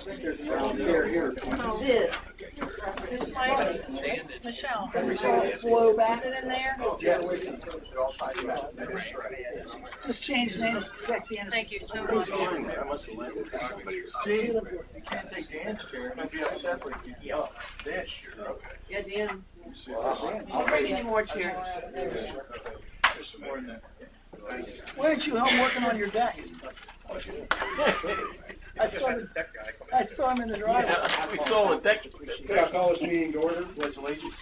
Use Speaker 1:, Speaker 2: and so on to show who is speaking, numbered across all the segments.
Speaker 1: This.
Speaker 2: This might, Michelle,
Speaker 1: Flow back.
Speaker 2: is it in there?
Speaker 1: Just change names. Back the end.
Speaker 2: Thank you so much.
Speaker 3: Steve, you can't take Dan's chair. Maybe you have a separate. Dan's chair, okay.
Speaker 2: Yeah, Dan. I'll bring any more chairs.
Speaker 3: There's some more in there.
Speaker 1: Why aren't you home working on your deck? I saw him in the driveway.
Speaker 4: We saw the deck.
Speaker 3: I'll call this meeting to order. Pledge allegiance.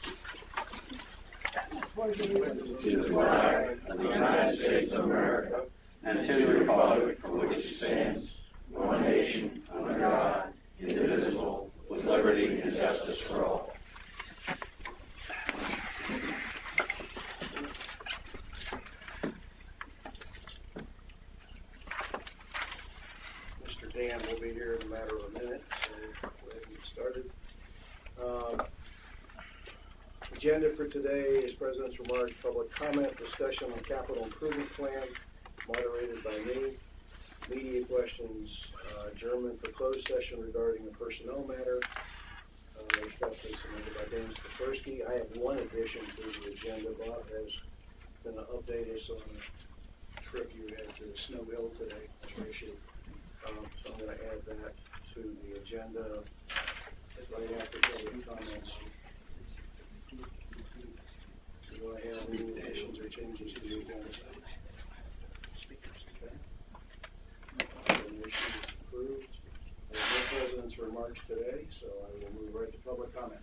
Speaker 5: To the flag of the United States of America and to the republic for which it stands, one nation, under God, indivisible, with liberty and justice for all.
Speaker 3: Mr. Dan will be here in a matter of a minute, so go ahead and get started. Agenda for today is President's remarks, public comment, discussion on capital improvement plan, moderated by me. Media questions, adjournment for closed session regarding a personnel matter, respectfully submitted by Dan Skapersky. I have one addition to the agenda. Bob has been to update us on a trip you had to Snow Hill today, an issue. So I'm going to add that to the agenda right after public comments. Do I have any additions or changes to the agenda? Okay. The issue is approved. There are no president's remarks today, so I will move right to public comment.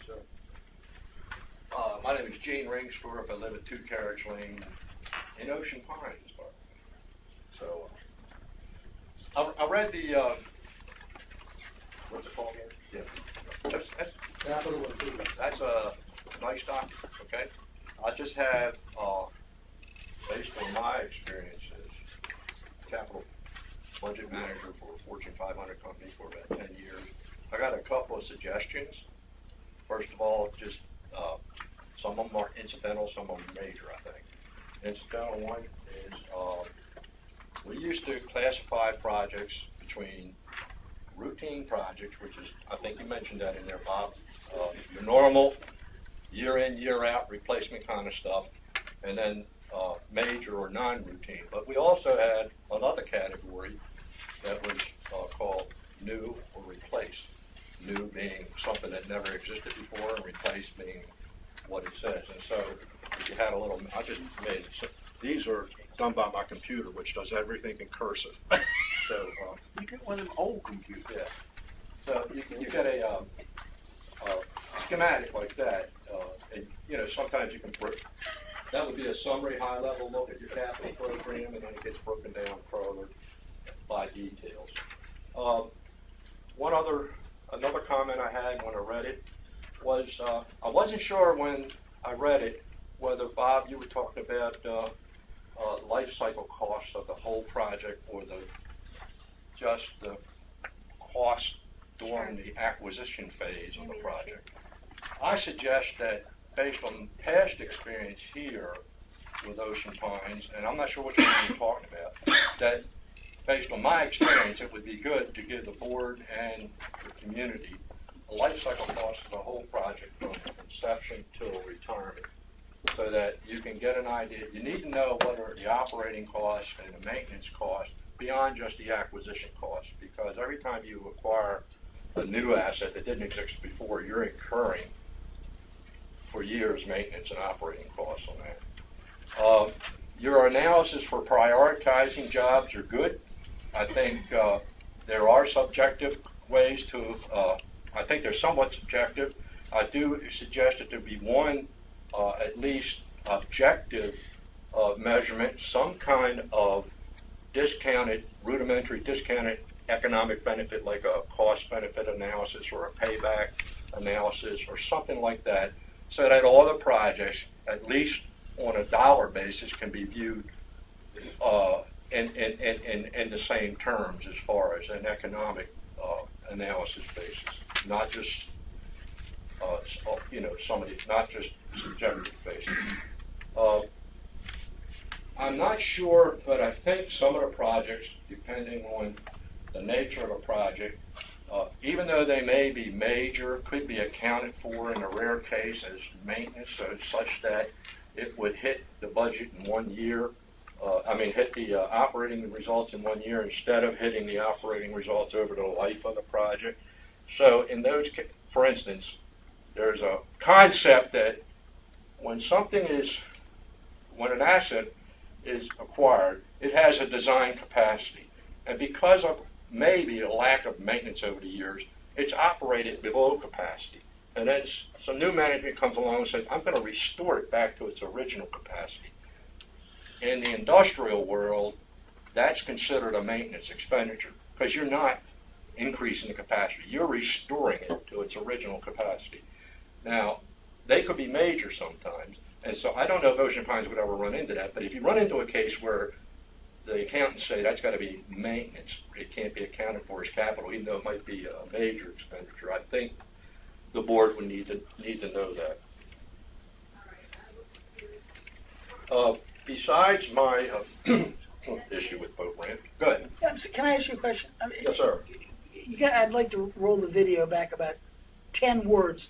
Speaker 3: Sir.
Speaker 6: My name is Gene Ringstorff. I live at 2 Carriage Lane in Ocean Pines. So I read the what's it called again? Yeah,
Speaker 3: Capital improvement.
Speaker 6: that's a nice document. Okay, I just have based on my experience as capital budget manager for a Fortune 500 company for about 10 years. I got a couple of suggestions. First of all, just some of them are incidental, some of them are major, I think. Incidental one is we used to classify projects between routine projects, which is, I think you mentioned that in there, Bob, your normal year in, year out replacement kind of stuff, and then major or non-routine. But we also had another category that was called new or replace. New being something that never existed before, and replace being what it says. And so if you had a little, I just made, so these are done by my computer, which does everything in cursive. So
Speaker 4: You get one of them old computers.
Speaker 6: yeah. So you get a schematic like that, and you know sometimes you can that would be a summary, high-level look at your capital program, and then it gets broken down further by details. Another comment I had when I read it was I wasn't sure when I read it whether, Bob, you were talking about life cycle costs of the whole project or just the cost during the acquisition phase of the project. I suggest that based on past experience here with Ocean Pines, and I'm not sure which one you're talking about, that based on my experience, it would be good to give the board and the community a life cycle cost of the whole project from inception till retirement, so that you can get an idea. You need to know whether the operating costs and the maintenance costs beyond just the acquisition costs, because every time you acquire a new asset that didn't exist before, you're incurring for years maintenance and operating costs on that. Your analysis for prioritizing jobs are good. I think there are subjective ways to, I think they're somewhat subjective. I do suggest that there be one at least objective measurement, some kind of rudimentary discounted economic benefit, like a cost-benefit analysis or a payback analysis or something like that, so that all the projects, at least on a dollar basis, can be viewed in the same terms as far as an economic analysis basis, not just not just subjective basis. I'm not sure, but I think some of the projects, depending on the nature of a project, even though they may be major, could be accounted for in a rare case as maintenance, so such that it would hit the budget in 1 year. Hit the operating results in 1 year instead of hitting the operating results over the life of the project. So in those, for instance, there's a concept that when an asset is acquired, it has a design capacity. And because of maybe a lack of maintenance over the years, it's operated below capacity. And then some new management comes along and says, I'm going to restore it back to its original capacity. In the industrial world, that's considered a maintenance expenditure because you're not increasing the capacity. You're restoring it to its original capacity. Now, they could be major sometimes. And so I don't know if Ocean Pines would ever run into that, but if you run into a case where the accountants say that's got to be maintenance, it can't be accounted for as capital, even though it might be a major expenditure, I think the board would need to know that. Besides my issue with boat ramp, go ahead.
Speaker 1: Can I ask you a question?
Speaker 6: Yes, sir.
Speaker 1: I'd like to roll the video back about 10 words.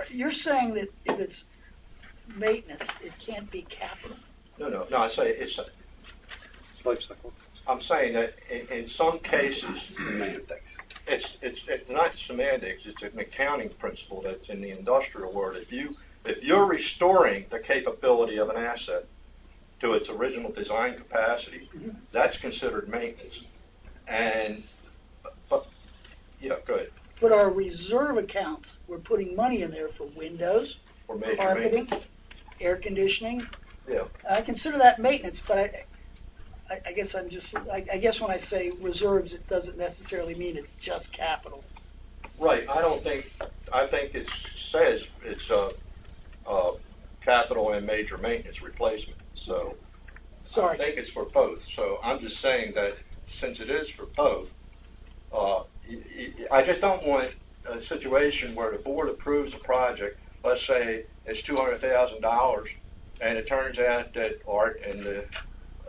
Speaker 1: You're saying that if it's maintenance, it can't be capital?
Speaker 6: No, I say I'm saying that in some cases,
Speaker 5: Semantics.
Speaker 6: it's not semantics, it's an accounting principle that's in the industrial world. If you're restoring the capability of an asset to its original design capacity, that's considered maintenance. But go ahead.
Speaker 1: But our reserve accounts, we're putting money in there for windows,
Speaker 6: Or major
Speaker 1: carpeting,
Speaker 6: maintenance.
Speaker 1: air conditioning.
Speaker 6: Yeah.
Speaker 1: I consider that maintenance, but I guess I guess when I say reserves, it doesn't necessarily mean it's just capital.
Speaker 6: Right. I think it says it's capital and major maintenance replacement. So
Speaker 1: Sorry.
Speaker 6: I think it's for both. So I'm just saying that since it is for both, I just don't want a situation where the board approves a project, let's say it's $200,000, and it turns out that Art and the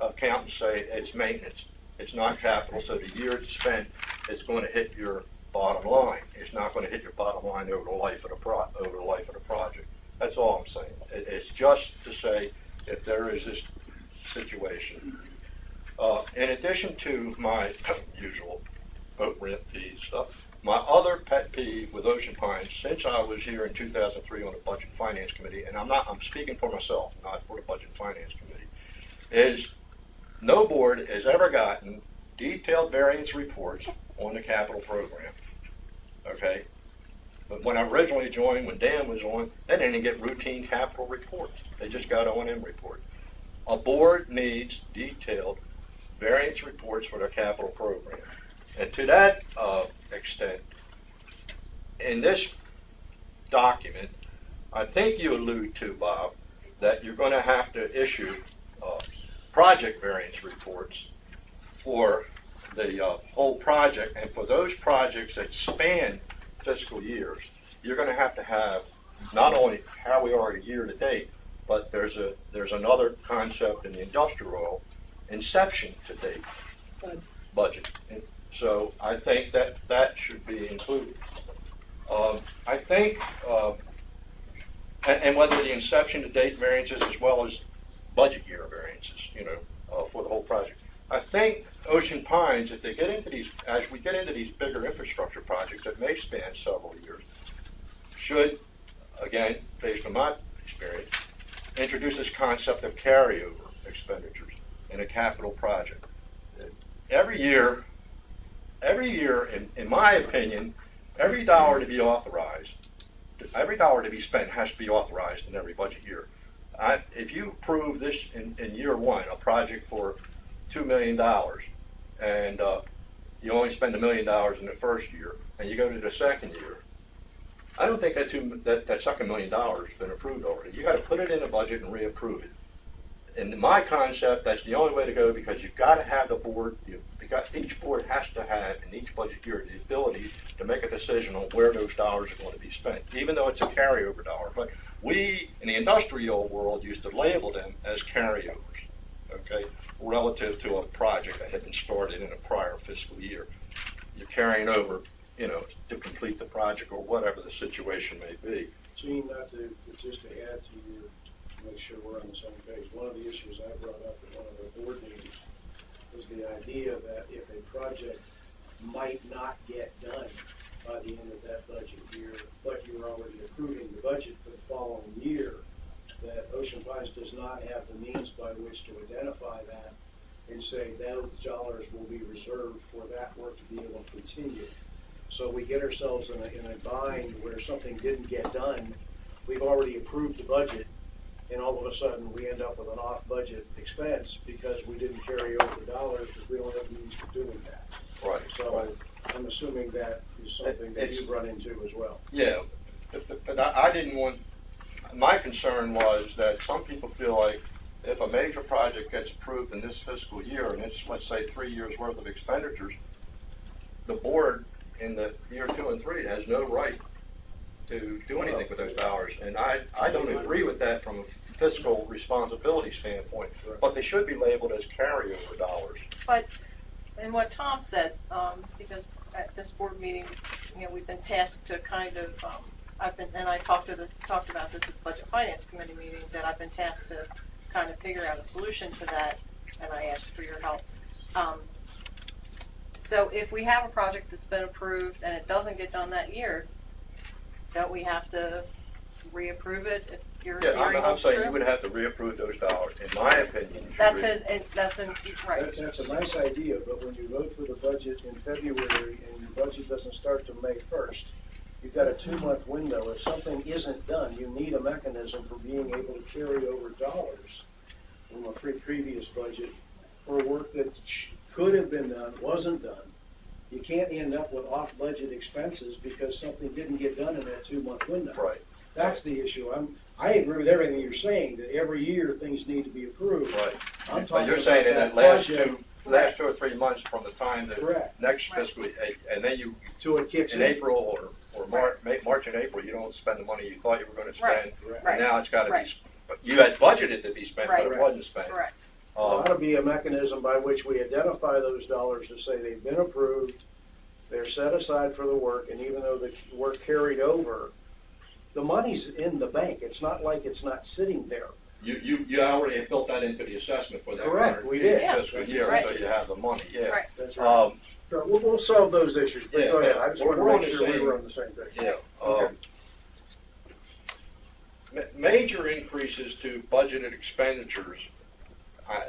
Speaker 6: accountants say it's maintenance. It's not capital, so the year it's spent is going to hit your bottom line. It's not going to hit your bottom line over the life of the project. That's all I'm saying. It's just to say if there is this situation. In addition to my usual boat rent fee stuff, my other pet peeve with Ocean Pines, since I was here in 2003 on the Budget and Finance Committee, and I'm speaking for myself, not for the Budget and Finance Committee, is no board has ever gotten detailed variance reports on the capital program. Okay? But when I originally joined, when Dan was on, they didn't get routine capital reports. They just got O&M reports. A board needs detailed variance reports for their capital program. And to that extent, in this document, I think you allude to, Bob, that you're going to have to issue project variance reports for the whole project, and for those projects that span fiscal years, you're going to have not only how we are year to date, but there's another concept in the industrial oil, inception to date budget. And so I think that should be included. I think, and whether the inception to date variances as well as budget year variances, for the whole project. I think Ocean Pines, if they get into these, as we get into these bigger infrastructure projects that may span several years, should, again, based on my experience, introduce this concept of carryover expenditures in a capital project. Every year, in my opinion, every dollar to be authorized, every dollar to be spent has to be authorized in every budget year. If you approve this in year one, a project for $2 million, and you only spend $1 million in the first year, and you go to the second year, I don't think that second $1 million has been approved already. You got to put it in a budget and reapprove it. In my concept, that's the only way to go, because you've got to have the board. Each board has to have in each budget year the ability to make a decision on where those dollars are going to be spent, even though it's a carryover dollar. But we, in the industrial world, used to label them as carryovers, okay, relative to a project that had been started in a prior fiscal year. you're carrying over, to complete the project or whatever the situation may be.
Speaker 3: Gene, just to add to you, to make sure we're on the same page, one of the issues I brought up at one of the board meetings was the idea that if a project might not get done by the end of that budget year, but you're already approving the budget for the following year, that Ocean Pines does not have the means by which to identify that and say those dollars will be reserved for that work to be able to continue. So we get ourselves in a bind where something didn't get done. We've already approved the budget, and all of a sudden we end up with an off-budget expense because we didn't carry over the dollars because we don't have means of doing that.
Speaker 6: Right.
Speaker 3: So I'm assuming that is something that you've run into as well.
Speaker 6: Yeah, but I didn't want, my concern was that some people feel like if a major project gets approved in this fiscal year, and it's, let's say, 3 years' worth of expenditures, the board in the year 2 and 3 has no right to do anything with those dollars. And I don't agree with that from a fiscal responsibility standpoint, but they should be labeled as carryover dollars.
Speaker 2: But, and what Tom said, because at this board meeting, we've been tasked to kind of, I talked about this at the Budget Finance Committee meeting, that I've been tasked to kind of figure out a solution to that, and I asked for your help. So if we have a project that's been approved and it doesn't get done that year, don't we have to reapprove it if your
Speaker 6: Yeah,
Speaker 2: theory
Speaker 6: I'm
Speaker 2: holds
Speaker 6: saying you
Speaker 2: true?
Speaker 6: would have to reapprove those dollars. In my opinion, you should
Speaker 2: That's right.
Speaker 3: That's a nice idea, but when you vote for the budget in February and your budget doesn't start till May 1st, you've got a 2-month window. If something isn't done, you need a mechanism for being able to carry over dollars from a previous budget for work that could have been done, wasn't done. You can't end up with off-budget expenses because something didn't get done in that 2-month window.
Speaker 6: Right.
Speaker 3: That's the issue. I agree with everything you're saying, that every year things need to be approved.
Speaker 6: Right.
Speaker 3: I'm
Speaker 6: But
Speaker 3: talking
Speaker 6: you're
Speaker 3: about
Speaker 6: saying in
Speaker 3: that
Speaker 6: that last
Speaker 3: project
Speaker 6: 2 or 3 months from the time the
Speaker 3: Correct.
Speaker 6: next
Speaker 2: Right.
Speaker 6: fiscal, and then you,
Speaker 3: till it kicks
Speaker 6: in
Speaker 3: in.
Speaker 6: April or March and April, you don't spend the money you thought you were going to spend.
Speaker 3: Correct.
Speaker 2: Right.
Speaker 6: And now it's got to
Speaker 2: Right.
Speaker 6: be, you had budgeted to be spent, but
Speaker 2: Right.
Speaker 6: it wasn't spent.
Speaker 2: Correct.
Speaker 3: There ought to be a mechanism by which we identify those dollars to say they've been approved, they're set aside for the work, and even though the work carried over, the money's in the bank. It's not like it's not sitting there.
Speaker 6: You already have built that into the assessment for that.
Speaker 3: Correct,
Speaker 6: current
Speaker 3: we did.
Speaker 2: Yeah.
Speaker 6: Fiscal
Speaker 3: That's
Speaker 6: year,
Speaker 2: right.
Speaker 6: so you have the money, yeah.
Speaker 2: Right.
Speaker 3: That's right.
Speaker 6: Um,
Speaker 3: Sure, we'll solve those issues, but
Speaker 6: Yeah,
Speaker 3: go ahead.
Speaker 6: yeah.
Speaker 3: I just
Speaker 6: We're
Speaker 3: want to
Speaker 6: on
Speaker 3: make
Speaker 6: the
Speaker 3: sure we
Speaker 6: same-
Speaker 3: were on the same page.
Speaker 6: Yeah.
Speaker 3: Okay.
Speaker 6: Major increases to budgeted expenditures,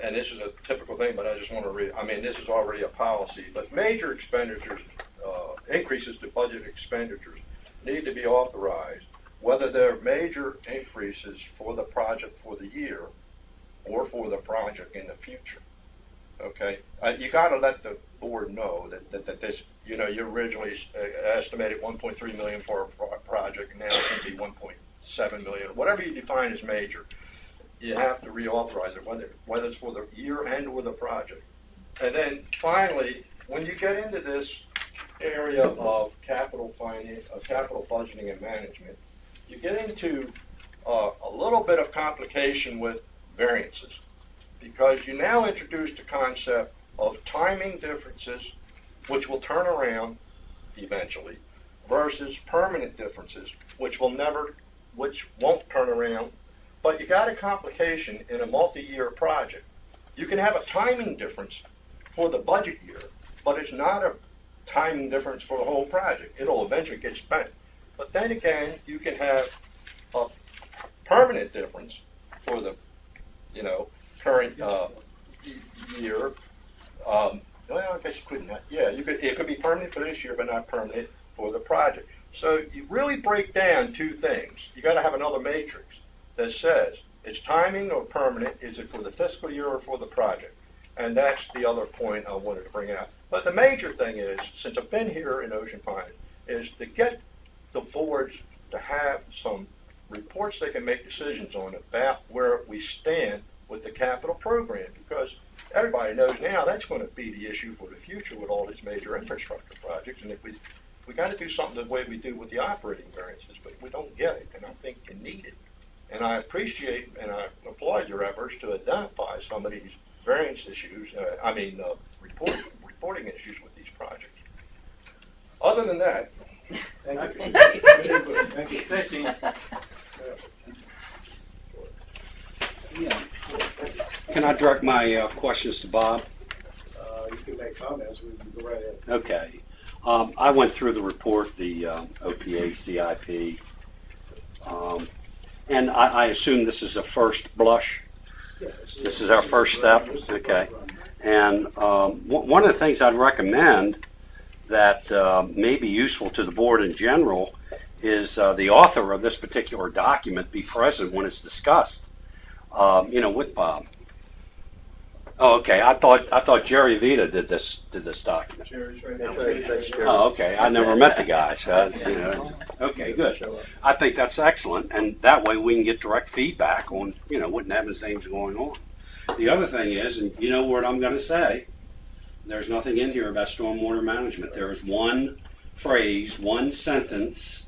Speaker 6: and this is a typical thing, but I just want to this is already a policy, but major expenditures, increases to budget expenditures need to be authorized, whether they're major increases for the project for the year or for the project in the future. Okay? You got to let the board know that this, you originally estimated $1.3 million for a project, now it's going to be $1.7 million, whatever you define as major. You have to reauthorize it, whether it's for the year and or the project. And then finally, when you get into this area of capital finance, capital budgeting and management, you get into a little bit of complication with variances, because you now introduce the concept of timing differences, which will turn around eventually, versus permanent differences, which won't turn around. But you got a complication in a multi-year project. You can have a timing difference for the budget year, but it's not a timing difference for the whole project. It'll eventually get spent. But then again, you can have a permanent difference for the, current year. Well, I guess you couldn't. Yeah, it could be permanent for this year, but not permanent for the project. So you really break down two things. You got to have another matrix that says it's timing or permanent. Is it for the fiscal year or for the project? And that's the other point I wanted to bring out. But the major thing is, since I've been here in Ocean Pines, is to get the boards to have some reports they can make decisions on about where we stand with the capital program, because everybody knows now that's going to be the issue for the future with all these major infrastructure projects. And if we got to do something the way we do with the operating variances, but we don't get it, and I think you need it. And I appreciate and I applaud your efforts to identify some of these variance issues, reporting issues with these projects. Other than that,
Speaker 3: Thank you. Good input. Thank you.
Speaker 4: Thanks, Dean.
Speaker 7: Can I direct my questions to Bob?
Speaker 3: You can make comments, we can go right ahead.
Speaker 7: Okay. I went through the report, the OPA CIP, and I assume this is a first blush.
Speaker 3: Yeah,
Speaker 7: This is our first step?
Speaker 3: This is the
Speaker 7: Okay.
Speaker 3: first run.
Speaker 7: And one of the things I'd recommend that may be useful to the board in general is the author of this particular document be present when it's discussed, with Bob. Oh, okay. I thought Jerry Vita did this document.
Speaker 3: Jerry's right
Speaker 5: That's
Speaker 3: there.
Speaker 5: right, thanks, Jerry.
Speaker 7: Oh, okay. I never met the guy, so okay, good.
Speaker 5: Show up.
Speaker 7: I think that's excellent, and that way we can get direct feedback on what in heaven's name's going on. The other thing is, and you know what I'm going to say, there's nothing in here about stormwater management. There is one phrase, one sentence,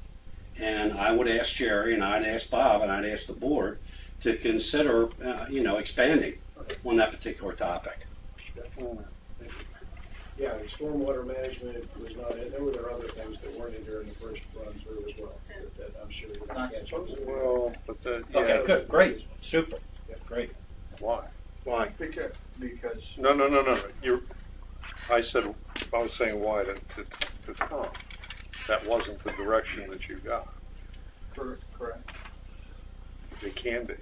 Speaker 7: and I would ask Jerry, and I'd ask Bob, and I'd ask the board to consider, expanding on that particular topic.
Speaker 3: Yeah, the stormwater management was not in, there were other things that weren't in there in the first run through as well, that I'm sure we're going to catch up with.
Speaker 8: Well, but the, yeah.
Speaker 6: okay, good, great, super, great.
Speaker 8: Why?
Speaker 5: Why?
Speaker 6: Because
Speaker 8: No. I was saying why to Tom. That wasn't the direction that you got.
Speaker 6: correct.
Speaker 8: It can be,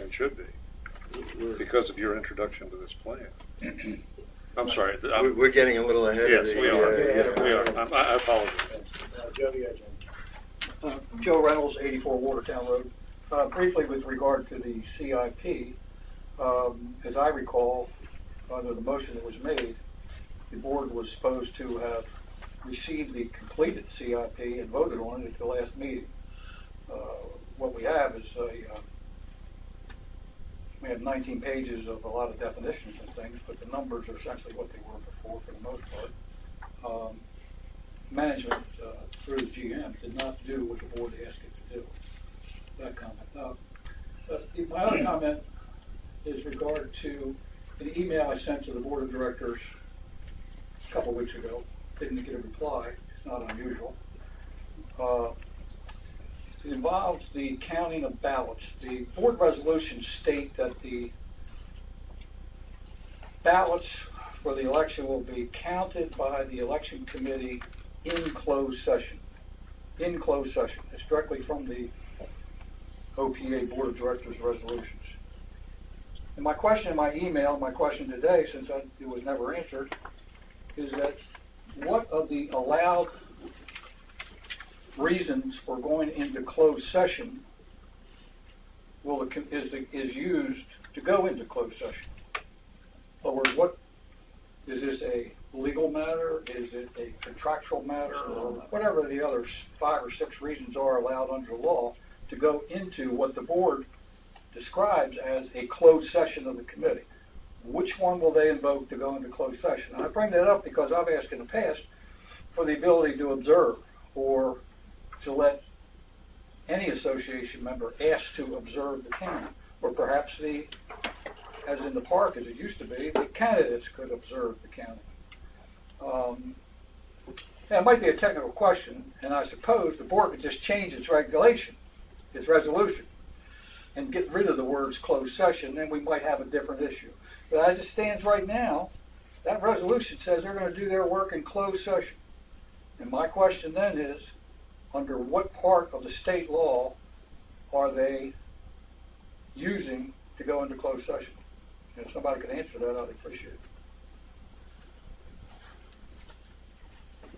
Speaker 8: and should be, because of your introduction to this plan. I'm sorry.
Speaker 5: We're getting a little ahead of
Speaker 8: Yes,
Speaker 5: the.
Speaker 8: we are.
Speaker 3: yeah.
Speaker 8: We are. I apologize.
Speaker 3: Jody, Jim.
Speaker 9: Joe Reynolds, 84 Watertown Road. Briefly with regard to the CIP, as I recall, under the motion that was made, the board was supposed to have received the completed CIP and voted on it at the last meeting. What we have is we have 19 pages of a lot of definitions and things, but the numbers are essentially what they were before for the most part. Management through the GM did not do what the board asked it to do. That comment. My other comment is regard to an email I sent to the board of directors a couple of weeks ago. Didn't get a reply. It's not unusual. It involves the counting of ballots. The board resolutions state that the ballots for the election will be counted by the election committee in closed session. In closed session. It's directly from the OPA Board of Directors resolutions. And my question in my email, my question today, since it was never answered, is that what of the allowed reasons for going into closed session is used to go into closed session? In other words, what is this, a legal matter? Is it a contractual matter? Or whatever the other 5 or 6 reasons are allowed under law to go into what the board describes as a closed session of the committee. Which one will they invoke to go into closed session? And I bring that up because I've asked in the past for the ability to observe or to let any association member ask to observe the county, or perhaps as in the park as it used to be, the candidates could observe the county. Now, it might be a technical question, and I suppose the board could just change its regulation, its resolution, and get rid of the words closed session, then we might have a different issue. But as it stands right now, that resolution says they're going to do their work in closed session. And my question then is, under what part of the state law are they using to go into closed session? If somebody could answer that, I'd appreciate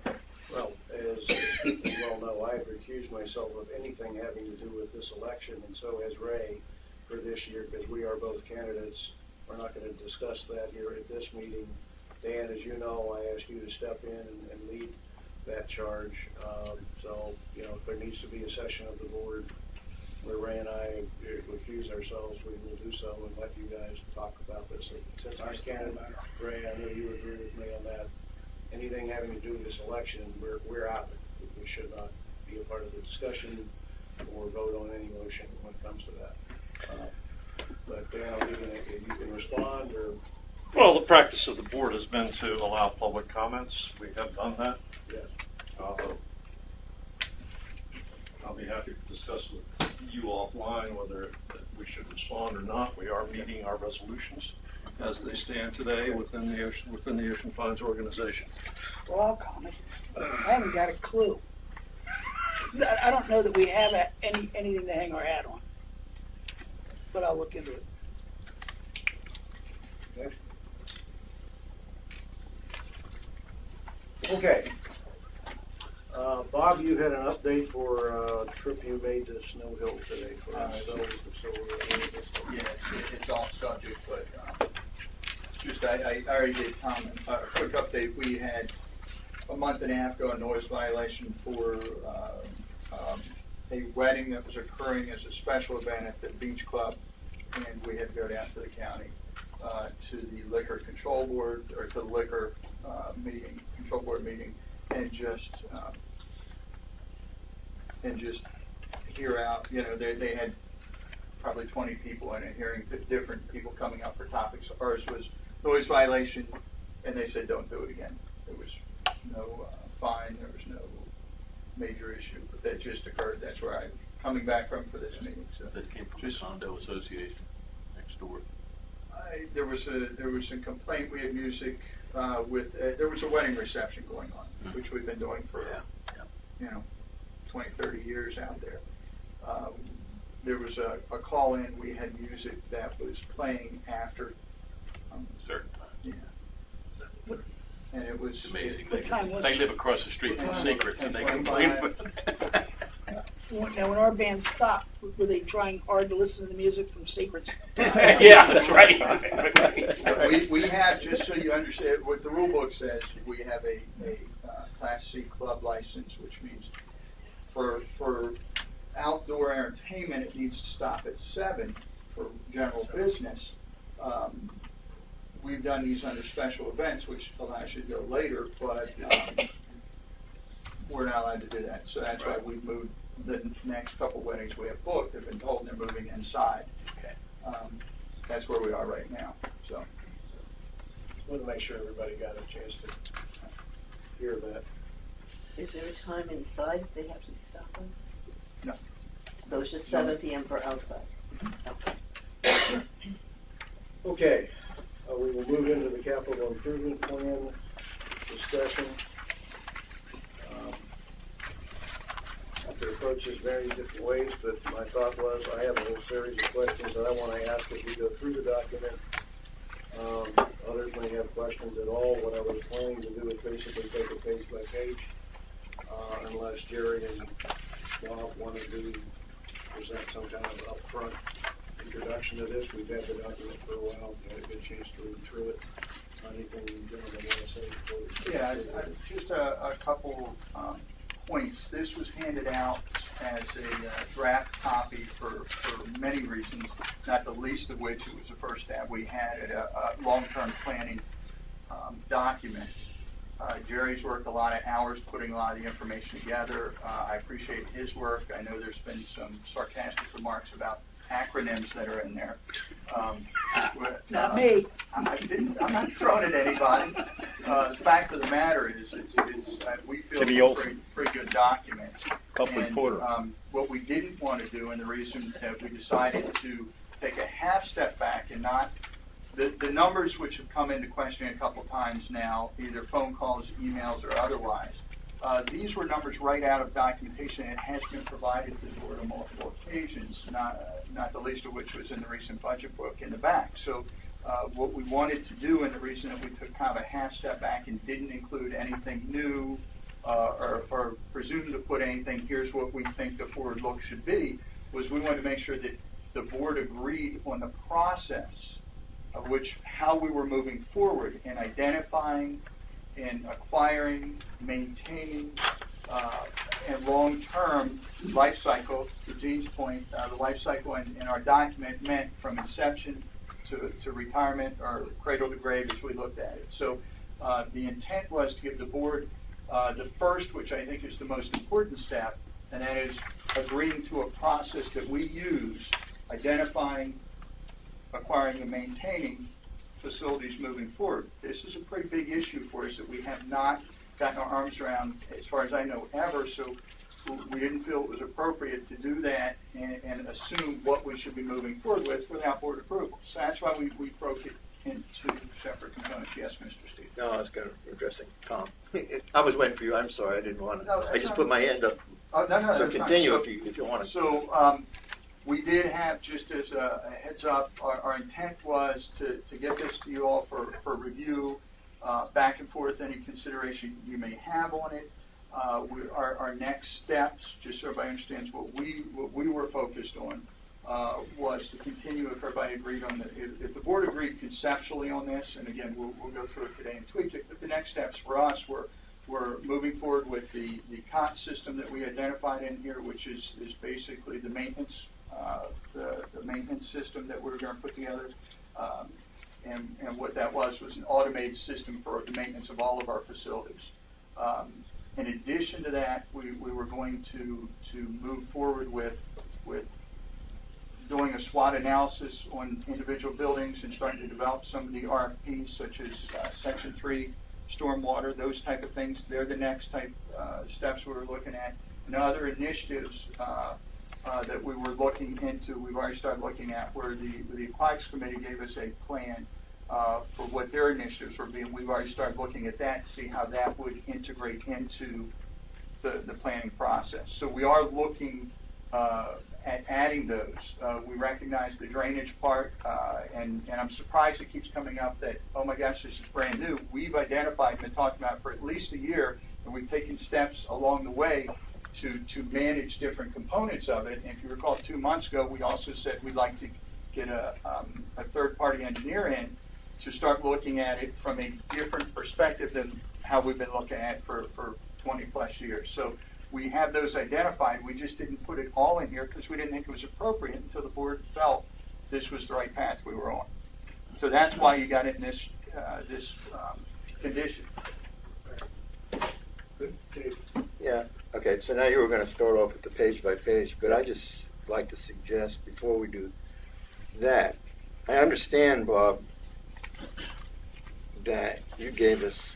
Speaker 9: it.
Speaker 3: Well, as you well know, I have recused myself of anything having to do with this election, and so has Ray for this year, because we are both candidates. We're not going to discuss that here at this meeting. Dan, as you know, I asked you to step in and lead that charge. So, if there needs to be a session of the board where Ray and I recuse ourselves, we will do so and let you guys talk about this. Since I'm candidate, Ray, I know you agree with me on that. Anything having to do with this election, we're out. We should not be a part of the discussion or vote on any motion when it comes to that. But Dan, I'll leave it, if you can respond or.
Speaker 8: Well, the practice of the board has been to allow public comments. We have done that.
Speaker 3: Yes.
Speaker 8: I'll be happy to discuss with you offline whether we should respond or not. We are meeting our resolutions as they stand today within the Ocean Funds organization.
Speaker 1: Well, I'll comment. I haven't got a clue. I don't know that we have anything to hang our hat on, but I'll look into it.
Speaker 3: Okay. Bob, you had an update for a trip you made to Snow Hill today for the facility.
Speaker 10: Yeah, it's off subject, but just I already did comment. A quick update. We had a month and a half ago a noise violation for a wedding that was occurring as a special event at the beach club, and we had to go down to the county to the liquor control board, or to the liquor control board meeting, and just hear out. You know, they had probably 20 people in it, hearing different people coming up for topics. Ours was noise violation, and they said don't do it again. There was no fine, there was no major issue, but that just occurred. That's where I'm coming back from for this meeting. So
Speaker 5: That came from the condo association next door.
Speaker 10: there was a complaint. We had music there was a wedding reception going on, which we've been doing for 20, 30 years out there. There was a call in. We had music that was playing after
Speaker 5: Certain times.
Speaker 10: Yeah. And it was
Speaker 5: It's amazing.
Speaker 1: What time was
Speaker 5: They
Speaker 1: it?
Speaker 5: live across the street from Secrets and they complain.
Speaker 1: Now, when our band stopped, were they trying hard to listen to the music from Secrets?
Speaker 5: Yeah, that's right.
Speaker 10: We have, just so you understand, what the rule book says, we have a Class C club license, which means for outdoor entertainment, it needs to stop at 7 for general business. We've done these under special events, which allows you to go later, but we're not allowed to do that. So that's why we've moved the next couple weddings we have booked. They've been told they're moving inside.
Speaker 5: Okay.
Speaker 10: That's where we are right now. So.
Speaker 3: Want to make sure everybody got a chance to hear that.
Speaker 11: Is there a time inside they have to be stopping?
Speaker 10: No.
Speaker 11: So it's just 7 p.m. for outside? Okay.
Speaker 3: Okay, we will move into the capital improvement plan discussion. I could approach this very different ways, but my thought was I have a whole series of questions that I want to ask as we go through the document. Others may have questions at all. What I was planning to do is basically take it page by page, unless Jerry and Bob wanted to present some kind of upfront introduction to this. We've had the document for a while, had a good chance to read through it. Anything you gentlemen want to say before we
Speaker 10: Yeah, just a couple points. This was handed out as a draft copy for many reasons, not the least of which it was the first stab we had at a long-term planning document. Jerry's worked a lot of hours putting a lot of the information together. I appreciate his work. I know there's been some sarcastic remarks about acronyms that are in there.
Speaker 1: Not me.
Speaker 10: I'm not throwing at anybody. The fact of the matter is, we feel
Speaker 8: Kenny
Speaker 10: it's a
Speaker 8: Olson.
Speaker 10: pretty good document.
Speaker 8: Copley
Speaker 10: And,
Speaker 8: Porter.
Speaker 10: what we didn't want to do, and the reason that we decided to take a half step back and not, the numbers which have come into question a couple times now, either phone calls, emails, or otherwise, these were numbers right out of documentation and it has been provided to the board on multiple occasions, not the least of which was in the recent budget book in the back. So what we wanted to do, and the reason that we took kind of a half step back and didn't include anything new or presume to put anything, here's what we think the forward look should be, was we wanted to make sure that the board agreed on the process of how we were moving forward in identifying and acquiring, maintaining, and long-term life cycle. To Gene's point, the life cycle in our document meant from inception to retirement or cradle to grave as we looked at it. So the intent was to give the board the first, which I think is the most important step, and that is agreeing to a process that we use, identifying, acquiring, and maintaining facilities moving forward. This is a pretty big issue for us that we have not gotten our arms around, as far as I know, ever. So we didn't feel it was appropriate to do that and assume what we should be moving forward with without board approval. So that's why we broke it into separate components. Yes, Mr. Steve.
Speaker 12: No, I was kind of addressing Tom. I was waiting for you. I'm sorry, I didn't want
Speaker 10: No,
Speaker 12: to. I
Speaker 10: that's
Speaker 12: just
Speaker 10: fine.
Speaker 12: put my hand up.
Speaker 10: No,
Speaker 12: So
Speaker 10: that's fine.
Speaker 12: continue
Speaker 10: So-
Speaker 12: if you want to.
Speaker 10: So, we did have, just as a heads up, our intent was to get this to you all for review, back and forth, any consideration you may have on it. Our next steps, just so everybody understands what we were focused on, was to continue, if everybody agreed on if the board agreed conceptually on this, and again, we'll go through it today and tweak it, but the next steps for us were moving forward with the COT system that we identified in here, which is basically the maintenance, the maintenance system that we're going to put together. And what that was an automated system for the maintenance of all of our facilities. In addition to that, we were going to move forward with doing a SWOT analysis on individual buildings and starting to develop some of the RFPs, such as Section 3, stormwater, those type of things. They're the next type steps we were looking at. And other initiatives that we were looking into, we've already started looking at, where the Aquatics Committee gave us a plan for what their initiatives were being. We've already started looking at that to see how that would integrate into the planning process. So we are looking at adding those. We recognize the drainage part, and I'm surprised it keeps coming up that, oh my gosh, this is brand new. We've identified and been talking about it for at least a year, and we've taken steps along the way to manage different components of it. And if you recall, 2 months ago, we also said we'd like to get a third-party engineer in to start looking at it from a different perspective than how we've been looking at it for 20 plus years. So we have those identified. We just didn't put it all in here because we didn't think it was appropriate until the board felt this was the right path we were on. So that's why you got it in this condition.
Speaker 12: Yeah, okay, so now you were going to start off with the page by page, but I just like to suggest before we do that, I understand, Bob, that you gave us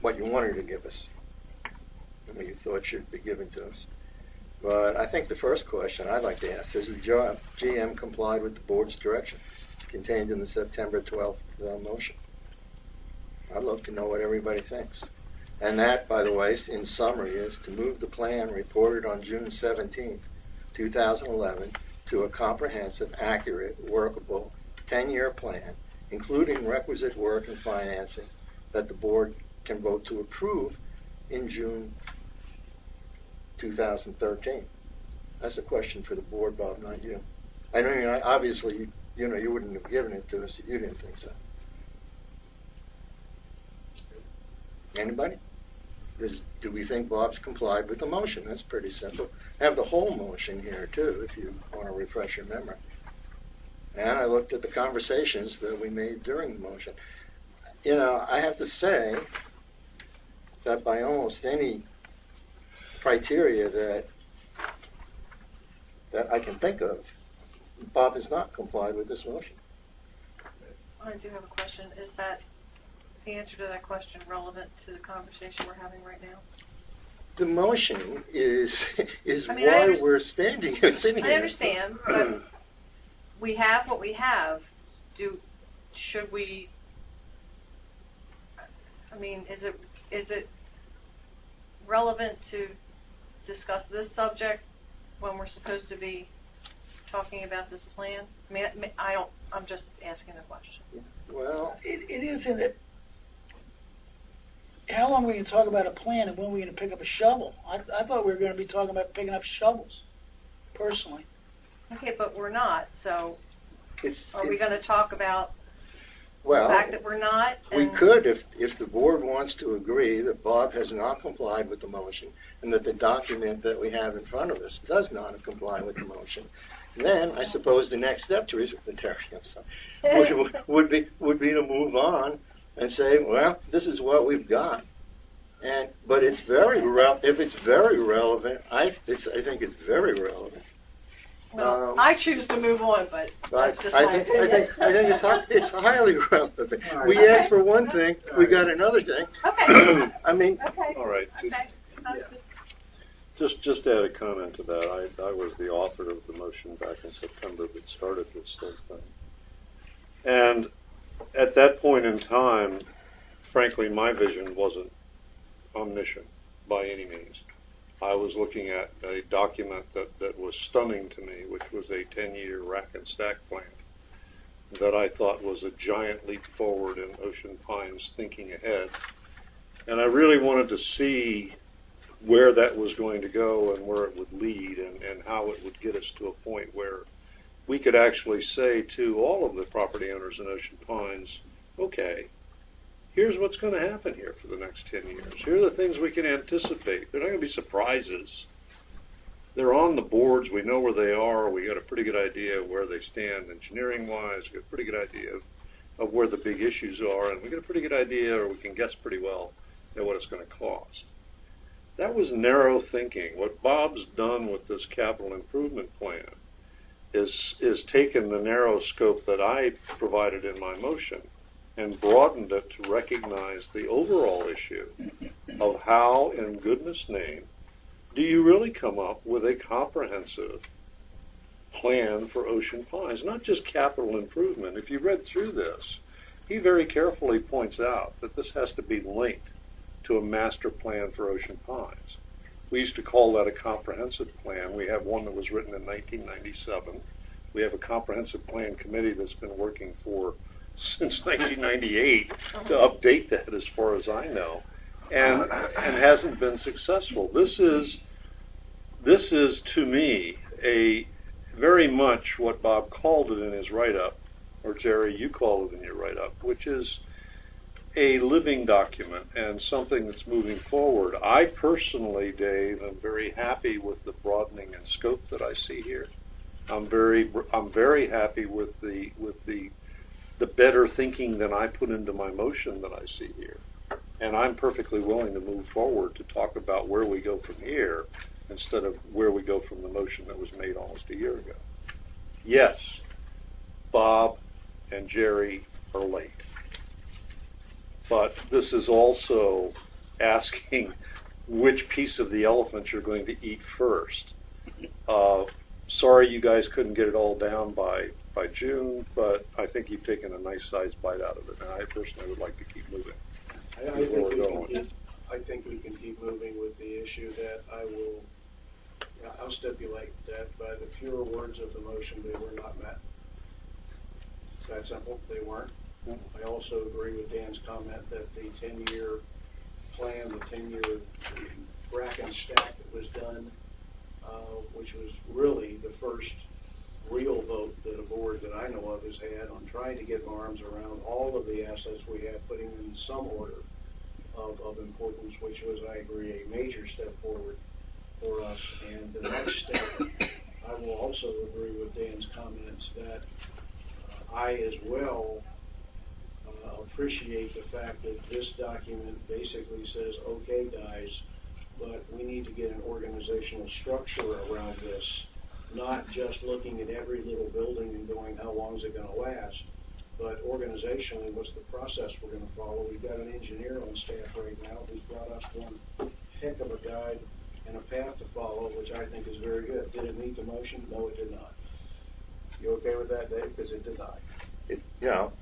Speaker 12: what you wanted to give us and what you thought should be given to us. But I think the first question I'd like to ask is, the GM complied with the board's direction contained in the September 12th motion? I'd love to know what everybody thinks. And that, by the way, in summary, is to move the plan reported on June 17th, 2011, to a comprehensive, accurate, workable 10-year plan, including requisite work and financing that the board can vote to approve in June 2013. That's a question for the board, Bob, not you. I know, obviously, you wouldn't have given it to us if you didn't think so. Anybody? Do we think Bob's complied with the motion? That's pretty simple. I have the whole motion here, too, if you want to refresh your memory. And I looked at the conversations that we made during the motion. I have to say that by almost any criteria that I can think of, Bob has not complied with this motion.
Speaker 2: I do have a question. Is that the answer to that question relevant to the conversation we're having right now?
Speaker 12: The motion is
Speaker 2: I mean,
Speaker 12: why we're sitting here.
Speaker 2: I understand, but we have what we have. Should we? I mean, is it relevant to discuss this subject when we're supposed to be talking about this plan? I mean, I'm just asking the question.
Speaker 12: Well,
Speaker 1: It isn't it. How long are we going to talk about a plan and when are we going to pick up a shovel? I thought we were going to be talking about picking up shovels, personally.
Speaker 2: Okay, but we're not. So,
Speaker 12: it's
Speaker 2: are we going to talk about the
Speaker 12: well.
Speaker 2: fact that we're not?
Speaker 12: We
Speaker 2: and-
Speaker 12: could, if the board wants to agree that Bob has not complied with the motion and that the document that we have in front of us does not comply with the motion, then I suppose the next step, Teresa, would be to move on and say, well, this is what we've got. But it's very if it's very relevant, I think it's very relevant
Speaker 2: Well, I choose to move on, but that's
Speaker 12: But
Speaker 2: just
Speaker 12: I
Speaker 2: my
Speaker 12: think,
Speaker 2: opinion.
Speaker 12: I think it's highly relevant.
Speaker 3: All right.
Speaker 12: We asked for one thing, we got another thing.
Speaker 2: Okay,
Speaker 12: I mean,
Speaker 2: okay,
Speaker 8: All right,
Speaker 2: okay.
Speaker 8: just add a comment to that. I was the author of the motion back in September that started this whole thing. And at that point in time, frankly, my vision wasn't omniscient by any means. I was looking at a document that was stunning to me, which was a 10-year rack and stack plan that I thought was a giant leap forward in Ocean Pines thinking ahead. And I really wanted to see where that was going to go and where it would lead and how it would get us to a point where we could actually say to all of the property owners in Ocean Pines, okay, here's what's going to happen here for the next 10 years. Here are the things we can anticipate. They're not going to be surprises. They're on the boards. We know where they are. We got a pretty good idea of where they stand engineering-wise. We got a pretty good idea of where the big issues are. And we got a pretty good idea, or we can guess pretty well, at what it's going to cost. That was narrow thinking. What Bob's done with this capital improvement plan is taken the narrow scope that I provided in my motion and broadened it to recognize the overall issue of how, in goodness name, do you really come up with a comprehensive plan for Ocean Pines, not just capital improvement. If you read through this, he very carefully points out that this has to be linked to a master plan for Ocean Pines. We used to call that a comprehensive plan. We have one that was written in 1997. We have a comprehensive plan committee that's been working since 1998 to update that, as far as I know, and hasn't been successful. This is to me a very much what Bob called it in his write-up, or Jerry, you called it in your write-up, which is a living document and something that's moving forward. I personally, Dave, am very happy with the broadening in scope that I see here. I'm very happy with the better thinking than I put into my motion that I see here. And I'm perfectly willing to move forward to talk about where we go from here instead of where we go from the motion that was made almost a year ago. Yes, Bob and Jerry are late. But this is also asking which piece of the elephant you're going to eat first. Sorry you guys couldn't get it all down by June, but I think you've taken a nice sized bite out of it, and I personally would like to keep moving.
Speaker 3: I think we can keep moving with the issue that I'll stipulate that by the fewer words of the motion, they were not met. It's that simple. They weren't. I also agree with Dan's comment that the 10-year plan, the 10-year rack and stack that was done, which was really the first real vote that a board that I know of has had on trying to get arms around all of the assets we have, putting them in some order of importance, which was, I agree, a major step forward for us. And the next step, I will also agree with Dan's comments that I as well appreciate the fact that this document basically says, okay, guys, but we need to get an organizational structure around this, not just looking at every little building and going, how long is it going to last, but organizationally, what's the process we're going to follow? We've got an engineer on staff right now who's brought us one heck of a guide and a path to follow, which I think is very good. Did it meet the motion? No, it did not. You okay with that, Dave? Because it did not.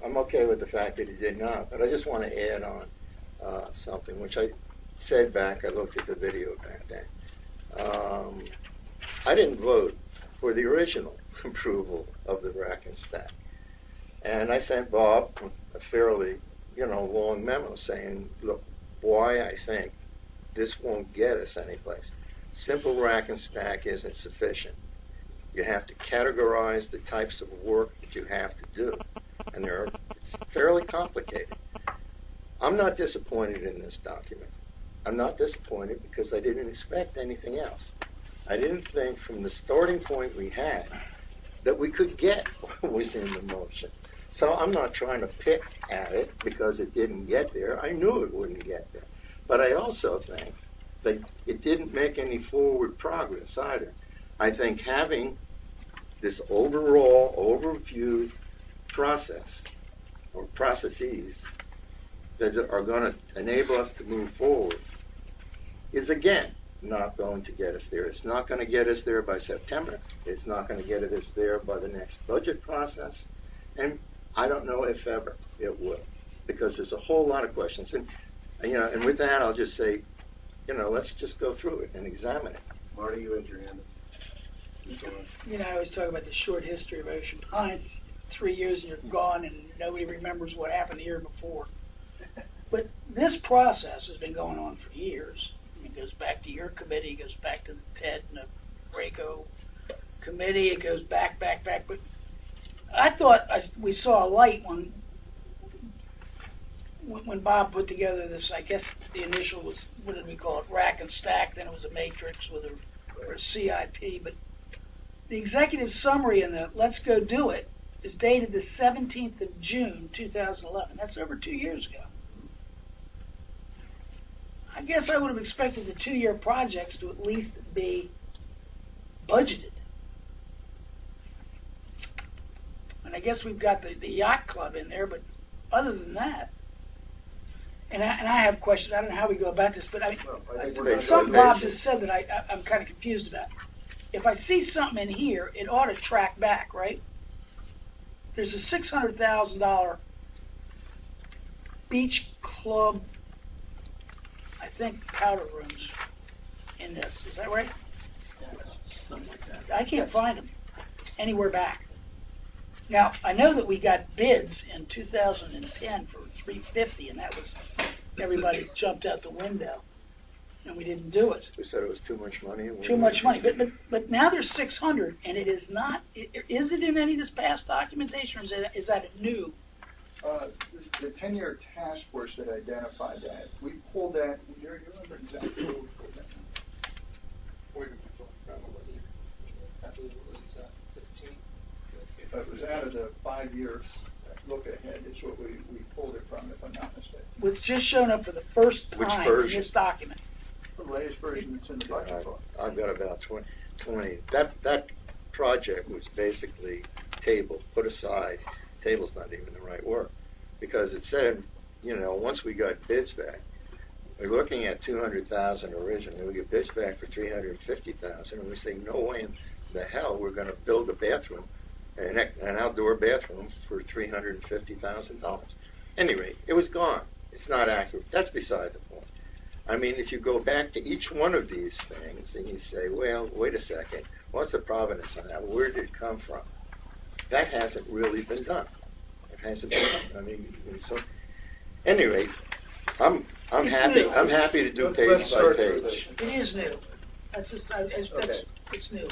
Speaker 12: I'm okay with the fact that it did not, but I just want to add on something, which I said back, I looked at the video back then. I didn't vote for the original approval of the rack and stack. And I sent Bob a fairly, long memo saying, look, why I think this won't get us anyplace. Simple rack and stack isn't sufficient. You have to categorize the types of work that you have to do. And it's fairly complicated. I'm not disappointed in this document. I'm not disappointed because I didn't expect anything else. I didn't think from the starting point we had that we could get what was in the motion. So I'm not trying to pick at it because it didn't get there. I knew it wouldn't get there. But I also think that it didn't make any forward progress either. I think having this overall overview process or processes that are going to enable us to move forward is again not going to get us there. It's not going to get us there by September. It's not going to get us there by the next budget process. And I don't know if ever it will, because there's a whole lot of questions. And, and with that, I'll just say, let's just go through it and examine it.
Speaker 3: Marty, you had your hand up.
Speaker 1: I always talk about the short history of Ocean Pines. 3 years and you're gone and nobody remembers what happened the year before. But this process has been going on for years. It goes back to your committee, it goes back to the PED and the RACO committee, it goes back. But I thought we saw a light when Bob put together this. I guess the initial was, what did we call it, rack and stack, then it was a matrix with a CIP. But the executive summary in the Let's Go Do It is dated the 17th of June, 2011. That's over 2 years ago. I guess I would have expected the 2-year projects to at least be budgeted. And I guess we've got the yacht club in there, but other than that, and I have questions. I don't know how we go about this, but something Bob just said that I'm kind of confused about. If I see something in here, it ought to track back, right? There's a $600,000 beach club, I think, powder rooms in this. Is that right?
Speaker 4: Something like that.
Speaker 1: I can't find them anywhere back. Now, I know that we got bids in 2010 for $350, and that was, everybody jumped out the window, and we didn't do it.
Speaker 12: We said it was too much money.
Speaker 1: Too much money, but now there's 600, and it is not. Is it in any of this past documentation, or is that a new?
Speaker 10: The 10-year task force that identified that, we pulled that. Do you remember exactly where we pulled that? It was out of the 5-year look ahead. Is what we pulled it from, if I'm not mistaken.
Speaker 1: It's just shown up for the first
Speaker 12: Which
Speaker 1: time in
Speaker 12: version?
Speaker 1: this document.
Speaker 10: The latest version that's in the budget book.
Speaker 12: I've got about 20. That project was basically tabled, put aside. Table's not even the right word, because it said, once we got bids back, we're looking at $200,000 originally. We get bids back for $350,000, and we say, no way in the hell we're going to build a bathroom, an outdoor bathroom for $350,000. Anyway, it was gone. It's not accurate. That's beside the point. I mean, if you go back to each one of these things and you say, well, wait a second, what's the provenance on that? Where did it come from? That hasn't really been done. It hasn't been done. I mean, so anyway, I'm happy.
Speaker 1: New.
Speaker 12: I'm happy to do
Speaker 3: Let's
Speaker 12: page by
Speaker 3: start through
Speaker 12: page.
Speaker 1: It is new. That's just. It's new.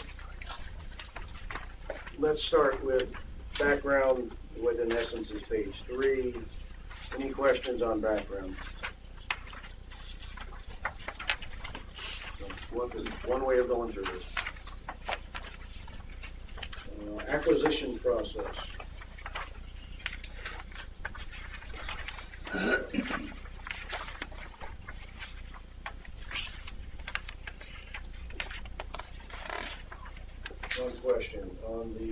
Speaker 3: Let's start with background, what in essence is page 3. Any questions on background? One way of going through this. Acquisition process. One question on the,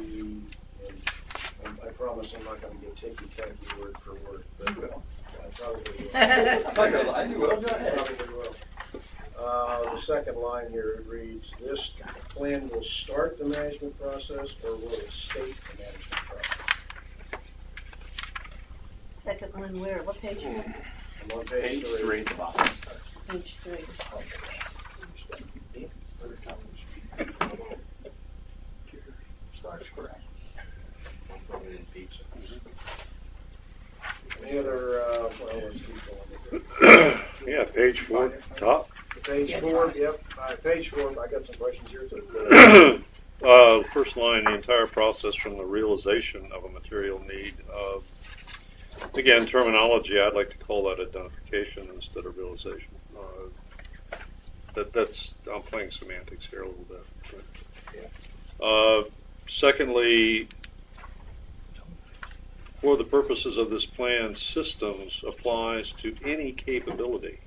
Speaker 3: and I promise I'm not going to get ticky-tacky word for word, but I probably will.
Speaker 10: I will. Go ahead.
Speaker 3: Probably will. The second line here, it reads, this plan will start the management process or will it state the management process?
Speaker 11: Second line where? What page?
Speaker 3: I'm on page 3.
Speaker 4: 3 at the bottom.
Speaker 11: Page 3.
Speaker 10: Starts correct.
Speaker 3: Any other, well, let's keep going.
Speaker 8: Yeah, page 4, top.
Speaker 3: Page 4, yep. Page 4, I got some questions here too.
Speaker 8: First line, the entire process from the realization of a material need. Again, terminology, I'd like to call that identification instead of realization. I'm playing semantics here a little bit. Secondly, for the purposes of this plan, systems applies to any capability.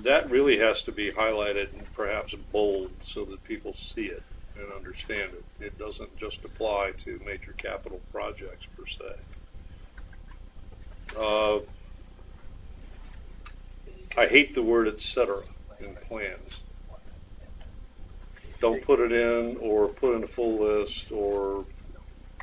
Speaker 8: That really has to be highlighted and perhaps bold so that people see it. and understand it. It doesn't just apply to major capital projects per se. I hate the word "et cetera" in plans. Don't put it in, or put in a full list, or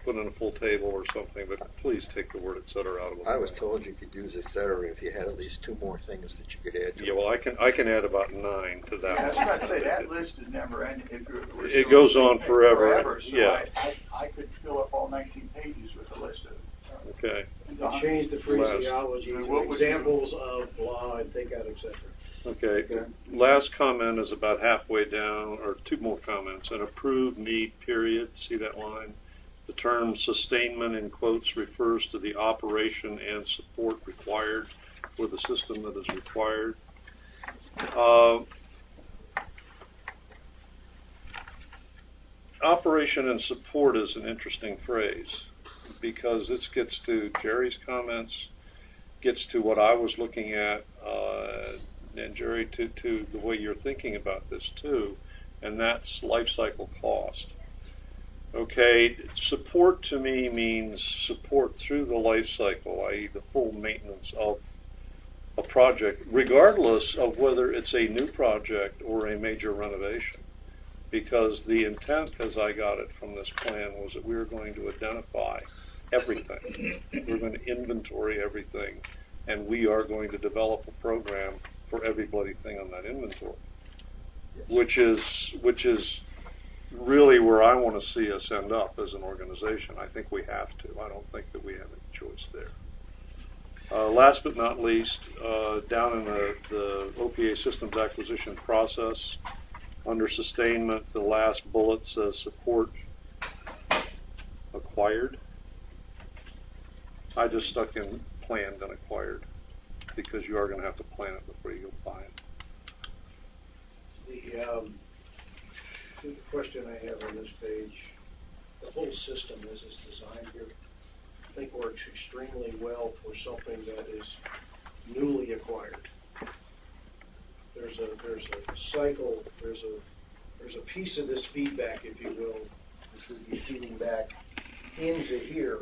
Speaker 8: put in a full table or something, but please take the word "et cetera" out of the
Speaker 12: I was
Speaker 8: plan.
Speaker 12: told you could use et cetera if you had at least 2 more things that you could add to
Speaker 8: Yeah,
Speaker 12: it.
Speaker 8: well, I can add about 9 to that.
Speaker 10: Yeah, I was about to say, that list is never ending.
Speaker 8: It goes on forever,
Speaker 10: So
Speaker 8: yeah.
Speaker 10: I could fill up all 19 pages with a list of.
Speaker 8: Okay.
Speaker 3: You change the phraseology
Speaker 10: What
Speaker 3: to
Speaker 10: would you-
Speaker 3: examples of blah and take out et cetera.
Speaker 8: Okay.
Speaker 3: Okay.
Speaker 8: Last comment is about halfway down, or 2 more comments. An approved need period. See that line? The term sustainment in quotes refers to the operation and support required for the system that is required. Operation and support is an interesting phrase because this gets to Jerry's comments, gets to what I was looking at, and Jerry, to the way you're thinking about this too, and that's life cycle cost. Okay, support to me means support through the life cycle, i.e. the full maintenance of a project, regardless of whether it's a new project or a major renovation. Because the intent, as I got it from this plan, was that we were going to identify everything. We're going to inventory everything, and we are going to develop a program for every bloody thing on that inventory, which is really where I want to see us end up as an organization. I think we have to. I don't think that we have any choice there. Last but not least, down in the OPA systems acquisition process, under sustainment, the last bullet says support acquired. I just stuck in planned and acquired because you are going to have to plan it before you go buy it.
Speaker 3: The question I have on this page, the whole system as it's designed here, I think works extremely well for something that is newly acquired. There's a cycle, there's a piece of this feedback, if you will, which would be feeding back into here,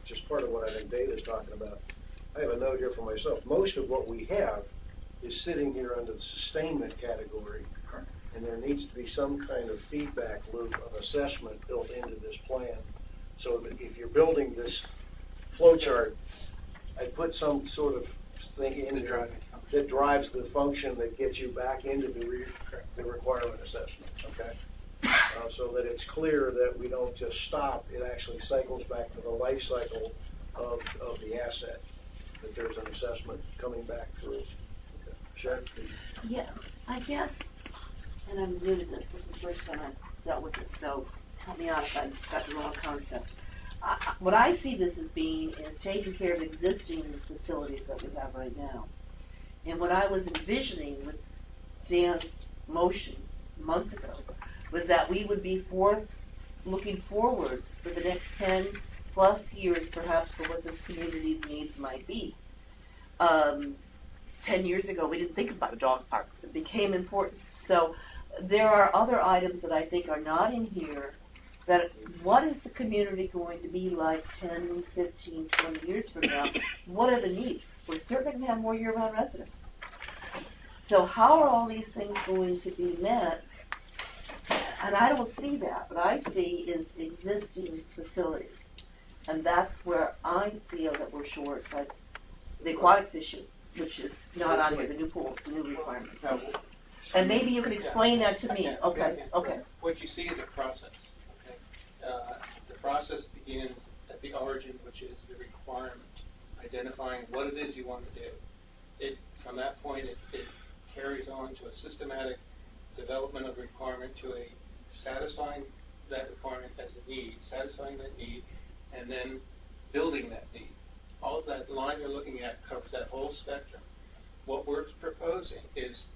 Speaker 3: which is part of what I think Data's talking about. I have a note here for myself. Most of what we have is sitting here under the sustainment category, and there needs to be some kind of feedback loop of assessment built into this plan, so that if you're building this flow chart, I put some sort of thing in there that drives the function that gets you back into the requirement assessment, okay? So that it's clear that we don't just stop, it actually cycles back to the life cycle of the asset, that there's an assessment coming back through. Okay. Sharon?
Speaker 11: Yeah, I guess, and I'm new to this is the first time I've dealt with this, so help me out if I got the wrong concept. What I see this as being is taking care of existing facilities that we have right now. And what I was envisioning with Dan's motion months ago was that we would be looking forward for the next 10 plus years perhaps for what this community's needs might be. 10 years ago we didn't think about a dog park. It became important. So there are other items that I think are not in here that what is the community going to be like 10, 15, 20 years from now? What are the needs? We're certainly going to have more year-round residents. So how are all these things going to be met? And I don't see that. What I see is existing facilities. And that's where I feel that we're short. But the aquatics issue, which is not on here, the new pools, the new requirements. And maybe you could explain that to me. Okay.
Speaker 13: What you see is a process. Okay? The process begins at the origin, which is the requirement, identifying what it is you want to do. From that point, it carries on to a systematic development of the requirement to a satisfying that requirement as a need, satisfying that need, and then building that need. All of that line you're looking at covers that whole spectrum. What we're proposing is,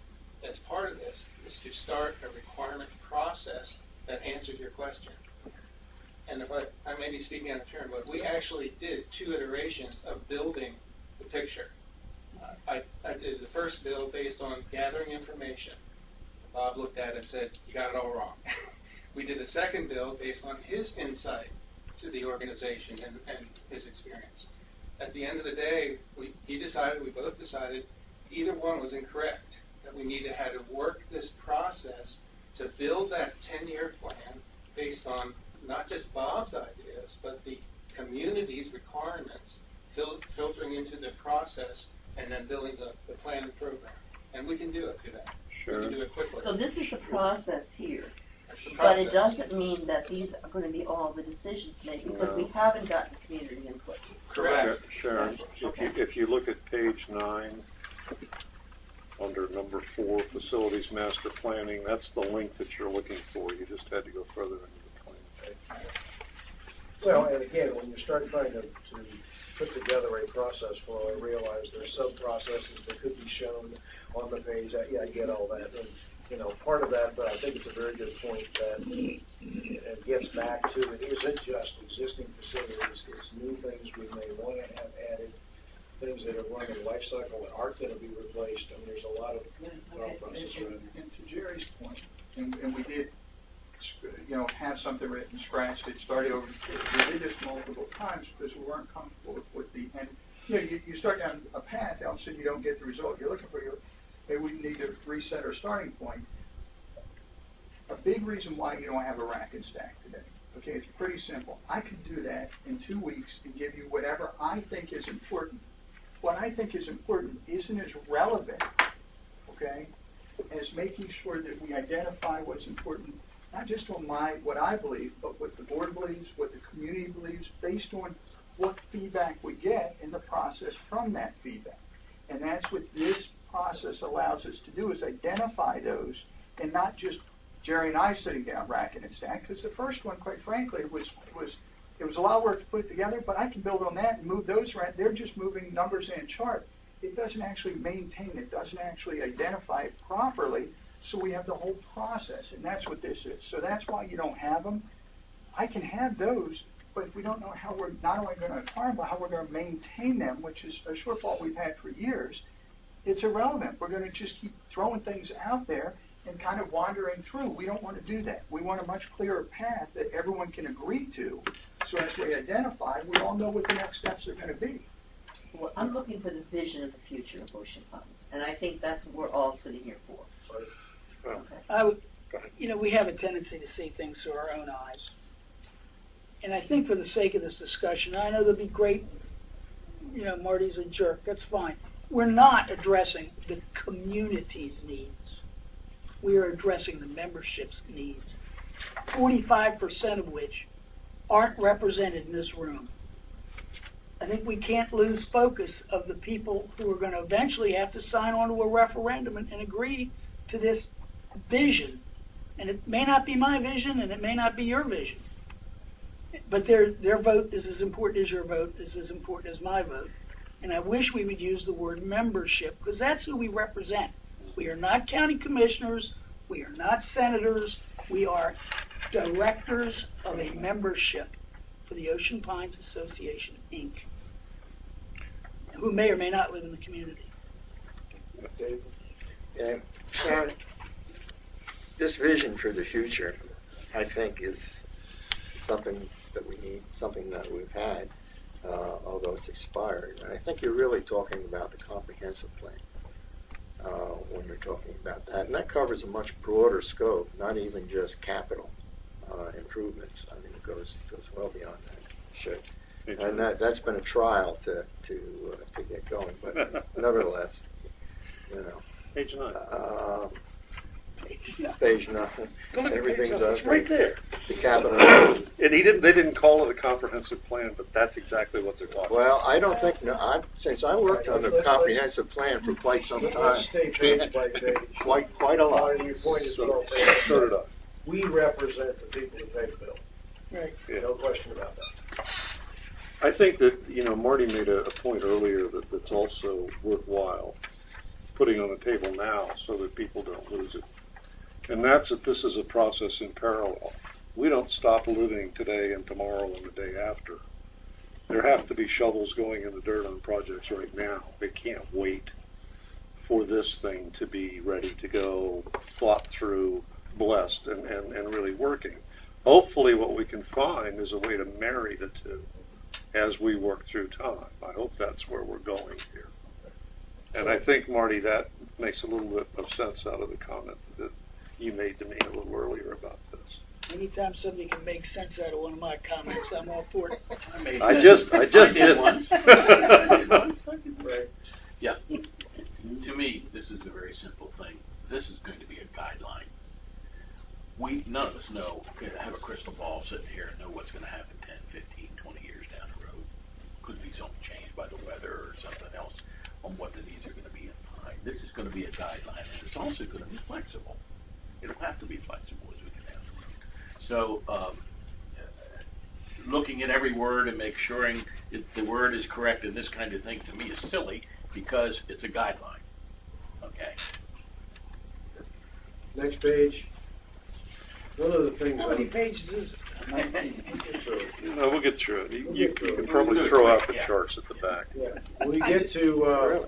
Speaker 13: as part of this, is to start a requirement process that answers your question. And what I may be speaking out of turn, but we actually did 2 iterations of building the picture. I did the first build based on gathering information. Bob looked at it and said, "You got it all wrong." We did a second bill based on his insight to the organization and his experience. At the end of the day, we both decided either one was incorrect, that we needed to work this process to build that 10-year plan based on not just Bob's ideas, but the community's requirements, filtering into the process, and then building the plan and program. And we can do it through that. We can do it quickly.
Speaker 11: So this is the process here.
Speaker 13: That's the
Speaker 11: But it
Speaker 13: process.
Speaker 11: doesn't mean that these are going to be all the decisions made, because we haven't gotten community input.
Speaker 13: Correct.
Speaker 8: Sharon, if you look at page 9, under number 4, facilities master planning, that's the link that you're looking for. You just had to go further into the plan.
Speaker 3: Well, and again, when you start trying to put together a process flow, I realize there's sub-processes that could be shown on the page. Yeah, I get all that. And, you know, part of that, but I think it's a very good point that it gets back to it isn't just existing facilities, it's new things we may want to have added, things that are running life cycle that aren't going to be replaced. I mean, there's a lot of thought process around it.
Speaker 10: And to Jerry's point, and we did, have something written, scratched it, started over. We did this multiple times because we weren't comfortable with the, and you start down a path, all of a sudden you don't get the result you're looking for. Maybe we need to reset our starting point. A big reason why you don't have a rack and stack today, okay, it's pretty simple. I can do that in 2 weeks and give you whatever I think is important. What I think is important isn't as relevant, okay, as making sure that we identify what's important, not just on what I believe, but what the board believes, what the community believes, based on what feedback we get in the process from that feedback. And that's what this process allows us to do, is identify those, and not just Jerry and I sitting down racking and stack, because the first one, quite frankly, it was a lot of work to put it together, but I can build on that and move those around. They're just moving numbers in a chart. It doesn't actually maintain it, doesn't actually identify it properly, so we have the whole process, and that's what this is. So that's why you don't have them. I can have those, but if we don't know how we're not only going to acquire them, but how we're going to maintain them, which is a shortfall we've had for years, it's irrelevant. We're going to just keep throwing things out there and kind of wandering through. We don't want to do that. We want a much clearer path that everyone can agree to, so as we identify, we all know what the next steps are going to be.
Speaker 11: Well, I'm looking for the vision of the future of ocean funds, and I think that's what we're all sitting here for.
Speaker 1: I would, we have a tendency to see things through our own eyes. And I think for the sake of this discussion, I know there'll be great, Marty's a jerk, that's fine. We're not addressing the community's needs. We are addressing the membership's needs, 45% of which aren't represented in this room. I think we can't lose focus of the people who are going to eventually have to sign on to a referendum and agree to this vision. And it may not be my vision, and it may not be your vision. But their vote is as important as your vote, is as important as my vote. And I wish we would use the word membership, because that's who we represent. We are not county commissioners. We are not senators. We are directors of a membership for the Ocean Pines Association, Inc., who may or may not live in the community.
Speaker 3: Dave?
Speaker 12: And Sharon, this vision for the future, I think, is something that we need, something that we've had, although it's expired. And I think you're really talking about the comprehensive plan when you're talking about that. And that covers a much broader scope, not even just capital improvements. I mean, it goes well beyond that. Should. And that's been a trial to get going. But nevertheless,
Speaker 8: Page 9.
Speaker 12: Page 9. Everything's up.
Speaker 8: It's right there.
Speaker 12: The capital.
Speaker 8: And they didn't call it a comprehensive plan, but that's exactly what they're talking about.
Speaker 12: Well, I don't think, since I worked on the comprehensive plan for quite some time.
Speaker 3: Let's stay page by page.
Speaker 12: Quite a lot.
Speaker 3: Your point is well
Speaker 8: So
Speaker 3: taken.
Speaker 8: did I.
Speaker 3: We represent the people who pay the bill.
Speaker 1: Right.
Speaker 8: Yeah.
Speaker 3: No question about that.
Speaker 8: I think that, Marty made a point earlier that's also worthwhile putting on the table now so that people don't lose it. And that's that this is a process in parallel. We don't stop living today and tomorrow and the day after. There have to be shovels going in the dirt on projects right now. They can't wait for this thing to be ready to go, thought through, blessed, and really working. hopefully what we can find is a way to marry the two as we work through time. I hope that's where we're going here. And I think, Marty, that makes a little bit of sense out of the comment that you made to me a little earlier about this.
Speaker 1: Anytime somebody can make sense out of one of my comments, I'm all for it.
Speaker 8: I just did
Speaker 4: one.
Speaker 3: Right.
Speaker 4: Yeah. To me, this is a very simple thing. This is going to be a guideline. None of us know, have a crystal ball sitting here and know what's going to happen 10, 15, 20 years down the road. Could be something changed by the weather or something else on what the needs are going to be in mind. This is going to be a guideline, and it's also going to be flexible. It'll have to be flexible as we get down the road. So, looking at every word and make sure the word is correct and this kind of thing to me is silly because it's a guideline. Okay.
Speaker 3: Next page. One of the things.
Speaker 1: How many pages is it?
Speaker 3: 19.
Speaker 8: No, we'll get through it. You
Speaker 3: get through
Speaker 8: can
Speaker 3: it.
Speaker 8: probably throw out the charts at the back.
Speaker 3: Yeah. When we get to, all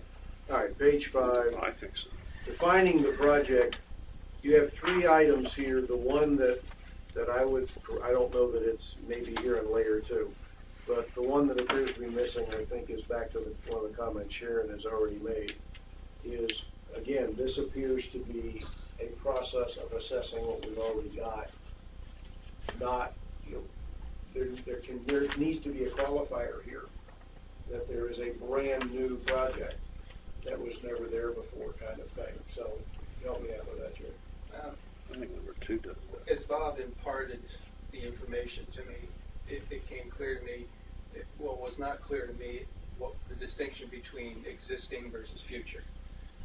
Speaker 3: right, page 5.
Speaker 8: I think so.
Speaker 3: Defining the project, you have 3 items here. The one that I don't know that it's maybe here in layer 2, but the one that appears to be missing, I think, is back to one of the comments Sharon has already made, is, again, this appears to be a process of assessing what we've already got. Not, there needs to be a qualifier here, that there is a brand new project that was never there before kind of thing. So help me out with that, Jerry.
Speaker 8: I think number 2 does that.
Speaker 13: As Bob imparted the information to me, it became clear to me, was not clear to me what the distinction between existing versus future.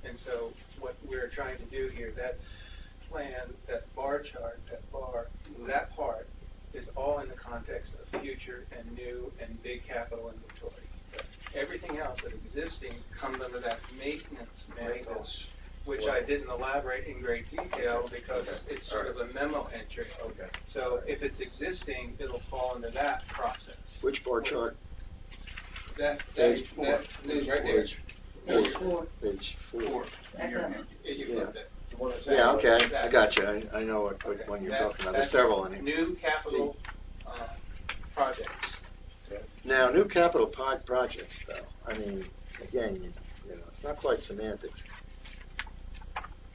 Speaker 13: And so what we're trying to do here, that plan, that bar chart, that part is all in the context of future and new and big capital inventory. Everything else that existing comes under that maintenance manual, which I didn't elaborate in great detail because it's sort of a memo entry.
Speaker 3: Okay.
Speaker 13: So if it's existing, it'll fall into that process.
Speaker 12: Which bar chart?
Speaker 13: That
Speaker 12: Page 4.
Speaker 13: news right there.
Speaker 12: Page 4. Page 4.
Speaker 13: You flipped it.
Speaker 3: The one that's
Speaker 12: Yeah, okay,
Speaker 13: That.
Speaker 12: I got you. I know what one you're talking about. There's several in here.
Speaker 13: New capital projects.
Speaker 12: Now, new capital projects, though. I mean, again, it's not quite semantics.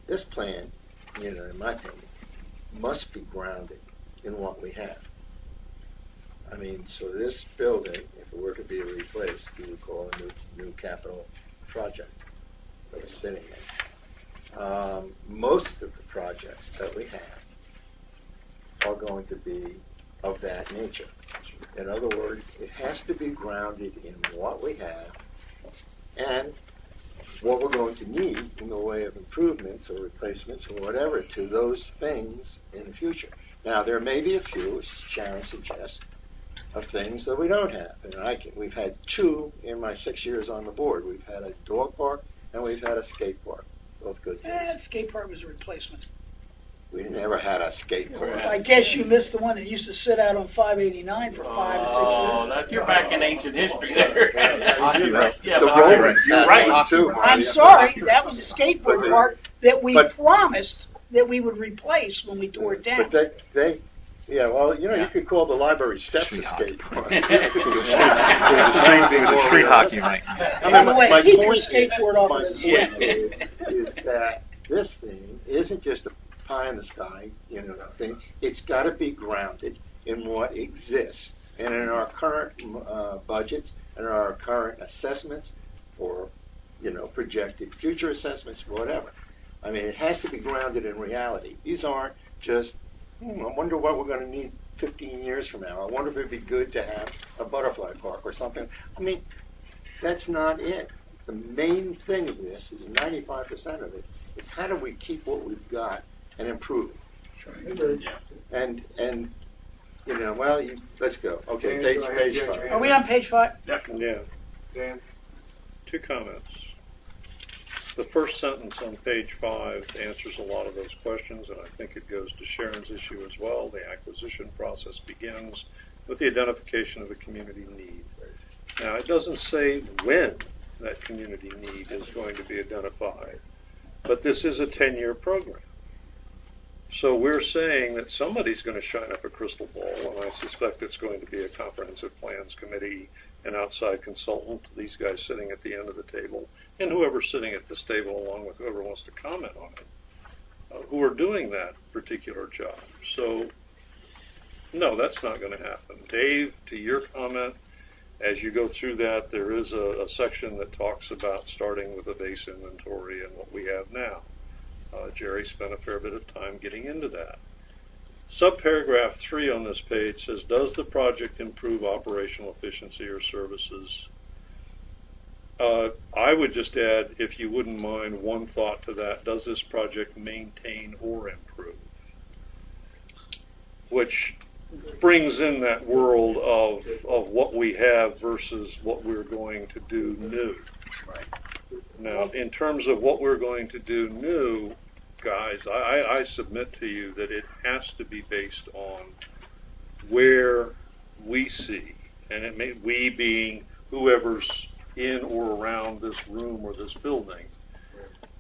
Speaker 12: This plan, in my opinion, must be grounded in what we have. I mean, so this building, if it were to be replaced, you would call a new capital project that it's sitting in. Most of the projects that we have are going to be of that nature. In other words, it has to be grounded in what we have and what we're going to need in the way of improvements or replacements or whatever to those things in the future. Now, there may be a few, as Sharon suggests, of things that we don't have. And we've had 2 in my 6 years on the board. We've had a dog park and we've had a skate park. Both good things.
Speaker 1: Skate park was a replacement.
Speaker 12: We never had a skate park.
Speaker 1: I guess you missed the one that used to sit out on 589 for 5 and 6 years.
Speaker 4: You're back in ancient history there.
Speaker 12: The Romans had one too.
Speaker 1: I'm sorry, that was a skateboard park that we promised that we would replace when we tore it down.
Speaker 12: But you could call the library steps a skate park.
Speaker 14: It was a street hockey rink.
Speaker 1: By the way, keep your skateboard off of this.
Speaker 12: Is that this thing isn't just a pie in the sky, thing. It's got to be grounded in what exists and in our current budgets and our current assessments or, projected future assessments, whatever. I mean, it has to be grounded in reality. These aren't just, I wonder what we're going to need 15 years from now. I wonder if it'd be good to have a butterfly park or something. I mean, that's not it. The main thing of this is 95% of it is how do we keep what we've got and improve it. And let's go. Okay, page 5.
Speaker 1: Are we on page 5?
Speaker 8: Yeah.
Speaker 3: Dan?
Speaker 8: 2 comments. The first sentence on page 5 answers a lot of those questions, and I think it goes to Sharon's issue as well. The acquisition process begins with the identification of a community need. Now, it doesn't say when that community need is going to be identified, but this is a 10-year program. So we're saying that somebody's going to shine up a crystal ball, and I suspect it's going to be a comprehensive plans committee, an outside consultant, these guys sitting at the end of the table, and whoever's sitting at this table along with whoever wants to comment on it, who are doing that particular job. So, no, that's not going to happen. Dave, to your comment, as you go through that, there is a section that talks about starting with a base inventory and what we have now. Jerry spent a fair bit of time getting into that. Subparagraph 3 on this page says, does the project improve operational efficiency or services? I would just add, if you wouldn't mind, one thought to that. Does this project maintain or improve? Which brings in that world of what we have versus what we're going to do new.
Speaker 4: Right.
Speaker 8: Now, in terms of what we're going to do new, guys, I submit to you that it has to be based on where we see, and it may, we being whoever's in or around this room or this building,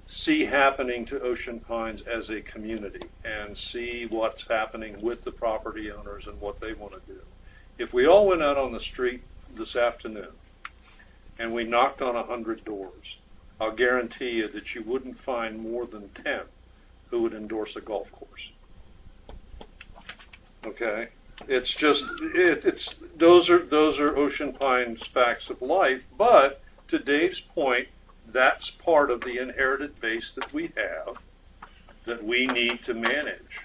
Speaker 8: see happening to Ocean Pines as a community and see what's happening with the property owners and what they want to do. If we all went out on the street this afternoon and we knocked on 100 doors, I'll guarantee you that you wouldn't find more than 10 who would endorse a golf course. Okay? It's just, it's those are Ocean Pines facts of life, but to Dave's point, that's part of the inherited base that we have that we need to manage.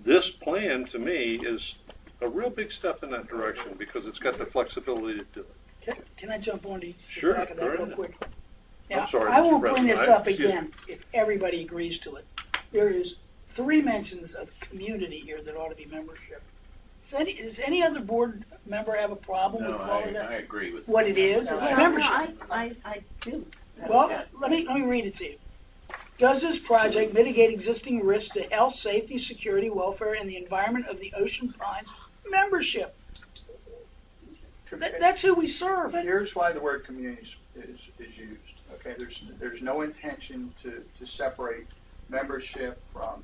Speaker 8: This plan, to me, is a real big step in that direction because it's got the flexibility to do it.
Speaker 1: Can I jump on to the
Speaker 8: Sure,
Speaker 1: back of
Speaker 8: go
Speaker 1: that real
Speaker 8: ahead.
Speaker 1: quick?
Speaker 8: I'm
Speaker 1: Now,
Speaker 8: sorry,
Speaker 1: I
Speaker 8: Mr.
Speaker 1: won't bring
Speaker 8: President.
Speaker 1: this up
Speaker 8: Excuse
Speaker 1: again if everybody agrees to it. There is 3 mentions of community here that ought to be membership. Does any other board member have a problem with
Speaker 4: No,
Speaker 1: calling
Speaker 4: I
Speaker 1: it
Speaker 4: agree with
Speaker 1: what it is? It's
Speaker 11: Well,
Speaker 1: membership.
Speaker 11: I do.
Speaker 1: Well, let me read it to you. Does this project mitigate existing risks to health, safety, security, welfare, and the environment of the Ocean Pines membership? That's who we serve.
Speaker 10: Here's why the word community is used. Okay, there's no intention to separate membership from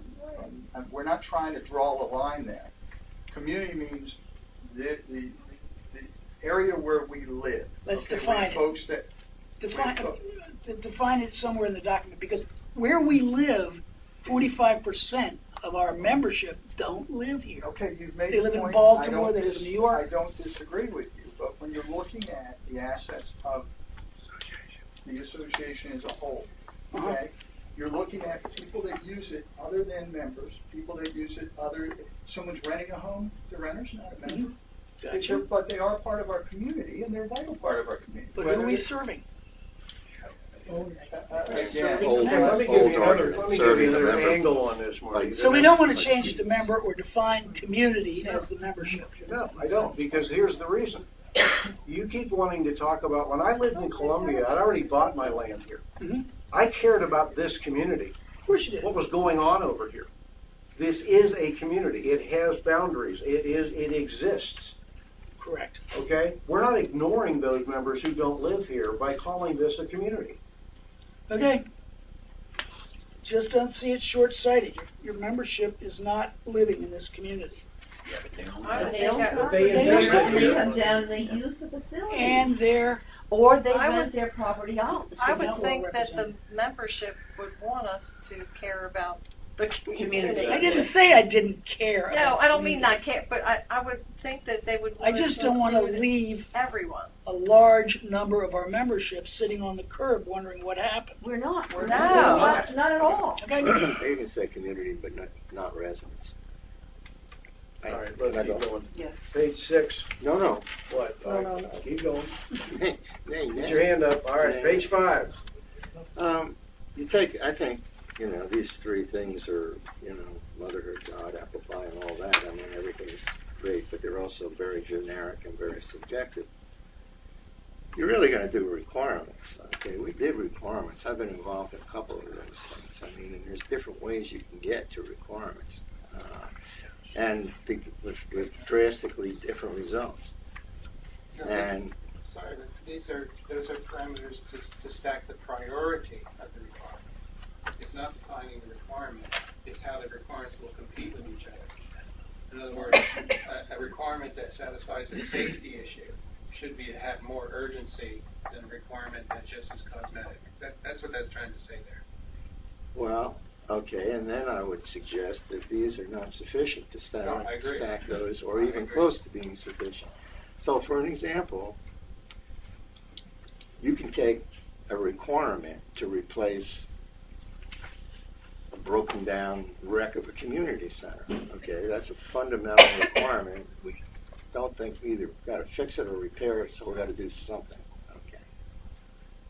Speaker 10: and we're not trying to draw a line there. Community means the area where we live.
Speaker 1: Let's
Speaker 10: Okay,
Speaker 1: define it.
Speaker 10: folks that
Speaker 1: Define it somewhere in the document, because where we live, 45% of our membership don't live here.
Speaker 10: Okay, you've made
Speaker 1: They
Speaker 10: the
Speaker 1: live in
Speaker 10: point.
Speaker 1: Baltimore,
Speaker 10: I
Speaker 1: they
Speaker 10: don't
Speaker 1: live in New York.
Speaker 10: I don't disagree with you, but when you're looking at the assets of the association as a whole, okay, you're looking at people that use it other than members, people that use it someone's renting a home, the renter's not a member.
Speaker 1: Gotcha.
Speaker 10: But they are part of our community, and they're a vital part of our community.
Speaker 1: But who are we serving?
Speaker 10: Again,
Speaker 3: Let me give you another angle on this, Marty.
Speaker 1: So we don't want to change it to member or define community as the membership.
Speaker 3: No, I don't, because here's the reason. You keep wanting to talk about, when I lived in Columbia, I'd already bought my land here.
Speaker 1: Mhm.
Speaker 3: I cared about this community,
Speaker 1: Of course you did.
Speaker 3: what was going on over here. This is a community. It has boundaries. It exists.
Speaker 1: Correct.
Speaker 3: Okay? We're not ignoring those members who don't live here by calling this a community.
Speaker 1: Okay. Just don't see it short-sighted. Your membership is not living in this community.
Speaker 4: Yeah, but they only
Speaker 2: I would
Speaker 11: They
Speaker 2: think
Speaker 11: don't
Speaker 2: that
Speaker 11: come,
Speaker 3: They
Speaker 11: they
Speaker 3: invested
Speaker 11: don't
Speaker 3: here.
Speaker 11: come down, they use the facility.
Speaker 1: And they're,
Speaker 11: Or they
Speaker 2: I
Speaker 11: rent
Speaker 2: would-
Speaker 11: their property out.
Speaker 2: I
Speaker 1: not
Speaker 2: would
Speaker 1: well
Speaker 2: think that the
Speaker 1: represented.
Speaker 2: membership would want us to care about the community.
Speaker 1: I didn't say I didn't care.
Speaker 2: No, I don't mean not care, but I would think that they would
Speaker 1: I
Speaker 2: want us
Speaker 1: just don't want to
Speaker 2: include
Speaker 1: leave
Speaker 2: everyone.
Speaker 1: a large number of our membership sitting on the curb wondering what happened.
Speaker 11: We're not.
Speaker 2: No.
Speaker 11: Not at all.
Speaker 1: Okay?
Speaker 12: They even say community, but not residents.
Speaker 3: All right, let's keep going.
Speaker 11: Yes.
Speaker 3: Page 6.
Speaker 12: No.
Speaker 3: What? All right, keep going.
Speaker 12: Nay,
Speaker 3: Get your hand up. All right, page 5.
Speaker 12: I think, these 3 things are, motherhood, God, apple pie, and all that. I mean, everything's great, but they're also very generic and very subjective. You're really going to do requirements. Okay, we did requirements. I've been involved in a couple of those things. I mean, and there's different ways you can get to requirements, and with drastically different results. And
Speaker 13: Sorry, but those are parameters to stack the priority of the requirement. it's not defining the requirement, it's how the requirements will compete with each other. In other words, a requirement that satisfies a safety issue should be to have more urgency than a requirement that just is cosmetic. That's what that's trying to say there.
Speaker 12: Well, okay, and then I would suggest that these are not sufficient to
Speaker 13: No, I agree.
Speaker 12: stack those, or
Speaker 13: I
Speaker 12: even
Speaker 13: agree.
Speaker 12: close to being sufficient. So for an example, you can take a requirement to replace a broken down wreck of a community center. Okay, that's a fundamental requirement. We don't think we either got to fix it or repair it, so we got to do something. Okay.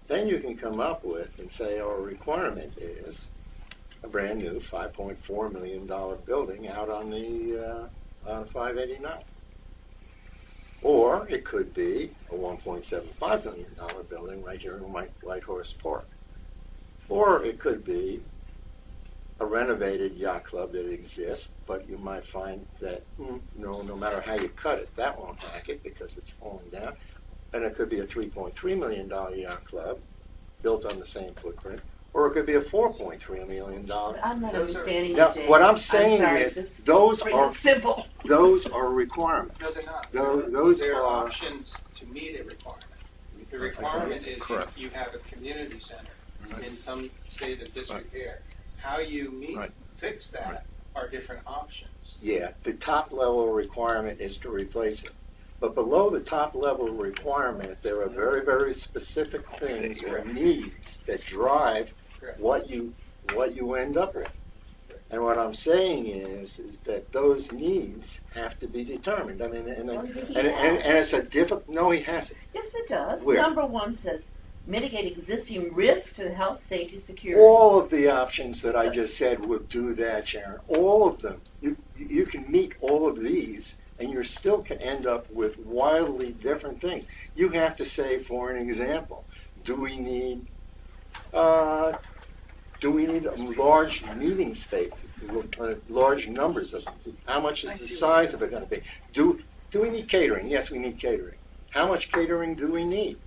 Speaker 12: Then you can come up with and say our requirement is a brand new $5.4 million building out on the on 589. Or it could be a $1.75 million building right here in White Horse Park. Or it could be a renovated yacht club that exists, but you might find that no matter how you cut it, that won't hack it because it's falling down. And it could be a $3.3 million yacht club built on the same footprint. Or it could be a $4.3 million.
Speaker 11: But I'm not
Speaker 13: Those are-
Speaker 11: understanding
Speaker 12: Now,
Speaker 11: it, Jay.
Speaker 12: what I'm saying
Speaker 11: sorry,
Speaker 12: is
Speaker 11: just
Speaker 12: those
Speaker 11: bring
Speaker 12: are
Speaker 11: it simple.
Speaker 12: those are requirements.
Speaker 13: No, they're not.
Speaker 12: Those
Speaker 13: There are
Speaker 12: are
Speaker 13: options to meet a requirement. The requirement is you have a community center in some state of disrepair. How you fix that are different options.
Speaker 12: Yeah, the top level requirement is to replace it. But below the top level requirement, there are very, very specific things or needs that drive
Speaker 13: Correct.
Speaker 12: what you end up with. And what I'm saying is that those needs have to be determined. I mean, and it's a difficult. No, he hasn't.
Speaker 11: Yes, it does.
Speaker 12: Where?
Speaker 11: Number one says mitigate existing risks to health, safety, security.
Speaker 12: All of the options that I just said will do that, Sharon. All of them. You can meet all of these, and you still can end up with wildly different things. You have to say, for an example, do we need large meeting spaces, large numbers of them? How much is the size of it going to be? Do we need catering? Yes, we need catering. How much catering do we need?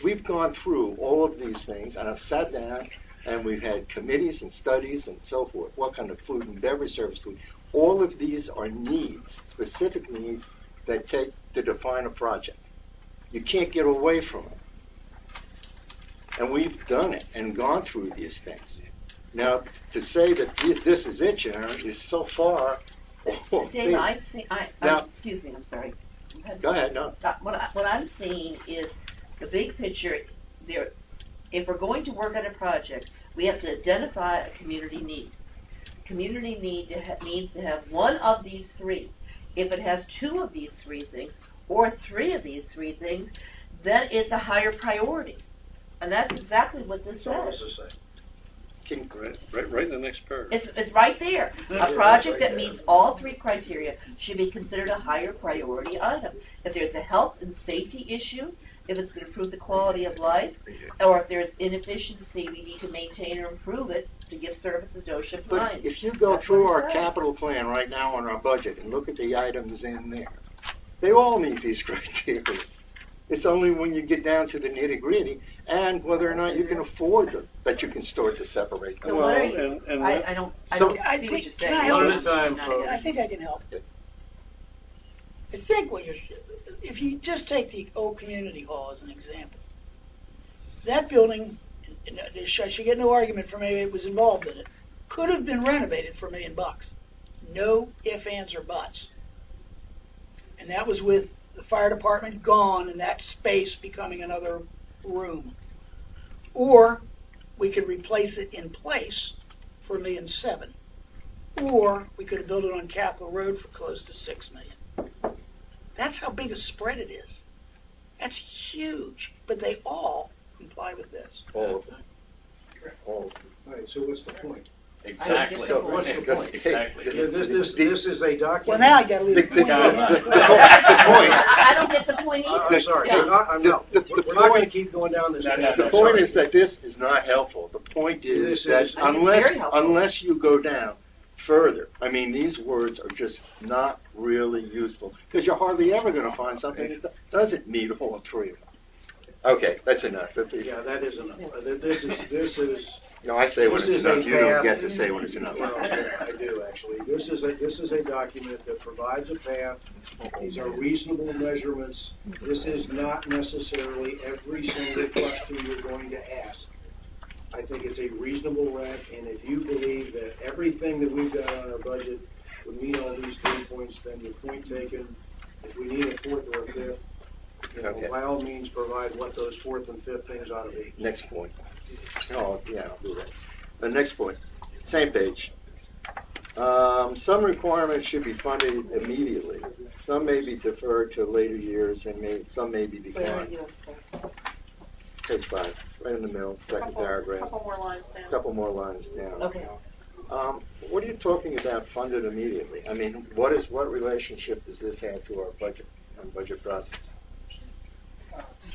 Speaker 12: We've gone through all of these things, and I've sat down and we've had committees and studies and so forth. What kind of food and beverage service do we? All of these are needs, specific needs that take to define a project. You can't get away from it. And we've done it and gone through these things. Now, to say that this is it, Sharon, is so far.
Speaker 11: Dave, I see.
Speaker 12: Now-
Speaker 11: Excuse me. I'm sorry.
Speaker 12: Go ahead. No.
Speaker 11: What I'm seeing is the big picture. There, if we're going to work on a project, we have to identify a community need. Community needs to have one of these three. If it has two of these three things or three of these three things, then it's a higher priority. And that's exactly what this
Speaker 3: So what does
Speaker 11: says.
Speaker 3: this say?
Speaker 14: Right in the next paragraph.
Speaker 11: It's right there. A project that meets all three criteria should be considered a higher priority item. If there's a health and safety issue, if it's going to improve the quality of life, or if there's inefficiency, we need to maintain or improve it to give services to Ocean
Speaker 12: But
Speaker 11: Pines.
Speaker 12: if you go
Speaker 11: That's
Speaker 12: through
Speaker 11: what it
Speaker 12: our
Speaker 11: says.
Speaker 12: capital plan right now on our budget and look at the items in there, they all meet these criteria. It's only when you get down to the nitty gritty and whether or not you can afford them that you can start to separate them.
Speaker 11: So what are you? I don't
Speaker 12: So-
Speaker 11: see what you're saying.
Speaker 1: Can I help?
Speaker 14: One at a time,
Speaker 11: Not
Speaker 14: folks.
Speaker 11: yet.
Speaker 1: I think I can help. I think if you just take the old community hall as an example, that building, and I should get no argument from anybody that was involved in it, could have been renovated for $1 million. No ifs, ands, or buts. And that was with the fire department gone and that space becoming another room. Or we could replace it in place for $1.7 million. Or we could have built it on Catholic Road for close to $6 million. That's how big a spread it is. That's huge. But they all comply with this.
Speaker 12: All of them. All of them.
Speaker 3: All right, so what's the point?
Speaker 4: Exactly.
Speaker 12: So
Speaker 3: what's the point?
Speaker 4: Exactly.
Speaker 3: This is a document.
Speaker 1: Well, now I got to leave the point
Speaker 12: The
Speaker 1: alone.
Speaker 12: point.
Speaker 11: I don't get the point either.
Speaker 3: I'm sorry,
Speaker 11: Yeah.
Speaker 3: we're not going to keep going down this.
Speaker 4: No,
Speaker 3: path.
Speaker 12: The point is that this is not helpful. The point is
Speaker 3: This
Speaker 12: that
Speaker 3: is-
Speaker 11: I think it's very helpful.
Speaker 12: unless you go down further, I mean, these words are just not really useful because you're hardly ever going to find something that doesn't meet all three of them. Okay, that's enough. But
Speaker 3: Yeah, that is enough. This is,
Speaker 12: no, I say when
Speaker 3: This
Speaker 12: it's
Speaker 3: is a
Speaker 12: enough. You don't
Speaker 3: path.
Speaker 12: get to say when it's enough.
Speaker 3: well, I do actually. This is a document that provides a path. These are reasonable measurements. This is not necessarily every single question you're going to ask. I think it's a reasonable rec, and if you believe that everything that we've got on our budget would meet all these 3 points, then your point taken. If we need a fourth or a fifth,
Speaker 12: Okay.
Speaker 3: by all means, provide what those fourth and fifth things ought to be.
Speaker 12: Next point. Oh, yeah, I'll do that. The next point, same page. Some requirements should be funded immediately. Some may be deferred to later years, and some may be
Speaker 11: Where are
Speaker 12: declined.
Speaker 11: you, sir?
Speaker 12: Page 5, right in the middle, second paragraph.
Speaker 2: Couple more lines down.
Speaker 12: Couple more lines down.
Speaker 11: Okay.
Speaker 12: What are you talking about funded immediately? I mean, what relationship does this have to our budget and budget process?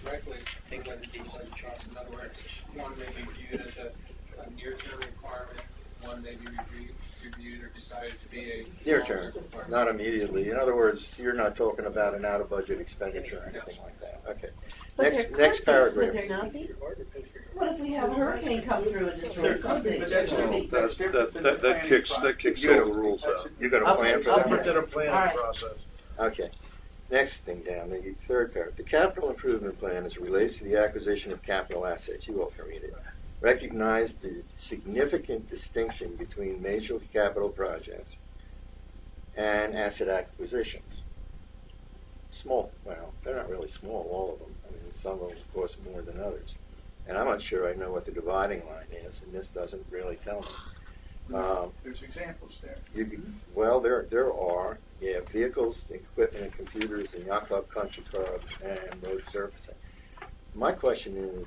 Speaker 13: Directly take on the budget process. In other words, one may be viewed as a near-term requirement, one may be reviewed or decided to be a
Speaker 12: Near
Speaker 13: long-term
Speaker 12: term,
Speaker 13: requirement.
Speaker 12: not immediately. In other words, you're not talking about an out-of-budget expenditure or anything like that. Okay.
Speaker 11: But
Speaker 12: Next,
Speaker 11: there could
Speaker 12: next
Speaker 11: be,
Speaker 12: paragraph.
Speaker 11: Would there not be? What if we have a hurricane come through and destroy something?
Speaker 10: But that's
Speaker 11: Should be-
Speaker 10: different. That's different than the
Speaker 8: That
Speaker 10: planning
Speaker 8: kicks
Speaker 10: process.
Speaker 8: all the rules out.
Speaker 12: You got a plan
Speaker 11: Okay,
Speaker 12: for
Speaker 11: okay.
Speaker 12: that?
Speaker 3: Separate than a
Speaker 11: All
Speaker 3: planning
Speaker 11: right.
Speaker 3: process.
Speaker 12: Okay. Next thing down, the third paragraph. The capital improvement plan as it relates to the acquisition of capital assets. You all can read it. Recognize the significant distinction between major capital projects and asset acquisitions. Small, well, they're not really small, all of them. I mean, some of them cost more than others. And I'm not sure I know what the dividing line is, and this doesn't really tell me.
Speaker 10: There's examples there.
Speaker 12: Well, there are. Yeah, vehicles, equipment, and computers, and yacht club, country club, and road surfacing. My question is,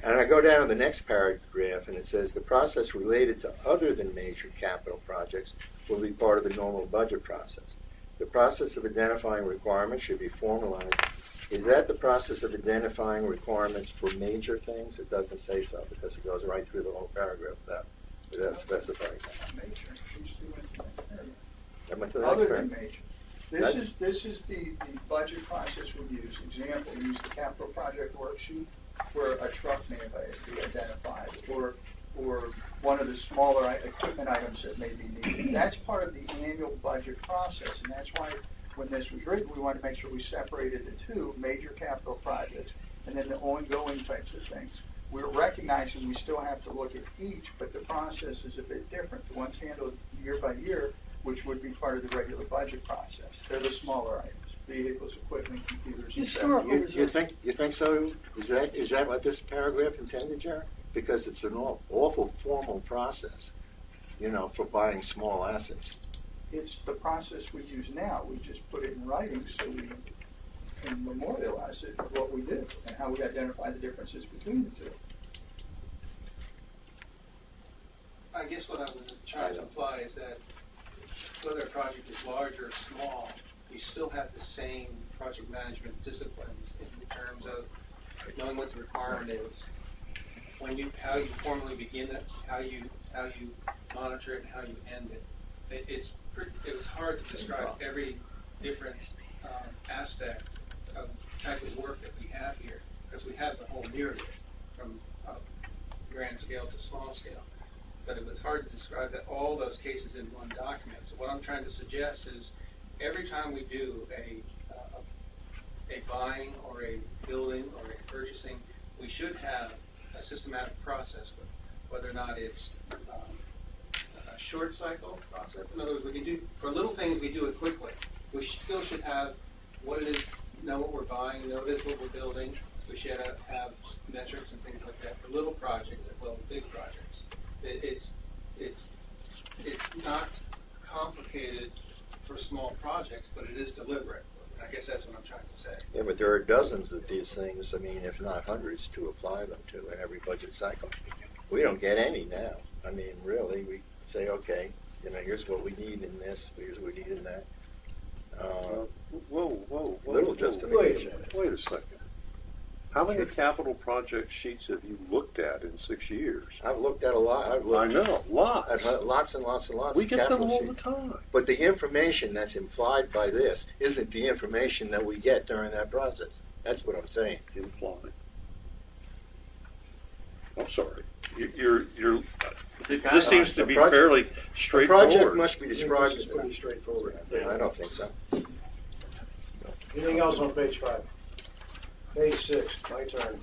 Speaker 12: and I go down to the next paragraph, and it says the process related to other than major capital projects will be part of the normal budget process. The process of identifying requirements should be formalized. Is that the process of identifying requirements for major things? It doesn't say so because it goes right through the whole paragraph without specifying that.
Speaker 10: Major. These two went to that area.
Speaker 12: I went to the next
Speaker 10: Other than
Speaker 12: paragraph.
Speaker 10: major. This is the budget process we use. Example, use the capital project worksheet where a truck may be identified or one of the smaller equipment items that may be needed. That's part of the annual budget process, and that's why when this was written, we wanted to make sure we separated the two, major capital projects and then the ongoing types of things. We're recognizing we still have to look at each, but the process is a bit different. The one's handled year by year, which would be part of the regular budget process. They're the smaller items, vehicles, equipment, computers, etc.
Speaker 1: Historical
Speaker 12: You think so? Is that what this paragraph intended, Jerry? Because it's an awful formal process, for buying small assets.
Speaker 10: It's the process we use now. We just put it in writing so we can memorialize it, what we did, and how we identify the differences between the two.
Speaker 13: I guess what I was trying to imply is that whether a project is large or small, you still have the same project management disciplines in terms of knowing what the requirement is, how you formally begin it, how you monitor it, and how you end it. It was hard to describe every different aspect of the type of work that we have here, because we have the whole myriad from grand scale to small scale. But it was hard to describe all those cases in one document. So what I'm trying to suggest is every time we do a buying or a building or a purchasing, we should have a systematic process, whether or not it's a short cycle process. In other words, we can do, for little things, we do it quickly. We still should have what it is, know what we're buying, know what we're building. We should have metrics and things like that for little projects as well as big projects. It's not complicated for small projects, but it is deliberate. I guess that's what I'm trying to say.
Speaker 12: Yeah, but there are dozens of these things, if not hundreds, to apply them to in every budget cycle. We don't get any now. Really, we say, okay, here's what we need in this, here's what we need in that.
Speaker 8: Whoa.
Speaker 12: Little justification.
Speaker 8: Wait a second. How many capital project sheets have you looked at in 6 years?
Speaker 12: I've looked at a lot.
Speaker 8: I know, lots.
Speaker 12: At lots and lots and lots
Speaker 8: We
Speaker 12: of
Speaker 8: get them
Speaker 12: capital
Speaker 8: all
Speaker 12: sheets.
Speaker 8: the time.
Speaker 12: But the information that's implied by this isn't the information that we get during that process. That's what I'm saying.
Speaker 8: Implied. I'm sorry. You're,
Speaker 4: The
Speaker 8: this seems to
Speaker 12: The
Speaker 8: be
Speaker 12: project-
Speaker 8: fairly
Speaker 12: The project
Speaker 8: straightforward.
Speaker 12: must be
Speaker 3: I think
Speaker 12: described
Speaker 3: this
Speaker 12: as
Speaker 3: is pretty straightforward.
Speaker 12: I don't think so.
Speaker 3: Anything else on page 5? Page 6, my turn.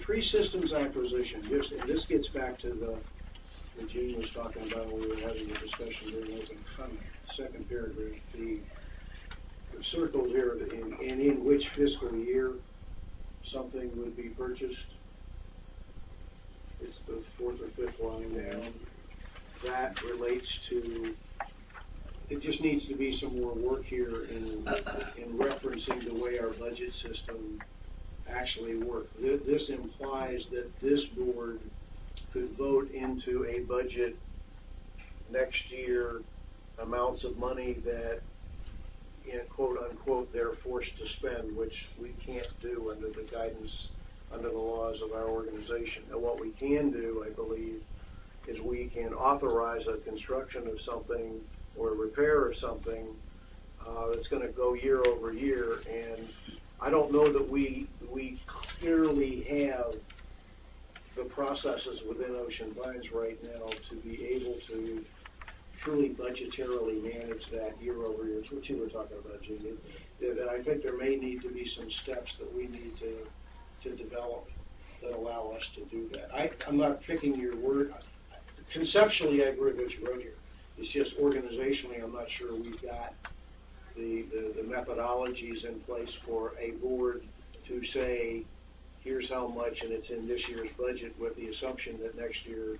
Speaker 3: Pre-systems acquisition, and this gets back to the Gene was talking about when we were having a discussion during open comment. Second paragraph, the circle here, in which fiscal year something would be purchased. It's the 4th or 5th line down. That relates to, it just needs to be some more work here in referencing the way our budget system actually works. This implies that this board could vote into a budget next year amounts of money that, quote unquote, they're forced to spend, which we can't do under the guidance, under the laws of our organization. And what we can do, I believe, is we can authorize a construction of something or a repair of something that's going to go year over year. And I don't know that we clearly have the processes within Ocean Vines right now to be able to truly budgetarily manage that year over year. It's what you were talking about, Gene. That I think there may need to be some steps that we need to develop that allow us to do that. I'm not picking your word. Conceptually, I agree with what you wrote here. It's just organizationally, I'm not sure we've got the methodologies in place for a board to say, here's how much, and it's in this year's budget, with the assumption that next year,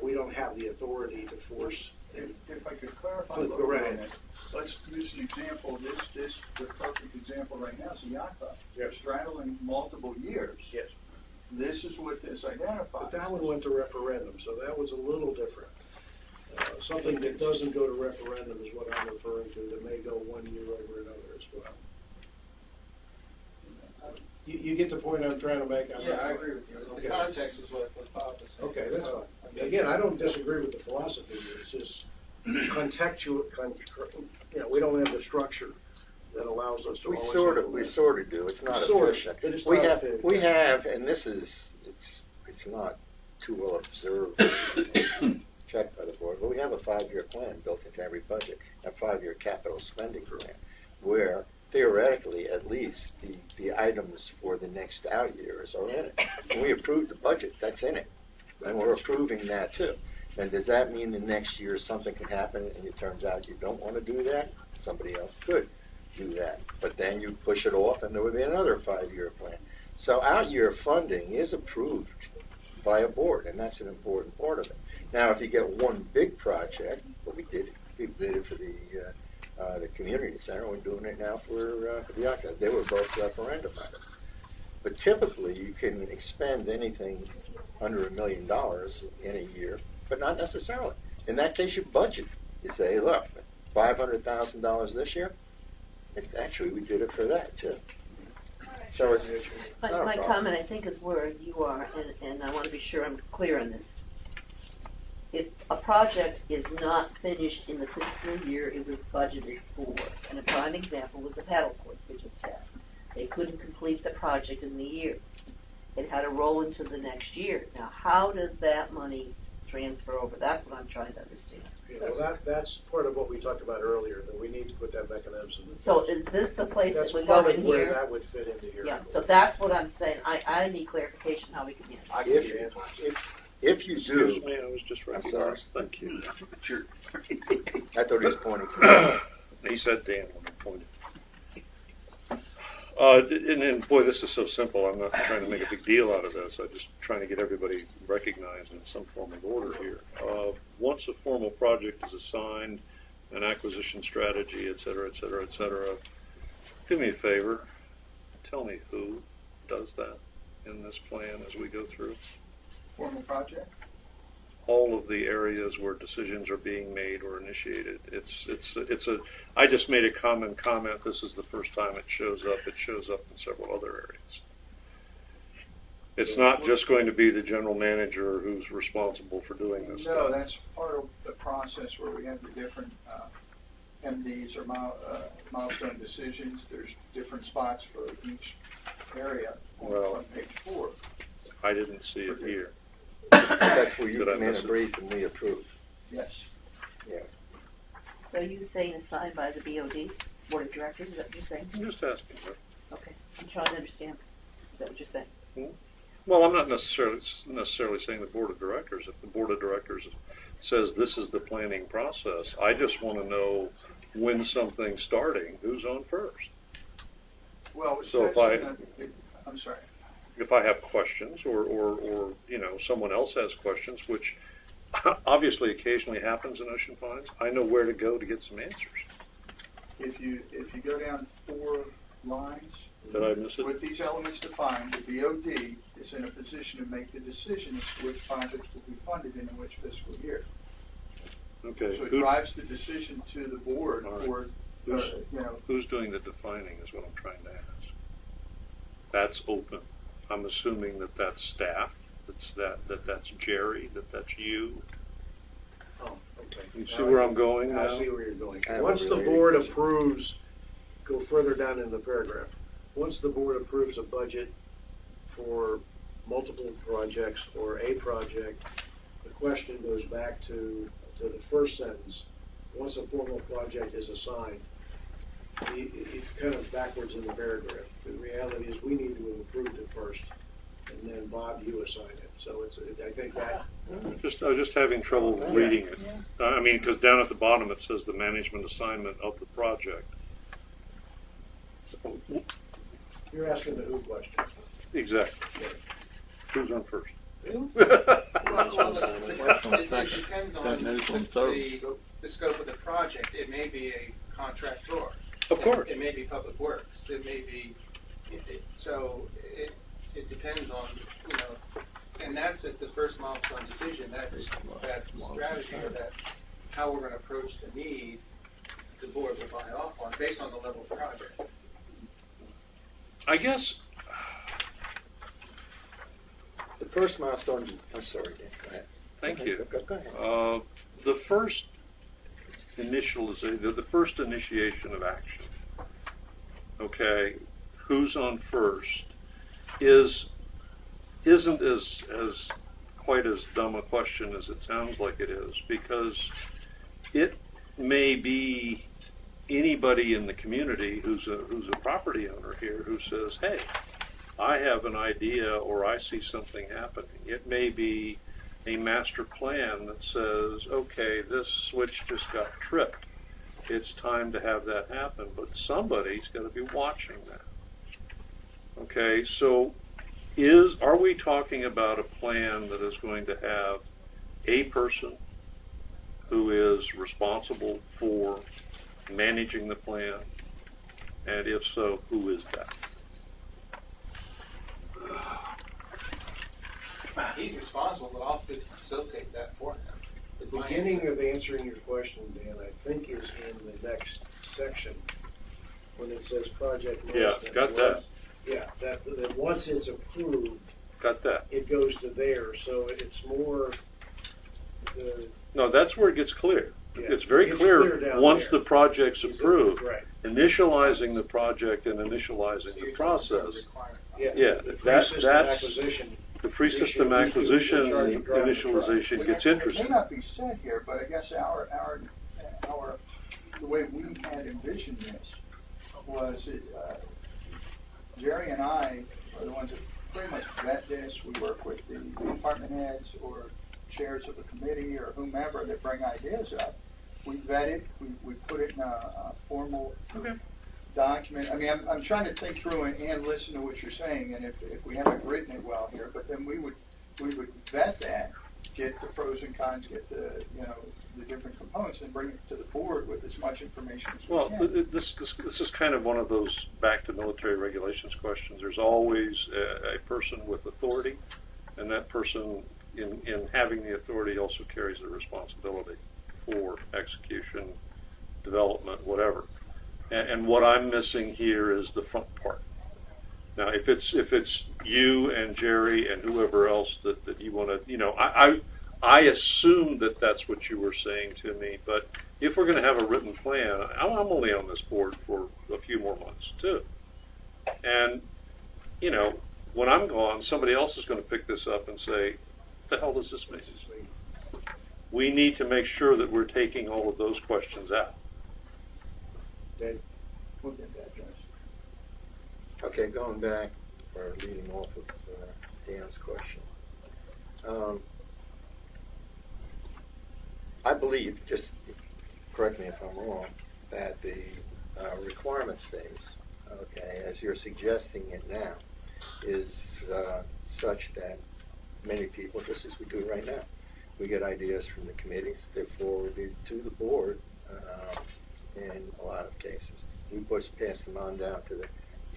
Speaker 3: we don't have the authority to force.
Speaker 10: If I could clarify a
Speaker 3: Go
Speaker 10: little bit
Speaker 3: right
Speaker 10: on
Speaker 3: ahead.
Speaker 10: that, let's use an example. The perfect example right now is the yacht club.
Speaker 3: Yes.
Speaker 10: Straddling multiple years.
Speaker 3: Yes.
Speaker 10: This is what this identifies.
Speaker 3: But that one went to referendum, so that was a little different. Something that doesn't go to referendum is what I'm referring to, that may go one year over another as well. You get the point I'm trying to make?
Speaker 13: Yeah, I agree with you.
Speaker 3: Okay.
Speaker 13: The context is what Bob was saying.
Speaker 3: Okay, that's
Speaker 13: So,
Speaker 3: fine. Again, I don't disagree with the philosophy here, it's just contextual, we don't have the structure that allows us to
Speaker 12: We
Speaker 3: always.
Speaker 12: sort
Speaker 3: handle
Speaker 12: of
Speaker 3: that.
Speaker 12: do. It's not
Speaker 3: Sort of,
Speaker 12: efficient.
Speaker 3: but it's
Speaker 12: We
Speaker 3: not
Speaker 12: have,
Speaker 3: efficient.
Speaker 12: we have, and this is, it's not too well observed, checked by the board, but we have a 5-year plan built into every budget, a 5-year capital spending plan, where theoretically, at least, the items for the next out years are in it. When we approved the budget, that's in it, and we're approving that too. And does that mean the next year something can happen and it turns out you don't want to do that? Somebody else could do that. But then you push it off and there would be another 5-year plan. So out-year funding is approved by a board, and that's an important part of it. Now, if you get one big project, what we did it for the community center, we're doing it now for the yacht club. They were both referendum items. But typically, you can expend anything under $1 million in a year, but not necessarily. In that case, you budget. You say, look, $500,000 this year. Actually, we did it for that too. So it's not a
Speaker 11: My
Speaker 12: problem.
Speaker 11: comment, I think, is where you are, and I want to be sure I'm clear on this. If a project is not finished in the fiscal year it was budgeted for, and a prime example was the paddle courts we just had. They couldn't complete the project in the year. It had to roll into the next year. Now, how does that money transfer over? That's what I'm trying to understand.
Speaker 3: Well, that's part of what we talked about earlier, that we need to put that mechanism in.
Speaker 11: So is this the place that
Speaker 3: That's
Speaker 11: would go
Speaker 3: part
Speaker 11: in
Speaker 3: of where
Speaker 11: here?
Speaker 3: that would fit into here.
Speaker 11: Yeah, so that's what I'm saying. I need clarification how we can handle it.
Speaker 12: If you do,
Speaker 8: Excuse me, I was just
Speaker 12: I'm sorry.
Speaker 8: recognized. Thank you.
Speaker 4: Sure.
Speaker 12: I thought he was pointing to me.
Speaker 8: He said Dan when I pointed. And then, boy, this is so simple. I'm not trying to make a big deal out of this. I'm just trying to get everybody recognized in some form of order here. Once a formal project is assigned, an acquisition strategy, et cetera, et cetera, et cetera, do me a favor. Tell me who does that in this plan as we go through.
Speaker 10: Formal project?
Speaker 8: All of the areas where decisions are being made or initiated. I just made a common comment. This is the first time it shows up. It shows up in several other areas. It's not just going to be the general manager who's responsible for doing this
Speaker 10: No,
Speaker 8: stuff.
Speaker 10: that's part of the process where we have the different MDs or milestone decisions. There's different spots for each area
Speaker 14: Well-
Speaker 10: on page 4.
Speaker 14: I didn't see it here.
Speaker 12: That's where you
Speaker 14: Did I
Speaker 12: come in
Speaker 14: miss
Speaker 12: and
Speaker 14: it?
Speaker 12: brief and we approve.
Speaker 10: Yes.
Speaker 11: Are you saying it's signed by the BOD, Board of Directors, is that what you're saying?
Speaker 14: I'm just asking.
Speaker 11: Okay, I'm trying to understand, is that what you're saying?
Speaker 14: Well, I'm not necessarily saying the board of directors. If the board of directors says this is the planning process, I just want to know when something's starting, who's on first.
Speaker 10: Well, it
Speaker 14: So if
Speaker 10: says I'm sorry.
Speaker 14: If I have questions or you know, someone else has questions, which obviously occasionally happens in Ocean Pines, I know where to go to get some answers.
Speaker 10: If you go down 4 lines,
Speaker 14: Did I miss it?
Speaker 10: with these elements defined, the BOD is in a position to make the decision as to which projects will be funded and in which fiscal year.
Speaker 14: Okay.
Speaker 10: So it
Speaker 14: Who-
Speaker 10: drives the decision to the board
Speaker 14: All right.
Speaker 10: for,
Speaker 14: Who's-
Speaker 10: you know,
Speaker 14: Who's doing the defining is what I'm trying to ask. That's open. I'm assuming that that's staff, that's Jerry, that's you.
Speaker 3: Oh, okay.
Speaker 14: You see where I'm going
Speaker 3: Now
Speaker 14: now?
Speaker 3: I see where you're going.
Speaker 12: I have a
Speaker 3: Once the
Speaker 12: related
Speaker 3: board
Speaker 12: question.
Speaker 3: approves, go further down in the paragraph. Once the board approves a budget for multiple projects or a project, the question goes back to the first sentence. Once a formal project is assigned, it's kind of backwards in the paragraph. The reality is we need to have approved it first, and then Bob, you assign it. So I think that,
Speaker 14: I was just having trouble reading it. I mean, because down at the bottom it says the management assignment of the project.
Speaker 3: you're asking the who question.
Speaker 14: Exactly. Who's on first?
Speaker 13: Well,
Speaker 5: That's on
Speaker 13: it
Speaker 5: second.
Speaker 13: depends
Speaker 5: That
Speaker 13: on
Speaker 5: is on third.
Speaker 13: the scope of the project. It may be a contractor.
Speaker 14: Of course.
Speaker 13: It may be public works. It may be, so it depends on, you know, and that's at the first milestone decision. That's that strategy or that how we're going to approach the need. The board will buy off on based on the level of project.
Speaker 14: I guess
Speaker 12: The first milestone, I'm sorry, Dan, go ahead.
Speaker 14: Thank you.
Speaker 12: Go ahead.
Speaker 14: The first the first initiation of action, okay, who's on first, isn't as quite as dumb a question as it sounds like it is, because it may be anybody in the community who's a property owner here who says, hey, I have an idea or I see something happening. It may be a master plan that says, okay, this switch just got tripped. It's time to have that happen, but somebody's got to be watching that. Okay, so are we talking about a plan that is going to have a person who is responsible for managing the plan? And if so, who is that?
Speaker 13: He's responsible, but I'll facilitate that for him.
Speaker 3: The beginning of answering your question, Dan, I think is in the next section, when it says project management.
Speaker 14: Yeah, got that.
Speaker 3: Yeah, that once it's approved,
Speaker 14: Got that?
Speaker 3: it goes to there, so it's more the.
Speaker 14: No, that's where it gets clear.
Speaker 3: Yeah,
Speaker 14: It's very
Speaker 3: it's
Speaker 14: clear
Speaker 3: clear down
Speaker 14: once
Speaker 3: there.
Speaker 14: the project's approved,
Speaker 3: Right,
Speaker 14: initializing the project and initializing the process.
Speaker 3: yeah.
Speaker 14: Yeah,
Speaker 3: The
Speaker 14: that-
Speaker 3: pre-system
Speaker 14: that's-
Speaker 3: acquisition,
Speaker 14: The pre-system
Speaker 3: Who's in
Speaker 14: acquisition
Speaker 3: charge of driving the
Speaker 14: initialization
Speaker 10: Well,
Speaker 14: gets
Speaker 10: It
Speaker 14: interesting.
Speaker 10: may not be said here, but I guess the way we had envisioned this was Jerry and I are the ones that pretty much vet this. We work with the department heads or chairs of a committee or whomever that bring ideas up. We vet it, we put it in a formal document. I mean, I'm trying to think through and listen to what you're saying, and if we haven't written it well here, but then we would vet that, get the pros and cons, get the different components, and bring it to the board with as much information as we
Speaker 14: Well,
Speaker 10: can.
Speaker 14: this is kind of one of those back to military regulations questions. There's always a person with authority, and that person, in having the authority, also carries the responsibility for execution, development, whatever. And what I'm missing here is the front part. Now, if it's you and Jerry and whoever else that you want to, I assume that that's what you were saying to me. But if we're going to have a written plan, I'm only on this board for a few more months too. And you know, when I'm gone, somebody else is going to pick this up and say, "The hell does this mean?" We need to make sure that we're taking all of those questions out.
Speaker 3: Dave?
Speaker 9: We'll get that, Joyce.
Speaker 12: Okay, going back, or leading off of Dan's question. I believe, just correct me if I'm wrong, that the requirements phase, okay, as you're suggesting it now, is such that many people, just as we do right now, we get ideas from the committees, they're forwarded to the board in a lot of cases. We pass them on down to the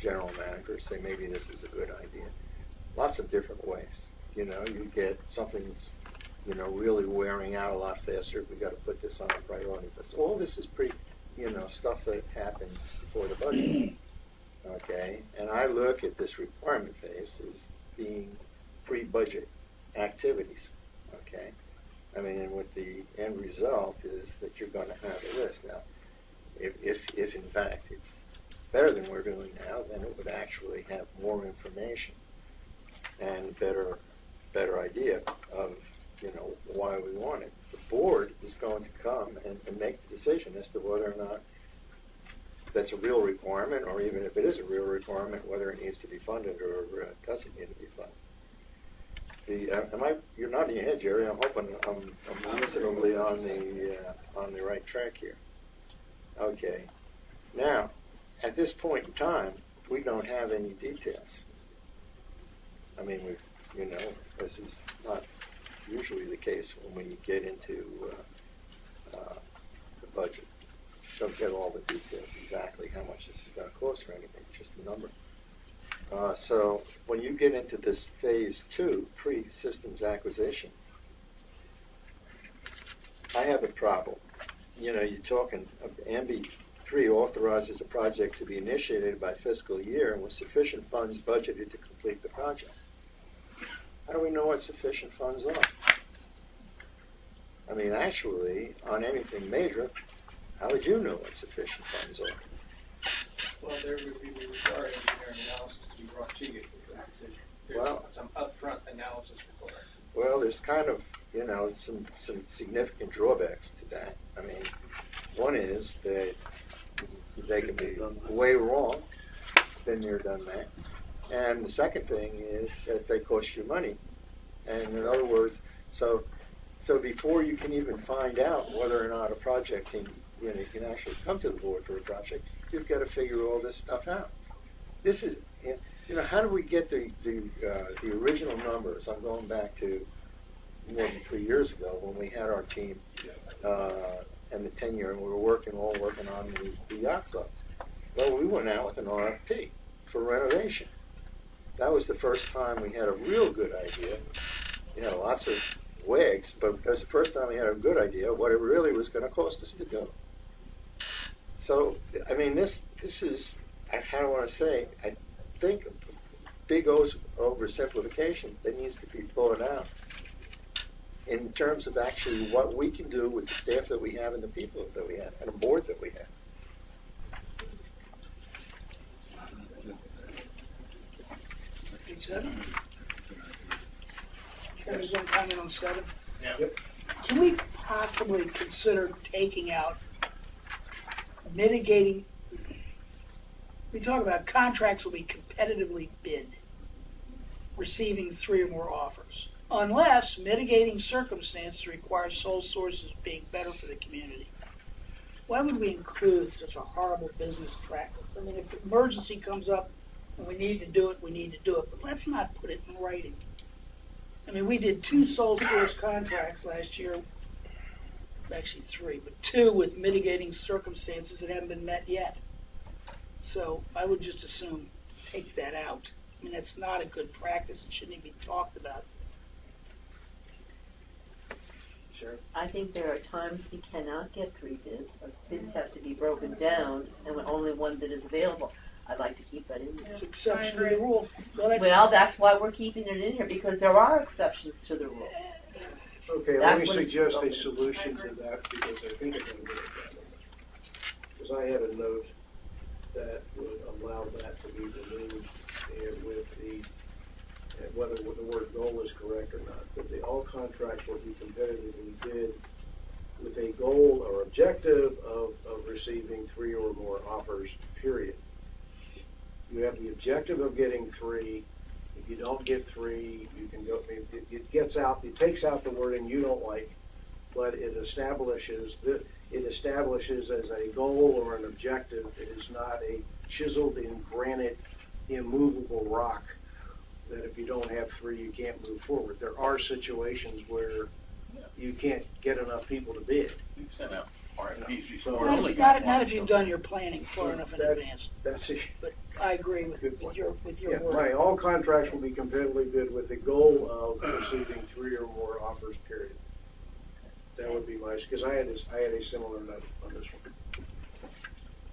Speaker 12: general manager, say maybe this is a good idea. Lots of different ways. You know, you get something's, you know, really wearing out a lot faster. We got to put this on a priority list. All this is stuff that happens before the budget. Okay, and I look at this requirement phase as being pre-budget activities. Okay, I mean, and what the end result is that you're going to have a list. Now, if in fact it's better than we're doing now, then it would actually have more information and better idea of, you know, why we want it. The board is going to come and make the decision as to whether or not that's a real requirement, or even if it is a real requirement, whether it needs to be funded or doesn't need to be funded. You're nodding your head, Jerry. I'm hoping I'm reasonably on the right track here. Okay. Now, at this point in time, we don't have any details. I mean, this is not usually the case when we get into the budget. Don't get all the details exactly how much this is going to cost or anything, just the number. So when you get into this phase 2, pre-systems acquisition, I have a problem. You know, you're talking, AMBI 3 authorizes a project to be initiated by fiscal year and with sufficient funds budgeted to complete the project. How do we know what sufficient funds are? I mean, actually, on anything major, how would you know what sufficient funds are?
Speaker 13: Well, there would be the required engineering analysis to be brought to you for that decision. There's
Speaker 12: Well-
Speaker 13: some upfront analysis required.
Speaker 12: Well, there's kind of, you know, some significant drawbacks to that. I mean, one is that they can be way wrong, been there, done that. And the second thing is that they cost you money. And in other words, so before you can even find out whether or not a project can, you can actually come to the board for a project, you've got to figure all this stuff out. This is, you know, how do we get the original numbers? I'm going back to more than 3 years ago when we had our team and the tenure, and we were working on the yacht club. Well, we went out with an RFP for renovation. That was the first time we had a real good idea. You know, lots of wags, but it was the first time we had a good idea of what it really was going to cost us to do. So, I mean, this is, I kind of want to say, I think a big oversimplification that needs to be thought out in terms of actually what we can do with the staff that we have and the people that we have and the board that we have.
Speaker 1: Page 7? There's one comment on 7.
Speaker 4: Yeah.
Speaker 3: Yep.
Speaker 1: Can we possibly consider taking out mitigating? We talk about contracts will be competitively bid, receiving 3 or more offers, unless mitigating circumstances require sole sources being better for the community. Why would we include such a horrible business practice? I mean, if an emergency comes up and we need to do it, we need to do it, but let's not put it in writing. I mean, we did 2 sole source contracts last year, actually 3, but 2 with mitigating circumstances that haven't been met yet. So I would just assume take that out. I mean, that's not a good practice. It shouldn't even be talked about.
Speaker 3: Sure.
Speaker 11: I think there are times we cannot get 3 bids, or bids have to be broken down, and when only 1 bid is available. I'd like to keep that in there.
Speaker 1: It's exception to the rule.
Speaker 11: Well, that's why we're keeping it in here, because there are exceptions to the rule.
Speaker 3: Okay,
Speaker 11: That's
Speaker 3: let me
Speaker 11: what it's
Speaker 3: suggest a
Speaker 11: about.
Speaker 3: solution to that, because I think I'm going to get it that way. Because I had a note that would allow that to be removed, and with correct or not, but all contracts will be competitively bid with a goal or objective of receiving 3 or more offers, period. You have the objective of getting 3. If you don't get 3, you can go, it takes out the wording you don't like, but it establishes as a goal or an objective. It is not a chiseled in granite, immovable rock that if you don't have 3, you can't move forward. There are situations where you can't get enough people to bid.
Speaker 4: You sent out RFPs
Speaker 3: So-
Speaker 4: before.
Speaker 1: Not if you've done your planning far enough in advance.
Speaker 3: That's it.
Speaker 1: But I agree with
Speaker 3: Good point.
Speaker 1: your
Speaker 3: Yeah,
Speaker 1: word.
Speaker 3: right. All contracts will be competitively bid with the goal of receiving 3 or more offers, period. That would be my, because I had a similar note on this one.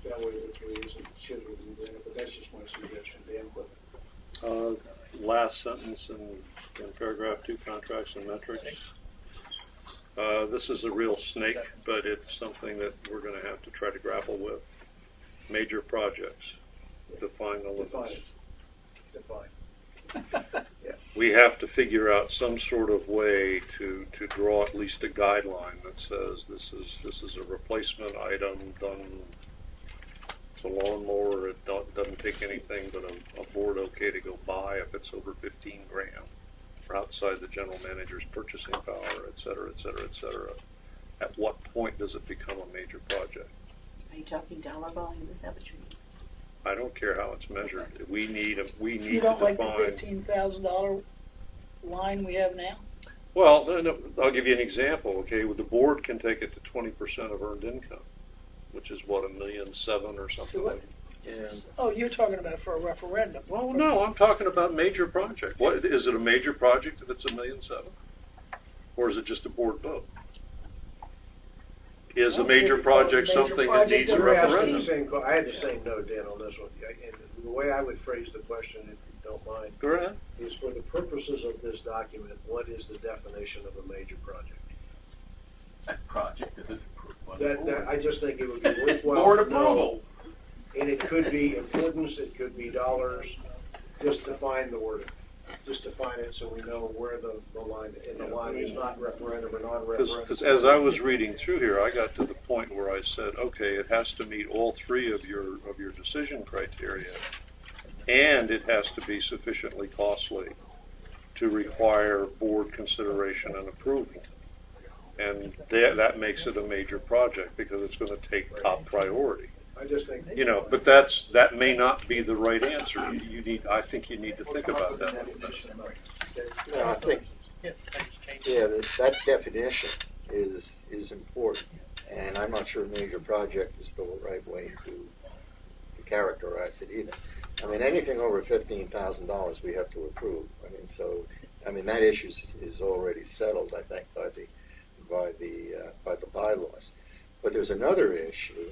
Speaker 3: That way the 3 isn't chiseled in granite, but that's just my suggestion. Dan, Clifford.
Speaker 14: Last sentence in paragraph 2, contracts and metrics. This is a real snake, but it's something that we're going to have to try to grapple with. Major projects, define the limits.
Speaker 3: Define.
Speaker 14: We have to figure out some sort of way to draw at least a guideline that says this is a replacement item done. It's a lawnmower. It doesn't take anything but a board okay to go buy if it's over 15 grand. Or outside the general manager's purchasing power, et cetera, et cetera, et cetera. At what point does it become a major project?
Speaker 11: Are you talking dollar volume? Is that what you mean?
Speaker 14: I don't care how it's measured. We need
Speaker 1: You
Speaker 14: to
Speaker 1: don't like the
Speaker 14: define.
Speaker 1: $15,000 line we have now?
Speaker 14: Well, no, I'll give you an example. Okay, well, the board can take it to 20% of earned income, which is what, $1.7 million or something.
Speaker 1: So what-
Speaker 14: like that.
Speaker 1: Oh, you're talking about for a referendum.
Speaker 14: Well, no, I'm talking about major project. What is it? A major project if it's $1.7 million, or is it just a board vote? Is a major project something that needs a
Speaker 3: You're asking the
Speaker 14: referendum?
Speaker 3: same I had the same note, Dan, on this one. And the way I would phrase the question, if you don't mind,
Speaker 14: Go ahead.
Speaker 3: is for the purposes of this document, what is the definition of a major project?
Speaker 4: That project that is approved by the
Speaker 3: That,
Speaker 4: board.
Speaker 3: I just think it would be worthwhile
Speaker 4: Board
Speaker 3: to know.
Speaker 4: approval.
Speaker 3: And it could be importance, it could be dollars, just define the wording. Just define it so we know where the line, and the line is not referendum or non-referendum.
Speaker 14: Because as I was reading through here, I got to the point where I said, okay, it has to meet all 3 of your decision criteria, and it has to be sufficiently costly to require board consideration and approval. And that makes it a major project because it's going to take top priority.
Speaker 3: I just think.
Speaker 14: But that may not be the right answer. I think you need to think about that.
Speaker 12: No, I think, that definition is important, and I'm not sure major project is the right way to characterize it either. I mean, anything over $15,000 we have to approve. I mean, that issue is already settled, I think, by the bylaws. But there's another issue,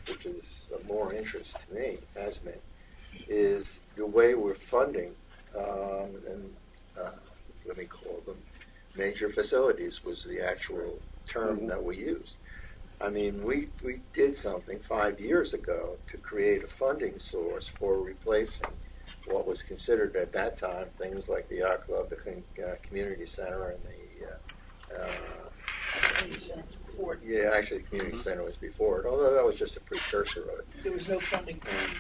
Speaker 12: which is of more interest to me, has been, is the way we're funding, let me call them major facilities was the actual term that we used. I mean, we did something 5 years ago to create a funding source for replacing what was considered at that time things like the yacht club, the community center, and actually the community center was before it, although that was just a precursor of it.
Speaker 1: There was no funding.
Speaker 12: And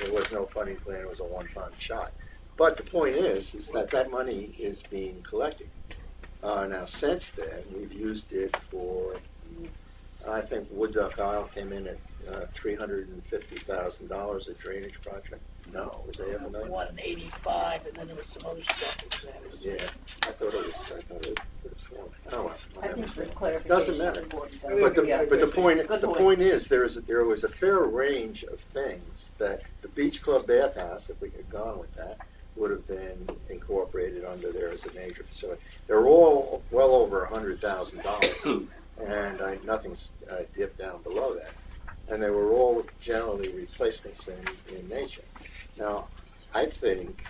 Speaker 12: there was no funding plan, it was a one-time shot. But the point is that money is being collected. Now, since then, we've used it for, I think Wood Duck Isle came in at $350,000 a drainage project. No, was they ever known?
Speaker 1: 185, and then there was some other stuff that was added.
Speaker 12: Yeah, I thought it was one. Oh,
Speaker 11: I think
Speaker 12: well.
Speaker 11: the clarification.
Speaker 12: Doesn't matter.
Speaker 11: is important.
Speaker 12: But the
Speaker 11: Good
Speaker 12: point is there was a fair range of things that the Beach Club Bathhouse, if we had gone with that, would have been incorporated under there as a major facility. They're all well over $100,000, and nothing's dipped down below that. And they were all generally replacements in nature. Now, I think,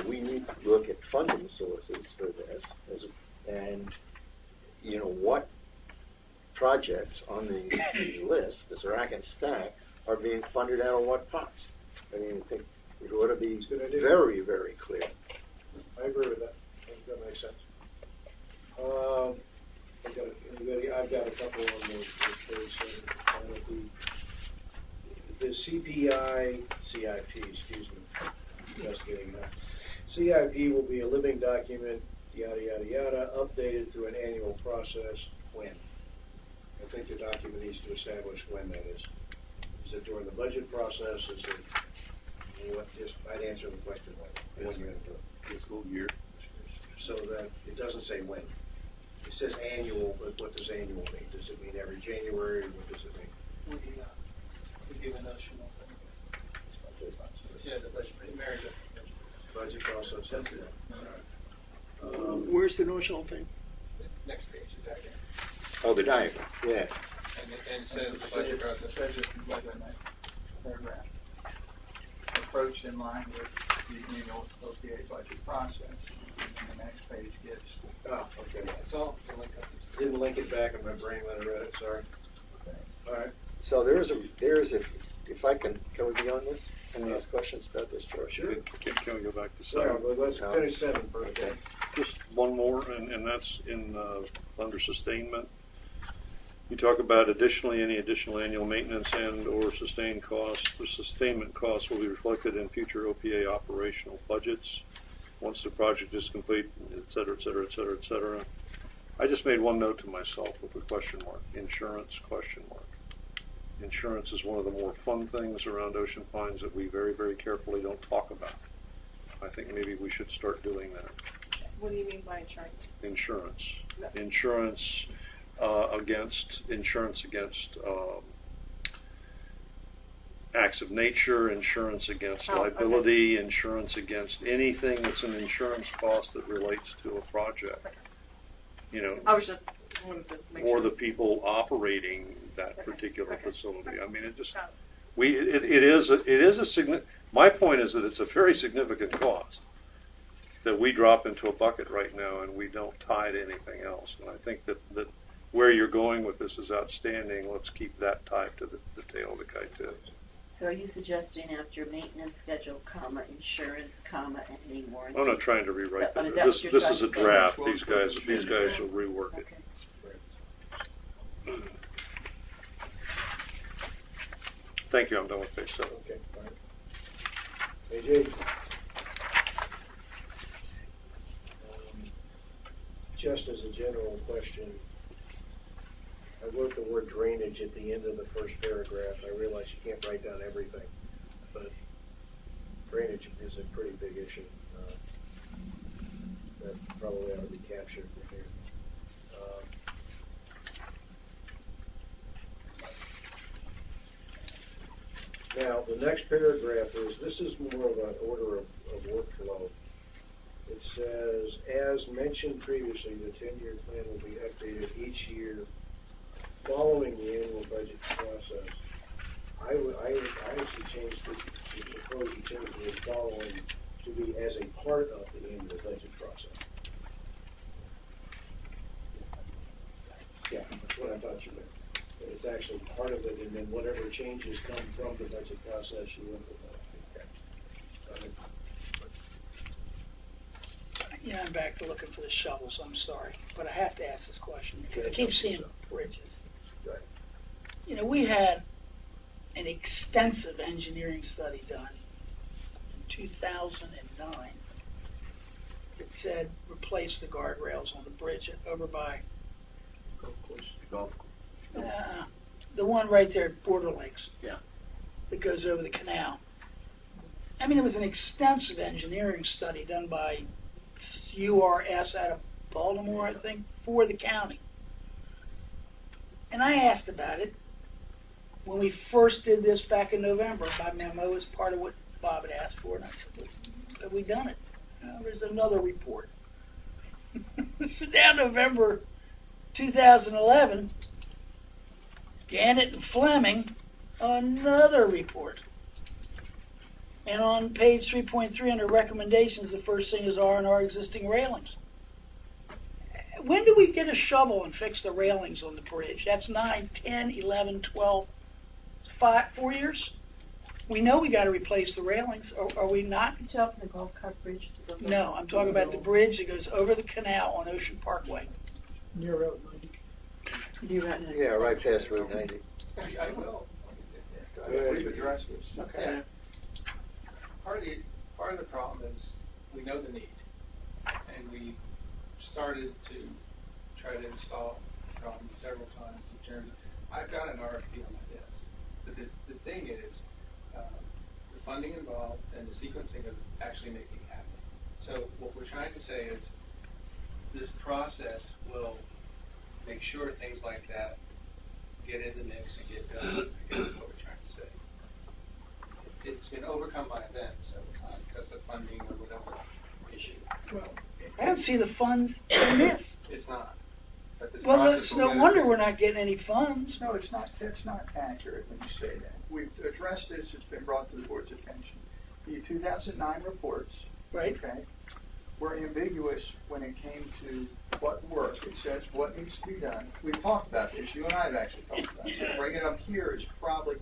Speaker 12: we need to look at funding sources for this, and what projects on the list, this rack and stack, are being funded out of what pots. I mean, I think it ought to be very, very clear.
Speaker 3: I I agree with that. That makes sense. I've got a couple on the CIP, excuse me, just getting that. CIP will be a living document, yada, yada, yada, updated through an annual process. When? I think the document needs to establish when that is. Is it during the budget process? Is it, what, just, I'd answer the question when you're going to do it.
Speaker 4: Fiscal year.
Speaker 3: So that, it doesn't say when. It says annual, but what does annual mean? Does it mean every January, or what does it mean?
Speaker 13: We give a notional thing. Yeah, the budget, marriage.
Speaker 3: Budget process, that's it.
Speaker 1: Where's the notional thing?
Speaker 13: Next page, is that it?
Speaker 12: Oh, the diagram, yeah.
Speaker 13: And it says the budget process.
Speaker 10: Says it in the paragraph. Approach in line with the annual OPA budget process. And the next page gets.
Speaker 3: Oh, okay.
Speaker 13: It's all to link up.
Speaker 3: Didn't link it back in my brain when I read it, sorry. All right.
Speaker 12: So there's a, if I can we be on this? Can I ask questions about this, George?
Speaker 3: Sure.
Speaker 14: Can we go back to
Speaker 3: Sorry,
Speaker 14: seven?
Speaker 3: but let's
Speaker 12: No.
Speaker 3: finish 7 first. Okay.
Speaker 14: Just one more, and that's in, under sustainment. You talk about additionally, any additional annual maintenance and/or sustained costs. The sustainment costs will be reflected in future OPA operational budgets once the project is complete, et cetera, et cetera, et cetera, et cetera. I just made one note to myself with a question mark, insurance, question mark. Insurance is one of the more fun things around Ocean Pines that we very, very carefully don't talk about. I think maybe we should start doing that.
Speaker 2: What do you mean by insurance?
Speaker 14: Insurance.
Speaker 2: No.
Speaker 14: Insurance against acts of nature, insurance against
Speaker 2: Oh,
Speaker 14: liability, insurance against anything that's an insurance cost that relates to a project. You know,
Speaker 2: I was just wanted to make
Speaker 14: or
Speaker 2: sure.
Speaker 14: the people operating that
Speaker 2: Okay,
Speaker 14: particular
Speaker 2: okay.
Speaker 14: facility. I mean, it just,
Speaker 2: Got
Speaker 14: it is a my point is that it's a very significant cost that we drop into a bucket right now and we don't tie to anything else. And I think that where you're going with this is outstanding. Let's keep that tied to the tail of the kite too.
Speaker 11: So are you suggesting after maintenance schedule, comma, insurance, comma, and any warranty?
Speaker 14: I'm not trying to rewrite
Speaker 11: So-
Speaker 14: that.
Speaker 11: is that
Speaker 14: This
Speaker 11: what you're
Speaker 14: this
Speaker 11: trying
Speaker 14: is a
Speaker 11: to say?
Speaker 14: draft. These guys will rework it.
Speaker 11: Okay.
Speaker 14: Thank you. I'm done with page 7.
Speaker 3: Okay, all right. Page 8. Just as a general question, I wrote the word drainage at the end of the first paragraph. I realize you can't write down everything, but drainage is a pretty big issue. That probably ought to be captured here. Now, the next paragraph this is more of an order of workflow. It says, as mentioned previously, the 10-year plan will be updated each year following the annual budget process. I actually changed the proposed change to the following to be as a part of the annual budget process. Yeah, that's what I thought you meant. That it's actually part of it, and then whatever changes come from the budget process, you implement. Okay.
Speaker 1: You know, I'm back to looking for the shovels, I'm sorry, but I have to ask this question because I keep seeing bridges.
Speaker 3: Right.
Speaker 1: You know, we had an extensive engineering study done in 2009 that said replace the guardrails on the bridge over by the one right there at Border Lakes.
Speaker 4: Yeah.
Speaker 1: That goes over the canal. I mean, it was an extensive engineering study done by URS out of Baltimore, I think, for the county. And I asked about it when we first did this back in November. My memo was part of what Bob had asked for, and I said, well, have we done it? There's another report. So now November 2011, Gannett and Fleming, another report. And on page 3.3 under recommendations, the first thing is R&R existing railings. When do we get a shovel and fix the railings on the bridge? That's 9, 10, 11, 12, 4 years? We know we gotta replace the railings, are we not?
Speaker 11: You talking the golf cart bridge?
Speaker 1: No, I'm talking about the bridge that goes over the canal on Ocean Parkway.
Speaker 9: Near Route 90.
Speaker 12: Yeah, right past Route 90.
Speaker 13: I will.
Speaker 10: We've addressed this.
Speaker 1: Okay.
Speaker 13: Part of the problem is we know the need, and we started to try to install several times in terms of, I've got an RFP on my desk. But the thing is, the funding involved and the sequencing of actually making it happen. So what we're trying to say is, this process will make sure things like that get in the mix and get done. I guess is what we're trying to say. It's been overcome by events several times because of funding or whatever issue.
Speaker 1: Well, I don't see the funds in this.
Speaker 13: It's not. But this
Speaker 1: Well,
Speaker 13: process
Speaker 1: it's
Speaker 13: will
Speaker 1: no
Speaker 13: get it.
Speaker 1: wonder we're not getting any funds.
Speaker 10: No, it's not, that's not accurate when you say that. We've addressed this, it's been brought to the board's attention. The 2009 reports,
Speaker 1: Right.
Speaker 10: okay, were ambiguous when it came to what work. It says what needs to be done. We've talked about this, you and I have actually talked about it. So bringing it up here is probably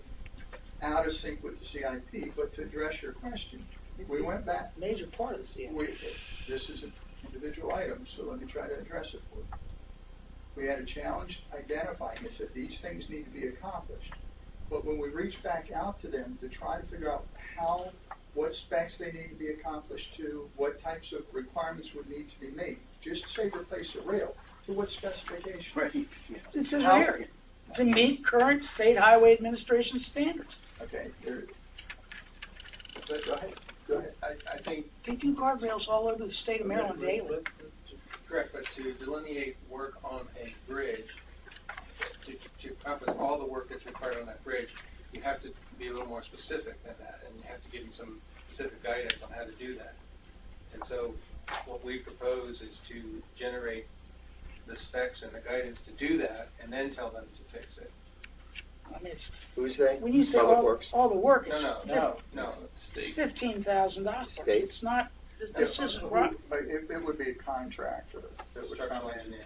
Speaker 10: out of sync with the CIP, but to address your question, we went back.
Speaker 1: Major part of the CIP.
Speaker 10: This is an individual item, so let me try to address it for you. We had a challenge identifying it, that these things need to be accomplished. But when we reached back out to them to try to figure out what specs they need to be accomplished to, what types of requirements would need to be made, just say replace a rail, to what specification?
Speaker 4: Right.
Speaker 1: It says
Speaker 10: How-
Speaker 1: right here, to meet current state highway administration standards.
Speaker 10: Okay, there. But go ahead.
Speaker 13: I think,
Speaker 1: They do guardrails all over the state of Maryland daily.
Speaker 13: correct, but to delineate work on a bridge, to accomplish all the work that's required on that bridge, you have to be a little more specific than that, and you have to give them some specific guidance on how to do that. And so what we propose is to generate the specs and the guidance to do that, and then tell them to fix it.
Speaker 1: I mean, it's,
Speaker 12: Who's they?
Speaker 1: when you say
Speaker 12: Public
Speaker 1: all,
Speaker 12: Works.
Speaker 1: all the work, it's,
Speaker 13: No.
Speaker 1: it's $15,000.
Speaker 12: State.
Speaker 1: It's not, this isn't right.
Speaker 10: It would be a contractor that would come
Speaker 13: Structural
Speaker 10: in
Speaker 13: engineer.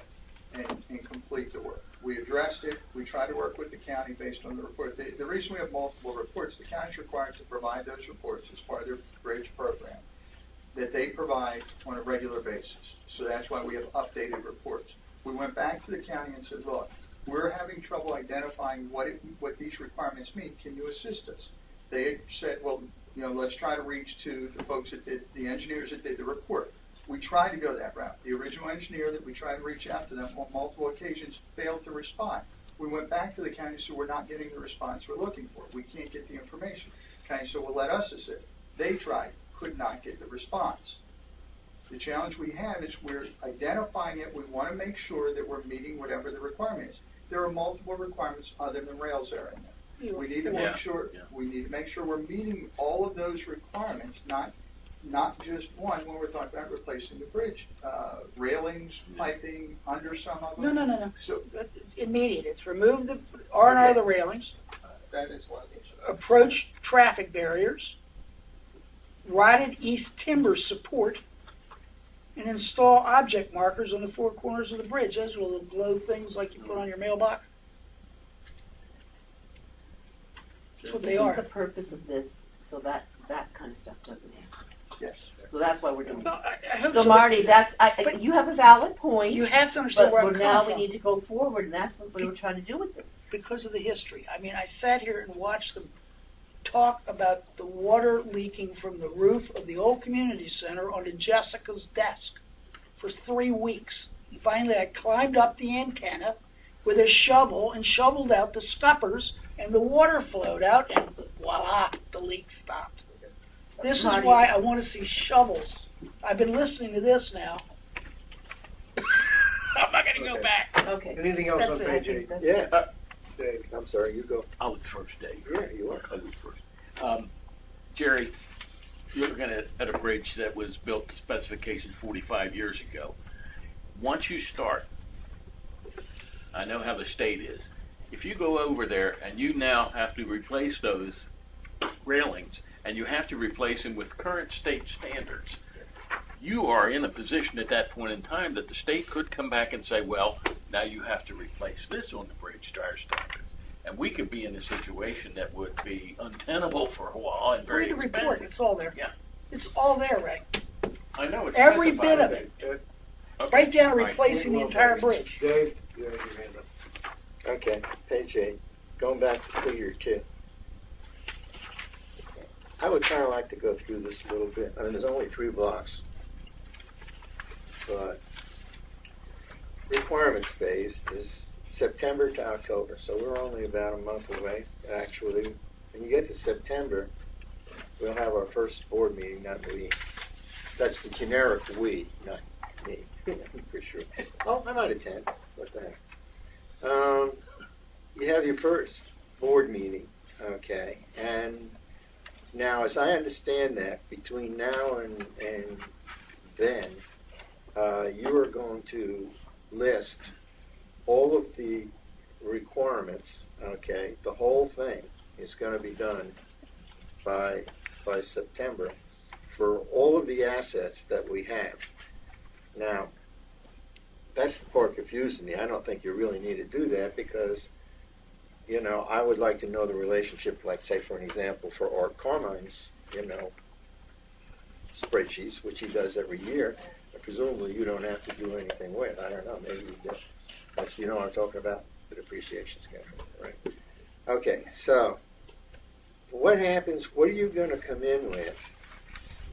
Speaker 10: and complete the work. We addressed it, we tried to work with the county based on the report. The reason we have multiple reports, the county's required to provide those reports as part of their bridge program that they provide on a regular basis. So that's why we have updated reports. We went back to the county and said, look, we're having trouble identifying what these requirements mean. Can you assist us? They said, well, let's try to reach to the folks that did, the engineers that did the report. We tried to go that route. The original engineer that we tried to reach out to them on multiple occasions failed to respond. We went back to the county and said, we're not getting the response we're looking for. We can't get the information. County said, well, let us assist. They tried, could not get the response. The challenge we have is we're identifying it. We want to make sure that we're meeting whatever the requirement is. There are multiple requirements other than rails there in there. We need to make sure we're meeting all of those requirements, not just one when we're talking about replacing the bridge. Railings, piping, under some of them.
Speaker 1: No.
Speaker 10: So
Speaker 1: Immediate, it's remove the R&R the railings,
Speaker 13: That is one of the issues.
Speaker 1: approach traffic barriers, rotted east timber support, and install object markers on the four corners of the bridge. Those are little glow things like you put on your mailbox. That's what they
Speaker 11: Isn't
Speaker 1: are.
Speaker 11: the purpose of this so that kind of stuff doesn't happen?
Speaker 10: yes.
Speaker 11: So that's why we're doing
Speaker 1: Well,
Speaker 11: this.
Speaker 1: I hope
Speaker 11: So
Speaker 1: so.
Speaker 11: Marty,
Speaker 1: But-
Speaker 11: you have a valid point,
Speaker 1: You have to understand
Speaker 11: but
Speaker 1: where I'm coming
Speaker 11: now
Speaker 1: from.
Speaker 11: we need to go forward, and that's what we were trying to do with this.
Speaker 1: Because of the history. I mean, I sat here and watched them talk about the water leaking from the roof of the old community center onto Jessica's desk for 3 weeks. And finally, I climbed up the antenna with a shovel and shoveled out the scuppers, and the water flowed out, and voila, the leak stopped. This is
Speaker 11: Marty.
Speaker 1: why I want to see shovels. I've been listening to this now. I'm not going to go
Speaker 3: Okay.
Speaker 1: back.
Speaker 11: Okay.
Speaker 3: Anything else
Speaker 1: That's
Speaker 3: on
Speaker 1: it.
Speaker 3: page 8?
Speaker 12: Yeah.
Speaker 3: Dave?
Speaker 12: I'm sorry, you go.
Speaker 4: I was first, Dave.
Speaker 12: Yeah, you are.
Speaker 4: I was first. Jerry, you're looking at a bridge that was built to specifications 45 years ago. Once you start, I know how the state is. If you go over there and you now have to replace those railings, and you have to replace them with current state standards, you are in a position at that point in time that the state could come back and say, well, now you have to replace this on the bridge to our standards. And we could be in a situation that would be untenable for a while and very
Speaker 1: Read the report,
Speaker 4: expensive.
Speaker 1: it's all there.
Speaker 4: Yeah.
Speaker 1: It's all there, Ray.
Speaker 4: I know it's
Speaker 1: Every
Speaker 4: specified.
Speaker 1: bit of it.
Speaker 4: Okay.
Speaker 1: Right down to
Speaker 4: Right.
Speaker 1: replacing the entire bridge.
Speaker 3: Dave, you have your hand up.
Speaker 12: Okay, page 8, going back to figure 2. I would kind of like to go through this a little bit. I mean, there's only 3 blocks. But requirements phase is September to October, so we're only about a month away, actually. When you get to September, we'll have our first board meeting, not we. That's the generic we, not me, for sure. Oh, I might attend. What the heck? You have your first board meeting, okay, and now, as I understand that, between now and then, you are going to list all of the requirements, okay, the whole thing is going to be done by September for all of the assets that we have. Now, that's the part confusing me. I don't think you really need to do that because, you know, I would like to know the relationship, like, say, for an example, for Art Carmine's, you know, spreadsheets, which he does every year. Presumably, you don't have to do anything with. I don't know. Maybe you do. But you know what I'm talking about? The depreciation schedule, right? Okay, so what happens? What are you going to come in with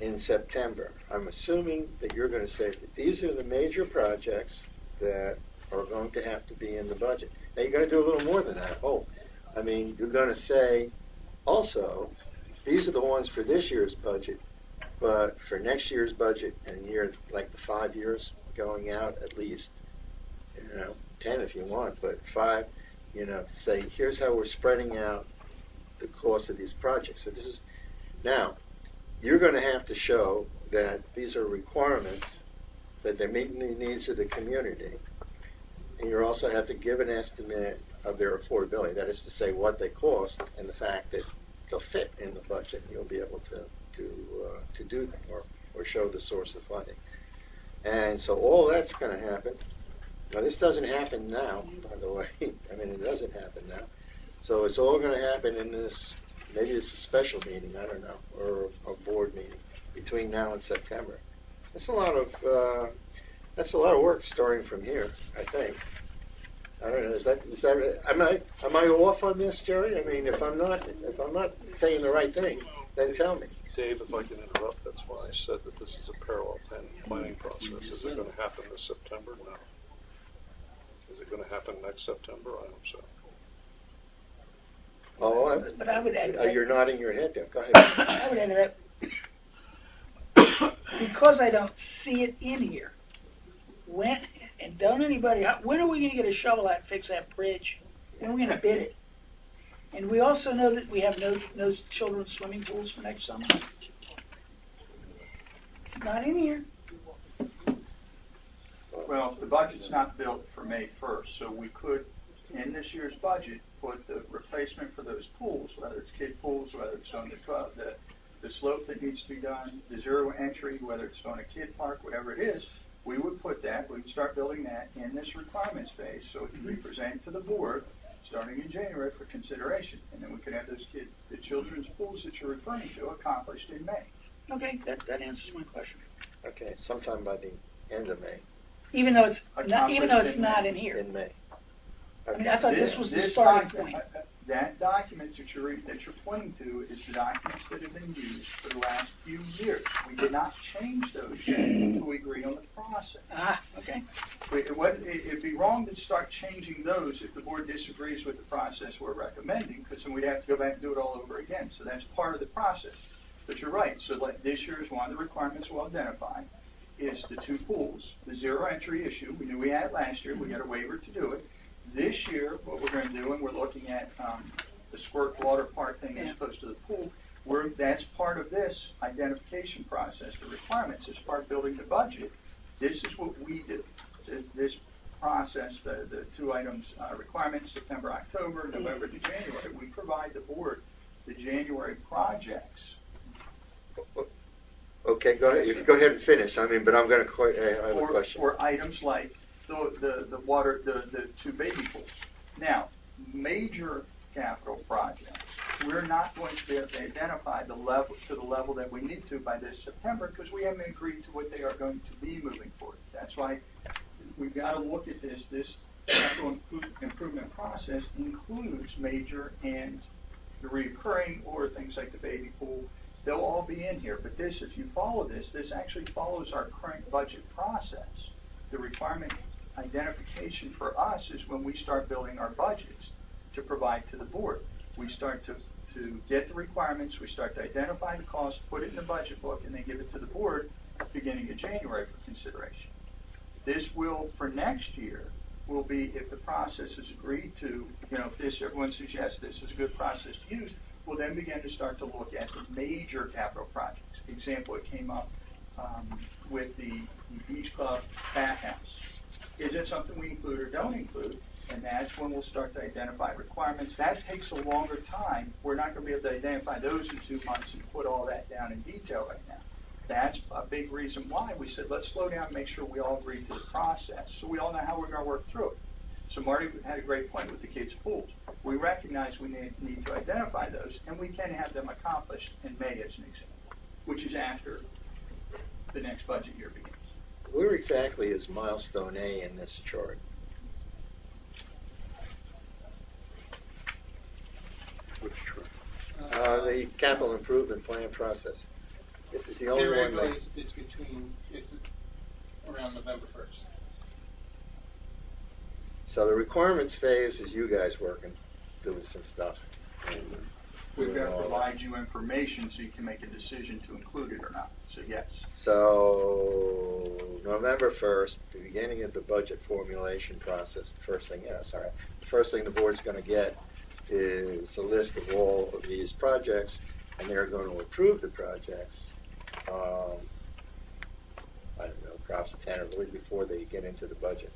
Speaker 12: in September? I'm assuming that you're going to say that these are the major projects that are going to have to be in the budget. Now, you're going to do a little more than that. Oh, I mean, you're going to say also, these are the ones for this year's budget, but for next year's budget and year, like the 5 years going out at least, you know, 10 if you want, but 5, you know, say, here's how we're spreading out the cost of these projects. So this is, now, you're going to have to show that these are requirements, that they're meeting the needs of the community. And you also have to give an estimate of their affordability. That is to say, what they cost and the fact that they'll fit in the budget. You'll be able to do them or show the source of funding. And so all that's going to happen. Now, this doesn't happen now, by the way. I mean, it doesn't happen now. So it's all going to happen in this, maybe it's a special meeting, I don't know, or a board meeting between now and September. That's a lot of work starting from here, I think. I don't know, am I off on this, Jerry? I mean, if I'm not saying the right thing, then tell me.
Speaker 14: Dave, if I can interrupt, that's why I said that this is a parallel planning process. Is it going to happen this September? No. Is it going to happen next September? I hope so.
Speaker 12: Oh,
Speaker 1: But I would add that.
Speaker 12: you're nodding your head there. Go ahead.
Speaker 1: I would add that because I don't see it in here. When are we going to get a shovel out and fix that bridge? When are we going to bid it? And we also know that we have no children's swimming pools for next summer. It's not in here.
Speaker 10: Well, the budget's not built for May 1st, so we could, in this year's budget, put the replacement for those pools, whether it's kid pools, whether it's on the slope that needs to be done, the zero entry, whether it's on a kid park, whatever it is, we would put that, we would start building that in this requirements phase, so it can be presented to the board starting in January for consideration, and then we could have the children's pools that you're referring to accomplished in May.
Speaker 1: Okay, that answers my question.
Speaker 12: Okay, sometime by the end of May.
Speaker 1: Even though it's not
Speaker 10: May.
Speaker 1: in here.
Speaker 12: In May.
Speaker 1: I mean, I thought this was the starting point.
Speaker 10: That document that you're pointing to is the documents that have been used for the last few years. We did not change those yet until we agreed on the process.
Speaker 1: Ah, okay.
Speaker 10: It'd be wrong to start changing those if the board disagrees with the process we're recommending, because then we'd have to go back and do it all over again. So that's part of the process. But you're right. So like this year is one of the requirements we'll identify is the 2 pools. The zero entry issue, we knew we had it last year. We got a waiver to do it. This year, what we're going to do, and we're looking at the squirt water park thing as opposed to the pool, that's part of this identification process. The requirements as part of building the budget. This is what we do. This process, the 2 items, requirements, September, October, November to January, we provide the board the January projects.
Speaker 12: Okay, go ahead. You can go ahead and finish. I mean, but I'm going to I have a question.
Speaker 10: For items like the water, the 2 baby pools. Now, major capital projects. We're not going to be able to identify the level that we need to by this September because we haven't agreed to what they are going to be moving forward. That's why we've got to look at this. This capital improvement process includes major and the recurring or things like the baby pool. They'll all be in here. But this, if you follow this, this actually follows our current budget process. The requirement identification for us is when we start building our budgets to provide to the board. We start to get the requirements, we start to identify the cost, put it in the budget book, and then give it to the board beginning of January for consideration. This will, for next year, will be if the process is agreed to, if this, everyone suggests this is a good process to use, we'll then begin to start to look at the major capital projects. Example, it came up with the Beach Club bathhouse. Is it something we include or don't include? And that's when we'll start to identify requirements. That takes a longer time. We're not going to be able to identify those in 2 months and put all that down in detail right now. That's a big reason why we said, let's slow down and make sure we all agree to the process so we all know how we're going to work through it. So Marty had a great point with the kids' pools. We recognize we need to identify those, and we can have them accomplished in May as an example, which is after the next budget year begins.
Speaker 12: Where exactly is milestone A in this chart?
Speaker 14: Which chart?
Speaker 12: The capital improvement plan process. This is the only one
Speaker 13: Theoretically,
Speaker 12: that,
Speaker 13: it's around November 1st.
Speaker 12: so the requirements phase is you guys working, doing some stuff.
Speaker 10: We've got to provide you information so you can make a decision to include it or not. So yes.
Speaker 12: So November 1st, the beginning of the budget formulation process, the first thing the board's going to get is a list of all of these projects, and they're going to approve the projects, I don't know, perhaps 10 or a week before they get into the budget.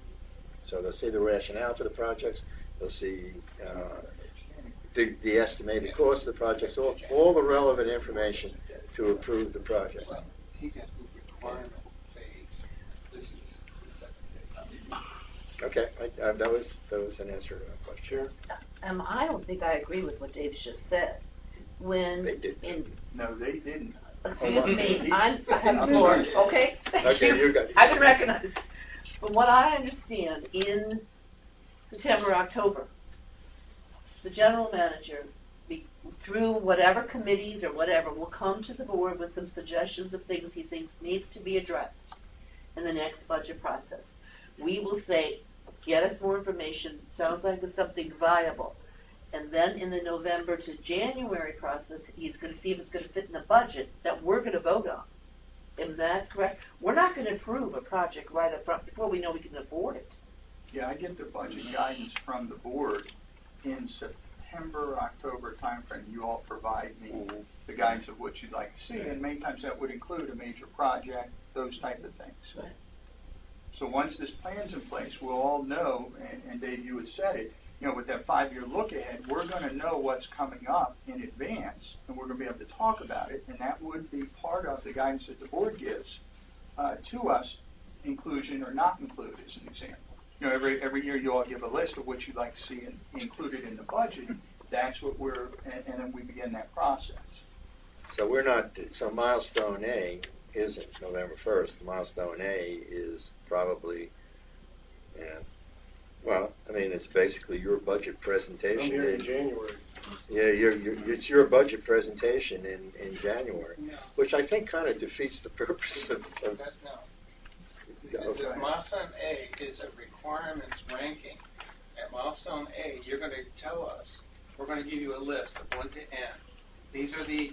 Speaker 12: So they'll see the rationale for the projects, they'll see the estimated cost of the projects, all the relevant information to approve the project.
Speaker 13: He's asking requirement phase. This is the second phase.
Speaker 12: Okay, that was an answer to that question.
Speaker 11: I don't think I agree with what Dave's just said. When
Speaker 12: They did.
Speaker 10: No, they didn't.
Speaker 11: Excuse me, I have
Speaker 10: I'm
Speaker 11: the floor,
Speaker 10: sorry.
Speaker 11: okay? Thank
Speaker 12: Okay,
Speaker 11: you.
Speaker 12: you got it.
Speaker 11: I've been recognized. From what I understand, in September, October, the general manager, through whatever committees or whatever, will come to the board with some suggestions of things he thinks needs to be addressed in the next budget process. We will say, get us more information, sounds like it's something viable. And then in the November to January process, he's going to see if it's going to fit in the budget that we're going to vote on. And that's correct. We're not going to approve a project right up front before we know we can afford it.
Speaker 10: Yeah, I get the budget guidance from the board in September, October timeframe. You all provide me the guidance of what you'd like to see, and many times that would include a major project, those type of things.
Speaker 11: Right.
Speaker 10: So once this plan's in place, we'll all know, and Dave, you had said it, with that 5-year look ahead, we're going to know what's coming up in advance, and we're going to be able to talk about it, and that would be part of the guidance that the board gives to us, inclusion or not include, as an example. Every year you all give a list of what you'd like to see included in the budget. That's what and then we begin that process.
Speaker 12: So milestone A isn't November 1st. Milestone A is probably, it's basically your budget presentation.
Speaker 3: I'm here in January.
Speaker 12: Yeah, it's your budget presentation in January,
Speaker 13: No.
Speaker 12: which I think kind of defeats the purpose of
Speaker 13: No.
Speaker 12: Okay.
Speaker 13: The milestone A is a requirements ranking. At milestone A, you're going to tell us, we're going to give you a list of 1 to N. These are the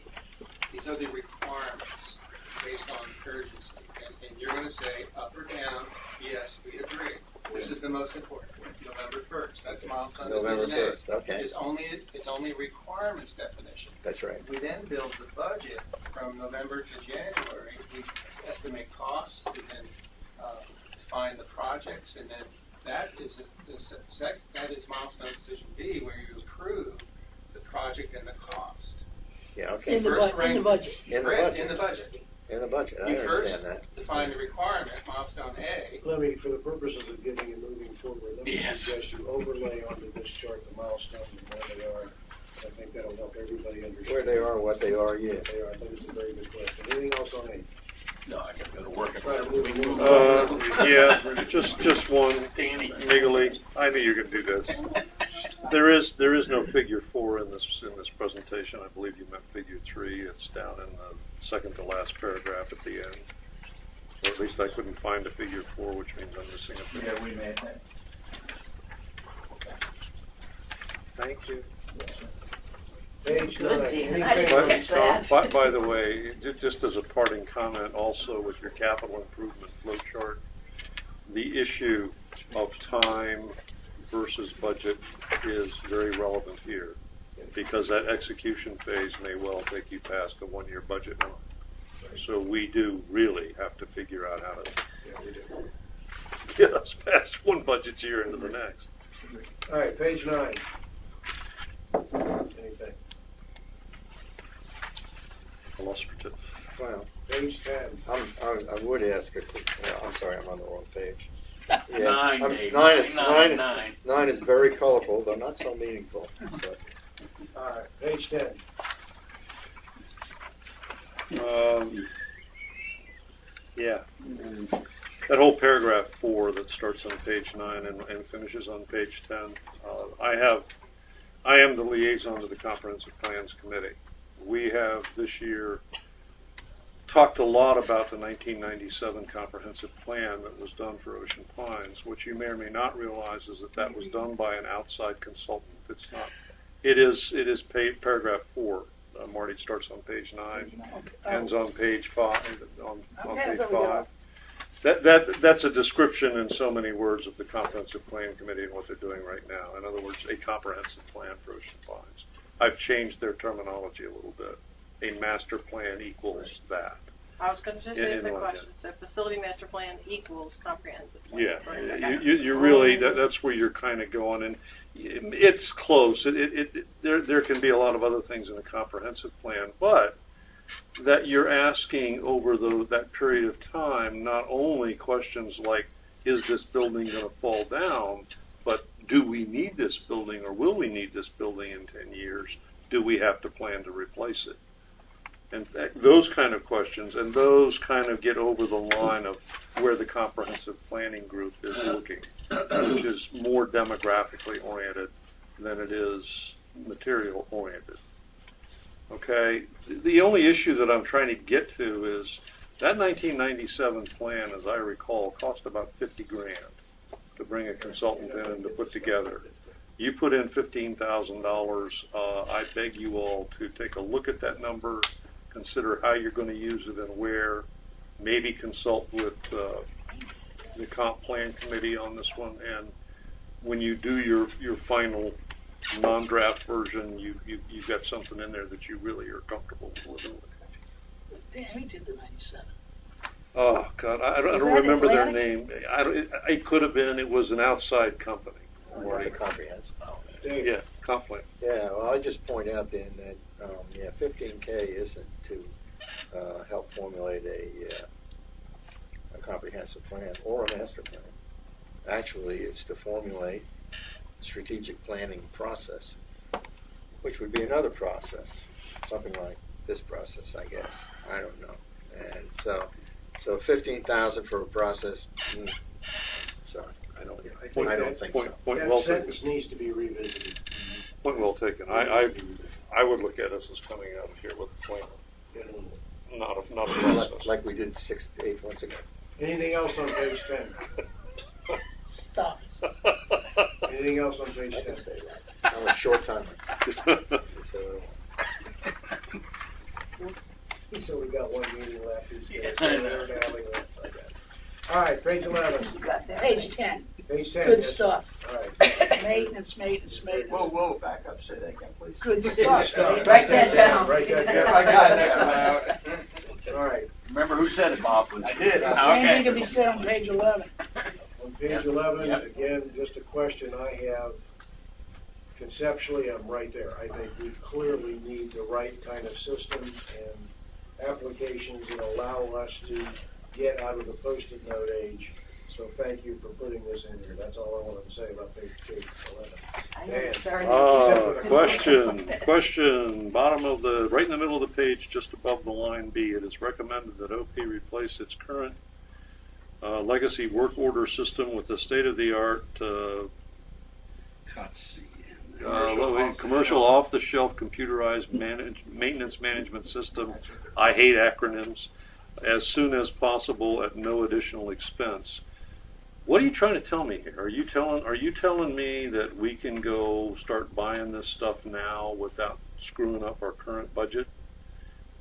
Speaker 13: requirements based on urgency. And you're going to say up or down, yes, we agree. This is the most important. November 1st. That's milestone.
Speaker 12: November
Speaker 13: It's an A.
Speaker 12: 1st. Okay,
Speaker 13: It's only requirements definition.
Speaker 12: that's right.
Speaker 13: We then build the budget from November to January. We estimate costs and then define the projects, and then that is milestone decision B, where you approve the project and the cost.
Speaker 12: Yeah, okay.
Speaker 1: In the budget.
Speaker 12: In the
Speaker 13: Correct,
Speaker 12: budget.
Speaker 13: in the budget.
Speaker 12: in the budget. I
Speaker 13: You
Speaker 12: understand
Speaker 13: first
Speaker 12: that.
Speaker 13: define the requirement, milestone A.
Speaker 3: Let me, for the purposes of getting and moving forward, let me
Speaker 4: Yes.
Speaker 3: suggest you overlay onto this chart the milestones and where they are. I think that'll help everybody understand.
Speaker 12: Where they are, what they are, yeah.
Speaker 3: They are, I think it's a very good question. Anything else on A?
Speaker 4: No, I gotta go to work.
Speaker 3: Try to move it.
Speaker 14: Yeah, just one,
Speaker 4: Danny.
Speaker 14: legally, I knew you were gonna do this. There is no figure 4 in this presentation. I believe you meant figure 3. It's down in the second to last paragraph at the end. So at least I couldn't find a figure 4, which means I'm missing a figure.
Speaker 10: Yeah, we made that.
Speaker 14: Thank you.
Speaker 3: Page
Speaker 11: Good,
Speaker 3: 9.
Speaker 11: Dan. I didn't
Speaker 3: Anything-
Speaker 11: catch that.
Speaker 14: By the way, just as a parting comment also with your capital improvement flow chart, the issue of time versus budget is very relevant here, because that execution phase may well take you past the 1-year budget now. So we do really have to figure out how to
Speaker 3: Yeah, we do.
Speaker 14: get us past one budget year into the next.
Speaker 3: All right, page 9. Anything?
Speaker 14: Illustrative.
Speaker 12: Well,
Speaker 3: Page 10.
Speaker 12: I would ask if, I'm sorry, I'm on the wrong page. Yeah,
Speaker 4: 9,
Speaker 12: I'm-
Speaker 4: Dave.
Speaker 12: 9 is very colorful, though not so meaningful. But
Speaker 3: All right, page 10.
Speaker 14: Yeah. That whole paragraph 4 that starts on page 9 and finishes on page 10. I am the liaison to the Comprehensive Plans Committee. We have this year talked a lot about the 1997 comprehensive plan that was done for Ocean Pines. What you may or may not realize is that that was done by an outside consultant. It's not. It is paragraph 4. Marty, it starts on page 9, ends on page 5. On page 5. That's a description in so many words of the Comprehensive Plan Committee and what they're doing right now. In other words, a comprehensive plan for Ocean Pines. I've changed their terminology a little bit. A master plan equals that.
Speaker 2: I was going to just
Speaker 14: In
Speaker 2: ask the
Speaker 14: one,
Speaker 2: question. So facility master plan equals comprehensive plan.
Speaker 14: Yeah,
Speaker 2: right? Okay.
Speaker 14: you really, that's where you're kind of going, and it's close. There can be a lot of other things in a comprehensive plan, but that you're asking over that period of time, not only questions like, is this building going to fall down, but do we need this building or will we need this building in 10 years? Do we have to plan to replace it? And those kind of questions, and those kind of get over the line of where the comprehensive planning group is looking, which is more demographically oriented than it is material oriented. Okay, the only issue that I'm trying to get to is that 1997 plan, as I recall, cost about 50 grand to bring a consultant in and to put together. You put in $15,000. I beg you all to take a look at that number, consider how you're going to use it and where, maybe consult with the comp plan committee on this one, and when you do your final non-draft version, you've got something in there that you really are comfortable with living with.
Speaker 1: Dan, who did the 97?
Speaker 14: Oh God, I
Speaker 1: Is
Speaker 14: don't
Speaker 1: that
Speaker 14: remember their
Speaker 1: Atlantic?
Speaker 14: name. It could have been. It was an outside company.
Speaker 12: the comprehensive.
Speaker 3: Dave?
Speaker 14: Yeah, comp plan.
Speaker 12: Yeah, well, I just point out then that, 15K isn't to help formulate a comprehensive plan or a master plan. Actually, it's to formulate a strategic planning process, which would be another process, something like this process, I guess. I don't know. And so 15,000 for a process, sorry, I don't think so.
Speaker 14: Point
Speaker 3: That
Speaker 14: well taken.
Speaker 3: sentence needs to be revisited.
Speaker 14: Point well taken. I would look at us as coming out of here with a plan, not a process.
Speaker 12: Like we did 6 to 8 months ago.
Speaker 3: Anything else on page 10?
Speaker 1: Stop.
Speaker 3: Anything else on page
Speaker 12: I
Speaker 3: 10?
Speaker 12: can say that. I'm a short timer. So,
Speaker 3: So we got one meeting left. He's gonna
Speaker 4: Yes,
Speaker 3: say
Speaker 4: I know.
Speaker 3: we're now having one. All right, page 11.
Speaker 11: You got that.
Speaker 1: Page 10.
Speaker 3: Page 10.
Speaker 1: Good
Speaker 3: yes.
Speaker 1: stuff.
Speaker 3: All right.
Speaker 1: Maintenance.
Speaker 10: Whoa, back up, say that again, please.
Speaker 1: Good
Speaker 3: Good
Speaker 1: stuff.
Speaker 3: stuff.
Speaker 1: Dave.
Speaker 11: Write that down.
Speaker 3: Write that
Speaker 10: Yeah,
Speaker 3: down.
Speaker 10: I got it next time out.
Speaker 3: All right,
Speaker 4: Remember who said it, Bob?
Speaker 10: I did.
Speaker 1: Same thing can be said on page 11.
Speaker 3: on page 11, again, just a question I have. Conceptually, I'm right there. I think we clearly need the right kind of system, and applications that allow us to get out of the Post-it note age. So thank you for putting this in here. That's all I wanted to say about page 211.
Speaker 11: I think it's very
Speaker 14: Question, bottom of the, right in the middle of the page, just above the line B, it is recommended that OP replace its current legacy work order system with a state-of-the-art commercial off-the-shelf computerized maintenance management system. I hate acronyms. As soon as possible at no additional expense. What are you trying to tell me here? Are you telling me that we can go start buying this stuff now without screwing up our current budget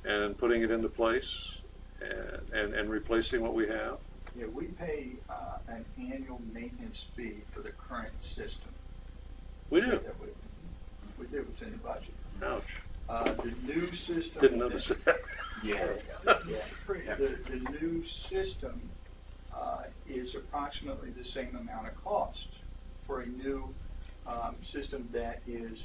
Speaker 14: and putting it into place and replacing what we have?
Speaker 10: Yeah, we pay an annual maintenance fee for the current system.
Speaker 14: We do.
Speaker 10: We do, it's in the budget.
Speaker 14: Ouch.
Speaker 10: The new system.
Speaker 14: Didn't notice that.
Speaker 10: Yeah. The new system is approximately the same amount of cost for a new system that is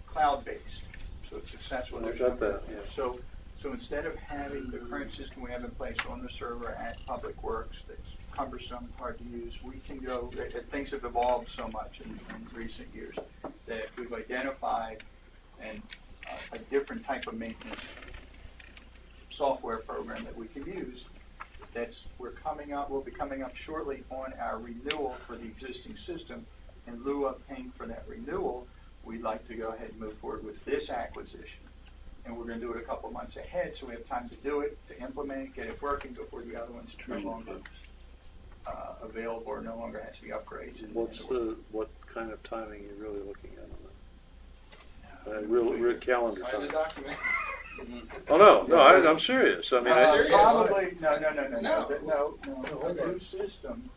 Speaker 10: cloud-based. So it's accessible.
Speaker 14: I got that, yeah.
Speaker 10: So instead of having the current system we have in place on the server at Public Works that's cumbersome, hard to use, we can go, things have evolved so much in recent years that we've identified a different type of maintenance software program that we can use. We'll be coming up shortly on our renewal for the existing system. In lieu of paying for that renewal, we'd like to go ahead and move forward with this acquisition. And we're going to do it a couple months ahead, so we have time to do it, to implement it, get it working before the other one's no longer available or no longer has the upgrades.
Speaker 14: What kind of timing are you really looking at on that? Real calendar
Speaker 13: Sign the
Speaker 14: time.
Speaker 13: document.
Speaker 14: Oh no, I'm serious. I mean,
Speaker 10: probably no. The new system.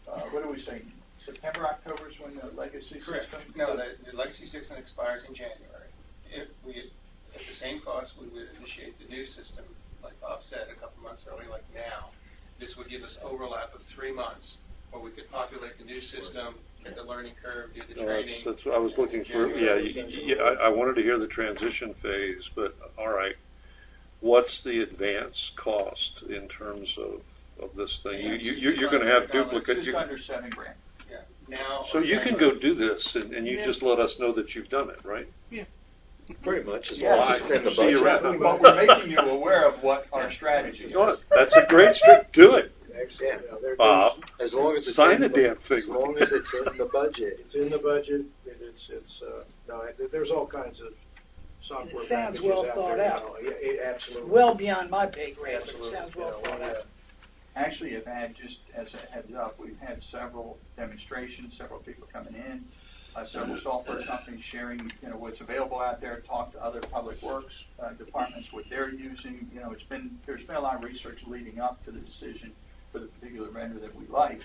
Speaker 10: What do we say? September, October is when the legacy
Speaker 13: Correct.
Speaker 10: system.
Speaker 13: No, the legacy system expires in January. If we, at the same cost, we would initiate the new system, like Bob said, a couple months early, like now. This would give us overlap of 3 months, where we could populate the new system, get the learning curve, do the training.
Speaker 14: That's what I was looking for. Yeah, I wanted to hear the transition phase, but all right. What's the advance cost in terms of this thing? You're going to have duplicate.
Speaker 10: Just under $7,000.
Speaker 13: Yeah. Now.
Speaker 14: So you can go do this, and you just let us know that you've done it, right?
Speaker 12: Pretty much, as
Speaker 10: Yeah,
Speaker 12: long as it's in the
Speaker 14: see you
Speaker 12: budget.
Speaker 14: around.
Speaker 10: But we're making you aware of what our strategy is.
Speaker 14: That's a great start. Do it,
Speaker 3: Excellent. Yeah,
Speaker 14: Bob.
Speaker 12: As long as it's
Speaker 14: Sign
Speaker 12: in
Speaker 14: the damn thing.
Speaker 12: As long as it's in the budget.
Speaker 3: It's in the budget. There's all kinds of software
Speaker 1: It sounds
Speaker 3: packages
Speaker 1: well
Speaker 3: out
Speaker 1: thought
Speaker 3: there.
Speaker 1: out.
Speaker 3: Absolutely.
Speaker 1: Well beyond my pay grade, but it
Speaker 3: Absolutely.
Speaker 1: sounds well thought out.
Speaker 10: Actually, I've had, just as a heads up, we've had several demonstrations, several people coming in, several software companies sharing, what's available out there, talk to other public works departments, what they're using. There's been a lot of research leading up to the decision for the particular vendor that we like.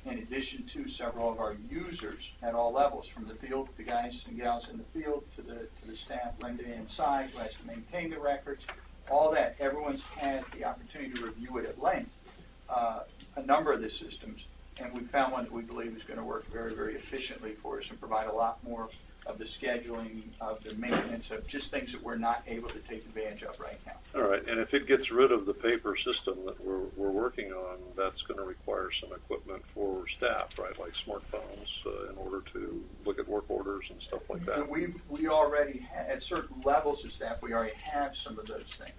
Speaker 10: In addition to several of our users at all levels, from the field, the guys and gals in the field, to the staff, Linda inside, who has to maintain the records, all that. Everyone's had the opportunity to review it at length, a number of the systems, and we found one that we believe is going to work very, very efficiently for us and provide a lot more of the scheduling, of the maintenance, of just things that we're not able to take advantage of right now.
Speaker 14: All right, and if it gets rid of the paper system that we're working on, that's going to require some equipment for staff, right, like smartphones, in order to look at work orders and stuff like that.
Speaker 10: We already at certain levels of staff, we already have some of those things.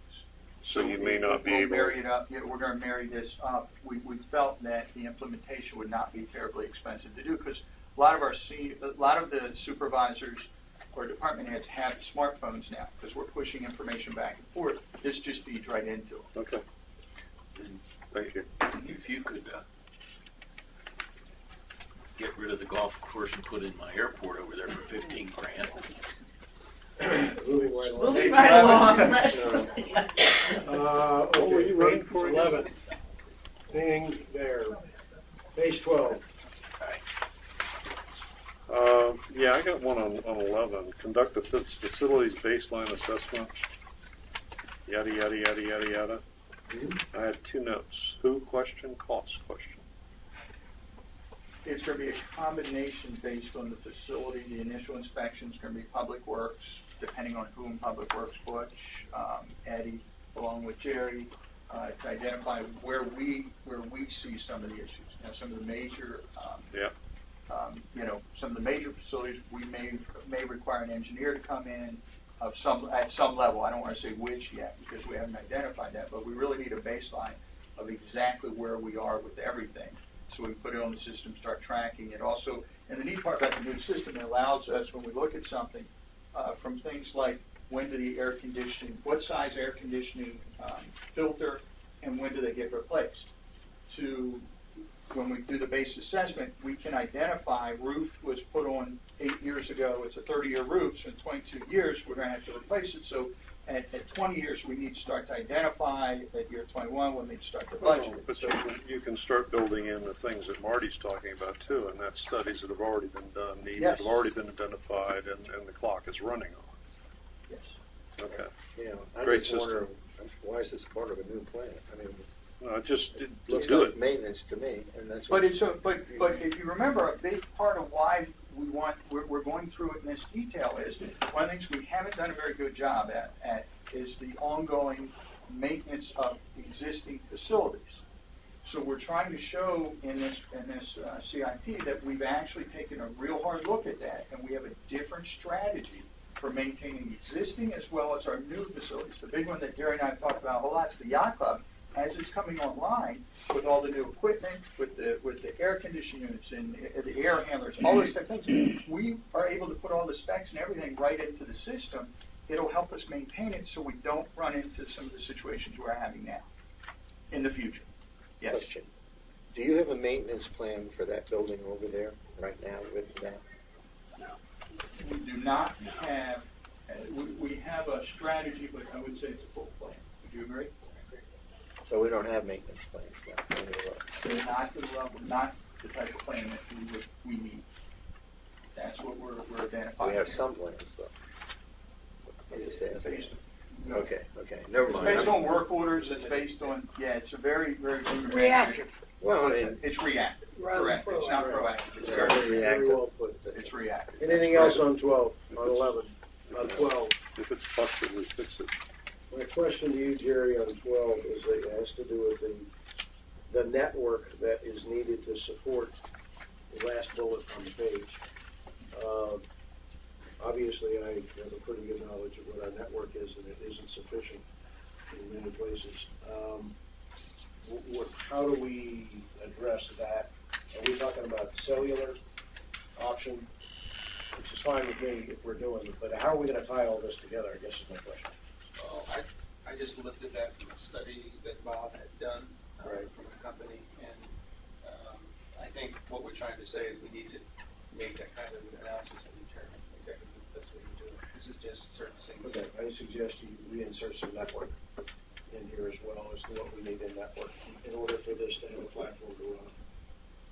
Speaker 14: So you may not be
Speaker 10: we'll
Speaker 14: able.
Speaker 10: marry it up. We're going to marry this up. We felt that the implementation would not be terribly expensive to do, because a lot of the supervisors or department heads have smartphones now, because we're pushing information back and forth. This just feeds right into them.
Speaker 14: Okay. Thank you.
Speaker 4: If you could get rid of the golf course and put in my airport over there for $15,000.
Speaker 3: Moving right along.
Speaker 11: Moving right along.
Speaker 3: Okay,
Speaker 14: were you running
Speaker 3: page
Speaker 14: for
Speaker 3: 11. Thing there. Page 12.
Speaker 14: Yeah, I got one on 11. Conduct a facilities baseline assessment. Yada, yada, yada, yada, yada. I had 2 notes. Who question, cost question.
Speaker 10: It's going to be a combination based on the facility. The initial inspection is going to be Public Works, depending on whom Public Works, Butch, Eddie, along with Jerry, to identify where we see some of the issues. Now, some of the major, some of the major facilities, we may require an engineer to come in at some level. I don't want to say which yet because we haven't identified that, but we really need a baseline of exactly where we are with everything. So we put it on the system, start tracking it. Also, and the neat part about the new system, it allows us, when we look at something, from things like when do the air conditioning, what size air conditioning filter, and when do they get replaced, to when we do the base assessment, we can identify roof was put on 8 years ago, it's a 30-year roof, so in 22 years we're going to have to replace it. So at 20 years we need to start to identify, at year 21 we need to start to budget.
Speaker 14: But you can start building in the things that Marty's talking about too, and that's studies that have already been done, needs that have already been identified, and the clock is running on.
Speaker 10: Yes.
Speaker 14: Okay.
Speaker 3: Yeah, I
Speaker 14: Great
Speaker 3: just wonder, why is this part of a new plan? I mean,
Speaker 14: Just
Speaker 12: Looks
Speaker 14: do
Speaker 12: like
Speaker 14: it.
Speaker 12: maintenance to me, and that's
Speaker 10: But
Speaker 12: what.
Speaker 10: it's but if you remember, a big part of why we're going through it in this detail is one of the things we haven't done a very good job at is the ongoing maintenance of existing facilities. So we're trying to show in this CIP that we've actually taken a real hard look at that, and we have a different strategy for maintaining existing as well as our new facilities. The big one that Gary and I have talked about a whole lot is the yacht club. As it's coming online with all the new equipment, with the air conditioning units and the air handlers, all those type of things, we are able to put all the specs and everything right into the system. It'll help us maintain it so we don't run into some of the situations we're having now in the future. Yes.
Speaker 12: Question. Do you have a maintenance plan for that building over there right now with that?
Speaker 10: We do not have, we have a strategy, but I would say it's a full plan. Would you agree?
Speaker 12: So we don't have maintenance plans now.
Speaker 10: They're not the level, not the type of plan that we need. That's what we're identifying.
Speaker 12: We have some plans though. I'm just asking. Okay, never
Speaker 10: It's
Speaker 12: mind.
Speaker 10: based on work orders, it's based on, it's a very, very
Speaker 1: Reactive.
Speaker 12: Well, I mean,
Speaker 10: It's reactive,
Speaker 1: Rather than
Speaker 10: correct, it's not proactive, it's
Speaker 12: Very
Speaker 10: very,
Speaker 3: very well put.
Speaker 10: it's reactive.
Speaker 3: Anything else on 12, on 11, on 12?
Speaker 14: If it's busted, we fix it.
Speaker 3: My question to you, Jerry, on 12 is that it has to do with the network that is needed to support the last bullet on the page. Obviously, I have a pretty good knowledge of what our network is, and it isn't sufficient in many places. How do we address that? Are we talking about the cellular option, which is fine with me if we're doing it, but how are we going to tie all this together, I guess is my question.
Speaker 13: I just lifted that from a study that Bob had done
Speaker 3: Right.
Speaker 13: from a company, and I think what we're trying to say is we need to make that kind of analysis and determine exactly what that's what you're doing. This is just certain things.
Speaker 3: Okay, I suggest you reinsert some network in here as well as to what we need in network in order for this to have a platform to run.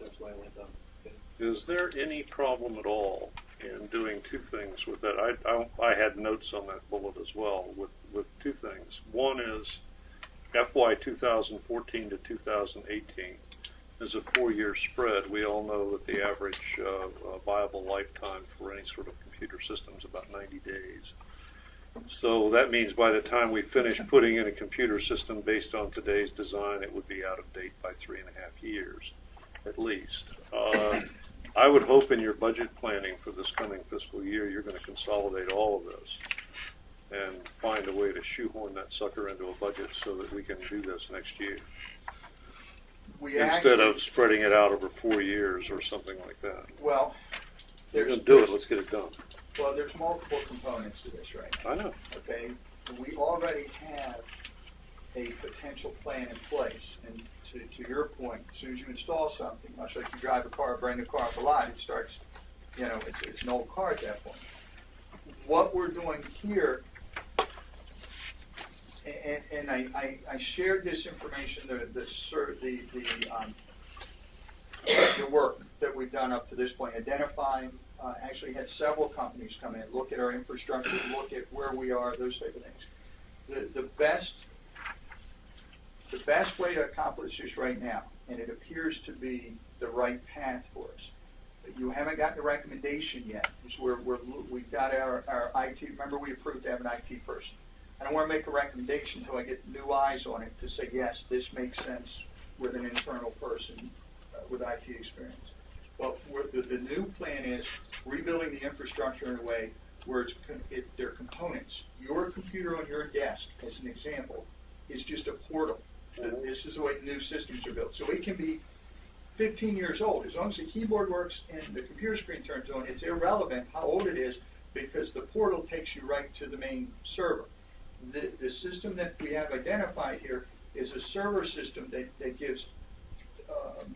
Speaker 3: That's my only thought. Okay.
Speaker 14: Is there any problem at all in doing two things with that? I had notes on that bullet as well with two things. One is FY 2014 to 2018 is a 4-year spread. We all know that the average viable lifetime for any sort of computer system is about 90 days. So that means by the time we finish putting in a computer system based on today's design, it would be out of date by 3.5 years, at least. I would hope in your budget planning for this coming fiscal year, you're going to consolidate all of this and find a way to shoehorn that sucker into a budget so that we can do this next year. Instead of spreading it out over 4 years or something like that.
Speaker 10: Well,
Speaker 14: You're going to do it, let's get it done.
Speaker 10: Well, there's multiple components to this right now.
Speaker 14: I know.
Speaker 10: Okay, we already have a potential plan in place, and to your point, as soon as you install something, much like you drive a car, a brand new car off the lot, it starts, it's an old car at that point. What we're doing here, and I shared this information, the work that we've done up to this point, identifying, actually had several companies come in, look at our infrastructure, look at where we are, those type of things. The best way to accomplish this right now, and it appears to be the right path for us, but you haven't gotten the recommendation yet, is we've got our IT, remember we approved to have an IT person. I don't want to make a recommendation until I get new eyes on it to say, yes, this makes sense with an internal person with IT experience. Well, the new plan is rebuilding the infrastructure in a way where they're components. Your computer on your desk, as an example, is just a portal. This is the way new systems are built. So it can be 15 years old. As long as the keyboard works and the computer screen turns on, it's irrelevant how old it is because the portal takes you right to the main server. The system that we have identified here is a server system that gives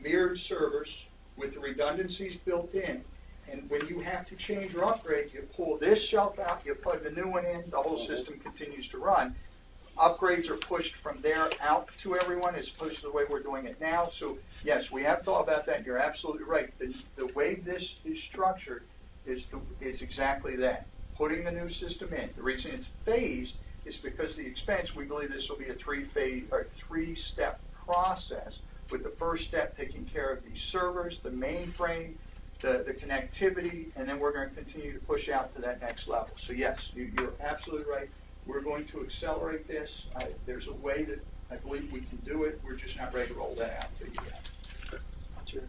Speaker 10: mirrored servers with the redundancies built in. And when you have to change or upgrade, you pull this shelf out, you plug the new one in, the whole system continues to run. Upgrades are pushed from there out to everyone as opposed to the way we're doing it now. So yes, we have thought about that. You're absolutely right. The way this is structured is exactly that. Putting the new system in. The reason it's phased is because the expense, we believe this will be a three-step process, with the first step taking care of the servers, the mainframe, the connectivity, and then we're going to continue to push out to that next level. So yes, you're absolutely right. We're going to accelerate this. There's a way that I believe we can do it. We're just not ready to roll that out to you yet.
Speaker 11: Sure.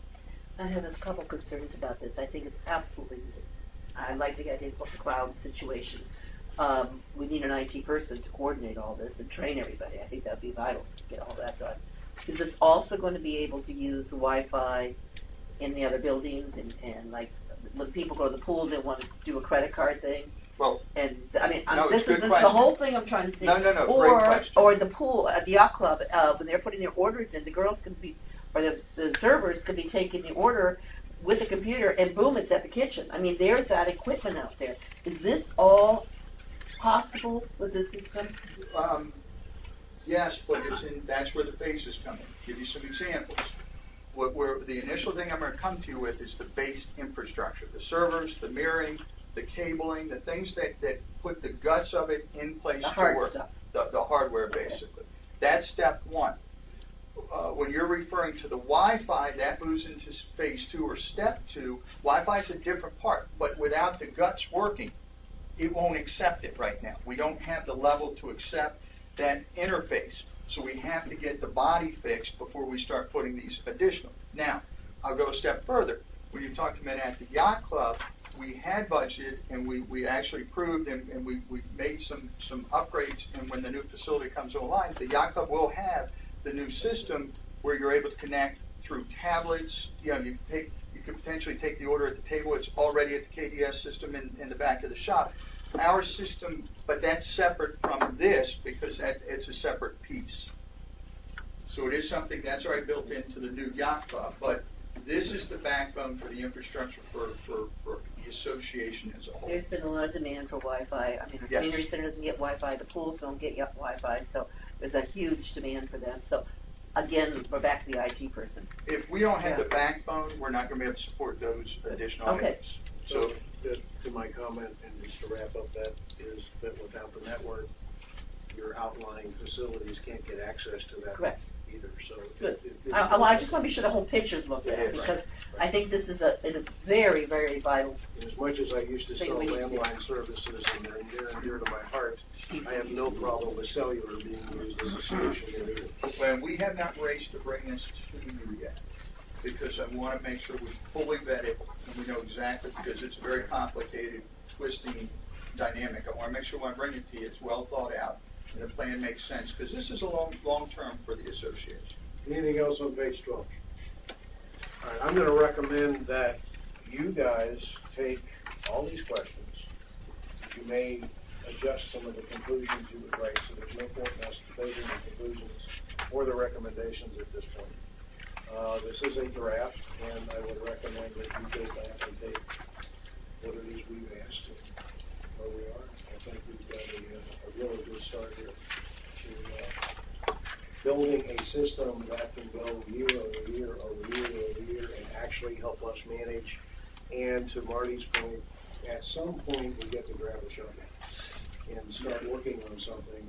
Speaker 11: I have a couple concerns about this. I think it's absolutely needed. I like the idea of the cloud situation. We need an IT person to coordinate all this and train everybody. I think that would be vital to get all that done. Is this also going to be able to use the Wi-Fi in the other buildings and like when people go to the pool, they want to do a credit card thing?
Speaker 10: Well,
Speaker 11: and I mean,
Speaker 10: no,
Speaker 11: this is the
Speaker 10: question.
Speaker 11: whole thing I'm trying to say.
Speaker 10: No, great question.
Speaker 11: Or the pool at the yacht club, when they're putting their orders in, the girls can be, or the servers could be taking the order with the computer, and boom, it's at the kitchen. I mean, there's that equipment out there. Is this all possible with this system?
Speaker 10: Yes, but that's where the phases come in. Give you some examples. Where the initial thing I'm going to come to you with is the base infrastructure, the servers, the mirroring, the cabling, the things that put the guts of it in place
Speaker 11: The
Speaker 10: to
Speaker 11: hard
Speaker 10: work.
Speaker 11: stuff.
Speaker 10: The hardware, basically. That's step one. When you're referring to the Wi-Fi, that moves into phase 2 or step 2. Wi-Fi is a different part, but without the guts working, it won't accept it right now. We don't have the level to accept that interface. So we have to get the body fixed before we start putting these additional. Now, I'll go a step further. When you talked about at the yacht club, we had budgeted and we actually approved and we made some upgrades. And when the new facility comes online, the yacht club will have the new system where you're able to connect through tablets. You know, you could potentially take the order at the table. It's already at the KDS system in the back of the shop. Our system, but that's separate from this because it's a separate piece. So it is something that's already built into the new yacht club, but this is the backbone for the infrastructure for the association as a whole.
Speaker 11: There's been a lot of demand for Wi-Fi. I mean, our
Speaker 10: Yes.
Speaker 11: community center doesn't get Wi-Fi, the pools don't get Wi-Fi, so there's a huge demand for that. So again, we're back to the IT person.
Speaker 10: If we don't have the backbone, we're not going to be able to support those additional
Speaker 11: Okay.
Speaker 10: items.
Speaker 3: So, to my comment, and just to wrap up that, is that without the network, your outlying facilities can't get access to that
Speaker 11: Correct.
Speaker 3: either, so.
Speaker 11: Good. I just want to be sure the whole picture's looked at,
Speaker 3: It is.
Speaker 11: because I think this is a very, very vital.
Speaker 3: As much as I used to
Speaker 11: Thing
Speaker 3: sell
Speaker 11: we need to do.
Speaker 3: landline services, and they're near and dear to my heart, I have no problem with cellular being used as a solution to it.
Speaker 10: Well, we have not raced to bring this to you yet, because I want to make sure we fully vet it and we know exactly, because it's a very complicated, twisting dynamic. I want to make sure when I bring it to you, it's well thought out and the plan makes sense, because this is a long term for the association.
Speaker 3: Anything else on page 12? All right, I'm going to recommend that you guys take all these questions. You may adjust some of the conclusions you would write, so there's no point in us debating the conclusions or the recommendations at this point. This is a draft, and I would recommend that you go back and take what it is we've asked and where we are. I think we've got a really good start here to building a system that can go year over year over year over year and actually help us manage. And to Marty's point, at some point we get to grab a shovel and start working on something,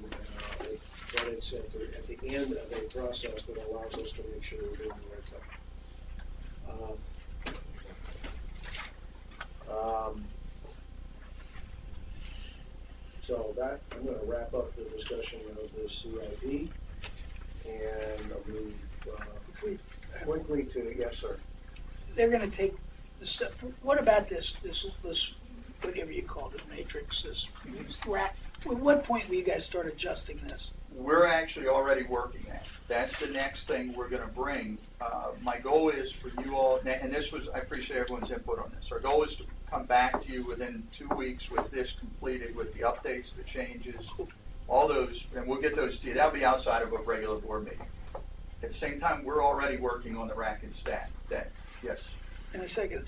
Speaker 3: but it's at the end of a process that allows us to make sure we're doing the right thing. So that, I'm gonna wrap up the discussion of the CIP, and I'll move quickly to, yes, sir.
Speaker 1: They're gonna take the stuff, what about this, whatever you call it, matrix, this rack? At what point will you guys start adjusting this?
Speaker 10: We're actually already working that. That's the next thing we're gonna bring. My goal is for you all, and this was, I appreciate everyone's input on this. Our goal is to come back to you within 2 weeks with this completed, with the updates, the changes, all those, and we'll get those to you. That'll be outside of a regular board meeting. At the same time, we're already working on the rack and stack. That, yes.
Speaker 1: In a second,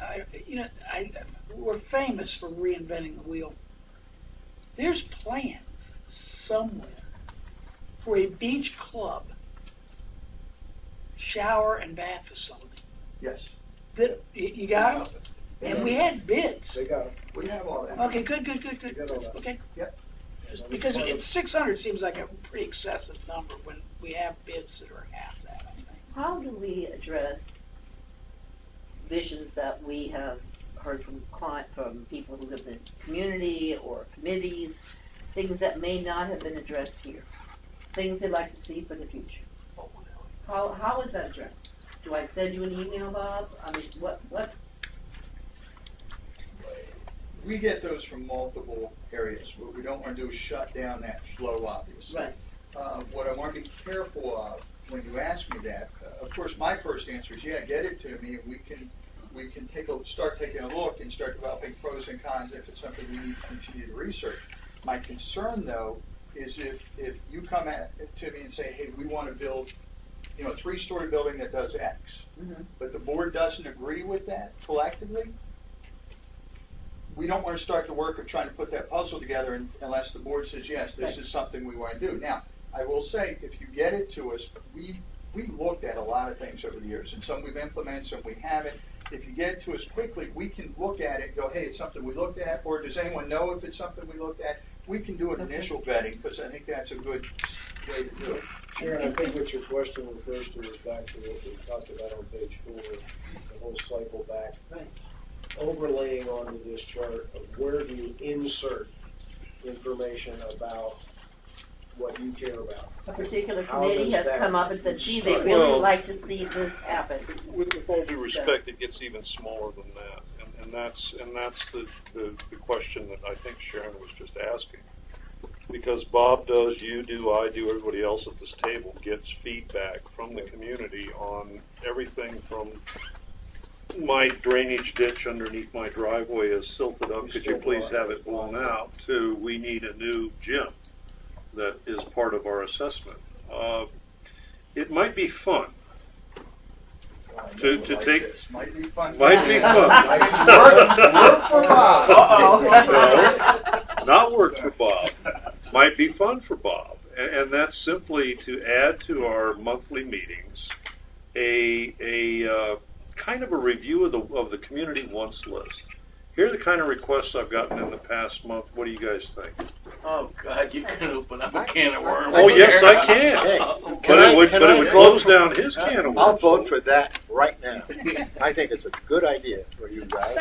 Speaker 1: we're famous for reinventing the wheel. There's plans somewhere for a beach club shower and bath facility.
Speaker 10: Yes.
Speaker 1: That, you got them? And we had bids.
Speaker 3: They got it.
Speaker 10: We have all that.
Speaker 1: Okay, good.
Speaker 3: We got all that.
Speaker 1: Okay.
Speaker 10: Yep.
Speaker 1: Just because 600 seems like a pretty excessive number when we have bids that are half that, I think.
Speaker 11: How do we address visions that we have heard from from people who live in the community or committees, things that may not have been addressed here, things they'd like to see for the future? How is that addressed? Do I send you an email, Bob? I mean, what?
Speaker 10: We get those from multiple areas. What we don't want to do is shut down that flow, obviously.
Speaker 11: Right.
Speaker 10: What I want to be careful of when you ask me that, of course, my first answer is, yeah, get it to me, and we can start taking a look and start developing pros and cons if it's something we need to continue to research. My concern, though, is if you come to me and say, hey, we want to build, a 3-story building that does X, but the board doesn't agree with that collectively, we don't want to start the work of trying to put that puzzle together unless the board says, yes, this is something we want to do. Now, I will say, if you get it to us, we looked at a lot of things over the years, and some we've implemented, some we haven't. If you get it to us quickly, we can look at it and go, hey, it's something we looked at, or does anyone know if it's something we looked at? We can do an initial vetting, because I think that's a good way to do it.
Speaker 3: Sharon, I think what your question refers to is back to what we talked about on page 4, the whole cycle back. Overlaying onto this chart of where do you insert information about what you care about.
Speaker 11: A particular
Speaker 3: How
Speaker 11: committee
Speaker 3: does
Speaker 11: has
Speaker 3: that
Speaker 11: come up and said, gee, they
Speaker 3: start?
Speaker 11: really
Speaker 14: Well,
Speaker 11: like to see this happen.
Speaker 14: With all due respect, it gets even smaller than that, and that's the question that I think Sharon was just asking. Because Bob does, you do, I do, everybody else at this table gets feedback from the community on everything from my drainage ditch underneath my driveway is silted up, could you please have it blown out, to we need a new gym that is part of our assessment. It might be fun to take.
Speaker 10: This might be fun.
Speaker 14: Might be fun.
Speaker 10: Work for Bob.
Speaker 14: No, not work for Bob. Might be fun for Bob, and that's simply to add to our monthly meetings a kind of a review of the community wants list. Here are the kind of requests I've gotten in the past month. What do you guys think?
Speaker 4: Oh, God, you can open up a can of worms.
Speaker 14: Oh, yes, I can.
Speaker 12: Hey,
Speaker 14: But it would close down his can of worms.
Speaker 12: I'll vote for that right now. I think it's a good idea for you guys.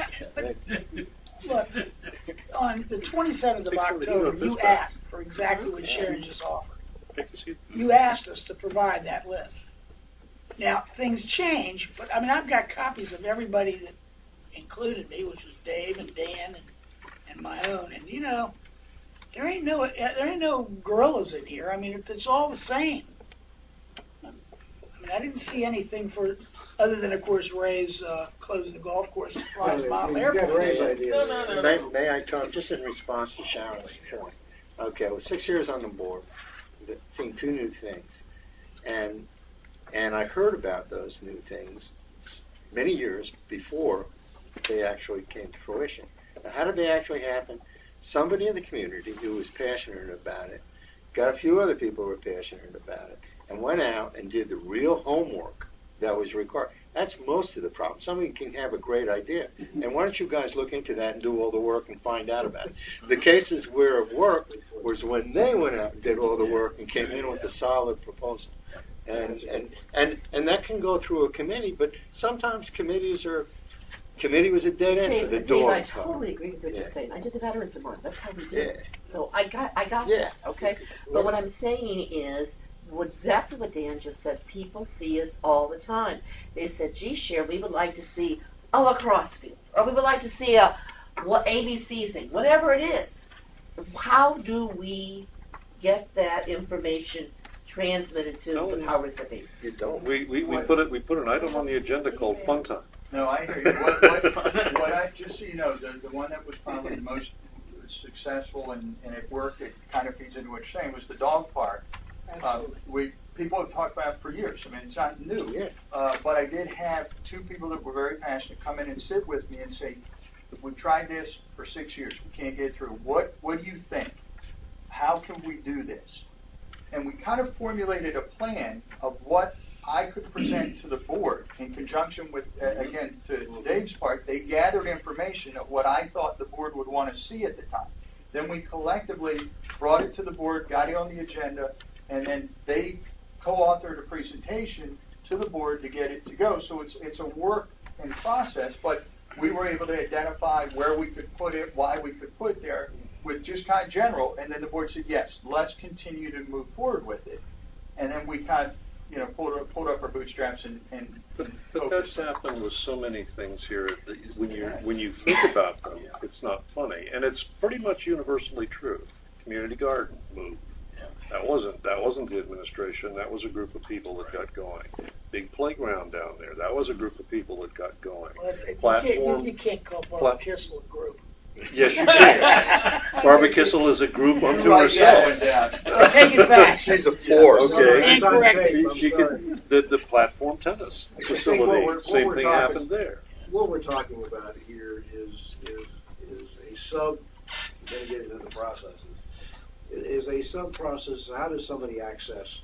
Speaker 1: Look, on the 27th of October, you asked for exactly what Sharon just offered. You asked us to provide that list. Now, things change, but I mean, I've got copies of everybody that included me, which was Dave and Dan and my own. And there ain't no gorillas in here. I mean, it's all the same. I mean, I didn't see anything other than, of course, Ray's closing the golf course at Flyers Model Airport.
Speaker 3: Ray's idea.
Speaker 4: No.
Speaker 12: May I talk just in response to Sharon's point? Okay, I was 6 years on the board, seen 2 new things, and I heard about those new things many years before they actually came to fruition. Now, how did they actually happen? Somebody in the community who was passionate about it got a few other people who were passionate about it and went out and did the real homework that was required. That's most of the problem. Somebody can have a great idea, and why don't you guys look into that and do all the work and find out about it? The cases where it worked was when they went out and did all the work and came in with a solid proposal. And that can go through a committee, but sometimes committees are committee was a dead end for the
Speaker 11: Dave, I
Speaker 12: dogs.
Speaker 11: totally agree with what you're
Speaker 12: Yeah.
Speaker 11: saying. I did the Veterans a Month. That's how we do
Speaker 12: Yeah.
Speaker 11: it. So I got
Speaker 12: Yeah.
Speaker 11: that, okay? But what I'm saying is, exactly what Dan just said, people see us all the time. They said, gee, Cher, we would like to see a lacrosse field, or we would like to see a ABC thing, whatever it is. How do we get that information transmitted to the powers that be?
Speaker 12: You don't.
Speaker 14: We put an item on the agenda called Fun Time.
Speaker 10: No, I hear you. What I, just so you know, the one that was probably the most successful and it worked, it kind of feeds into what you're saying, was the dog park. People have talked about it for years. I mean, it's not new.
Speaker 12: Yeah.
Speaker 10: But I did have two people that were very passionate come in and sit with me and say, we've tried this for 6 years. We can't get through. What do you think? How can we do this? And we kind of formulated a plan of what I could present to the board in conjunction with, again, to Dave's part, they gathered information of what I thought the board would want to see at the time. Then we collectively brought it to the board, got it on the agenda, and then they co-authored a presentation to the board to get it to go. So it's a work in process, but we were able to identify where we could put it, why we could put it there, with just kind of general, and then the board said, yes, let's continue to move forward with it. And then we kind of, pulled up our bootstraps and
Speaker 14: But that's happened with so many things here. That when you think about them, it's not funny, and it's pretty much universally true. Community garden moved. That wasn't the administration. That was a group of people that got going. Big playground down there. That was a group of people that got going.
Speaker 1: Well, you can't call Barbara Kissel a group.
Speaker 14: Yes, you can. Barbara Kissel is a group unto herself.
Speaker 1: Take it back.
Speaker 12: She's a force.
Speaker 14: Okay.
Speaker 1: Stand corrected.
Speaker 14: She can, the platform tennis facility, same thing happened there.
Speaker 3: What we're talking about here is a sub, we're going to get into the processes. It is a sub-process. How does somebody access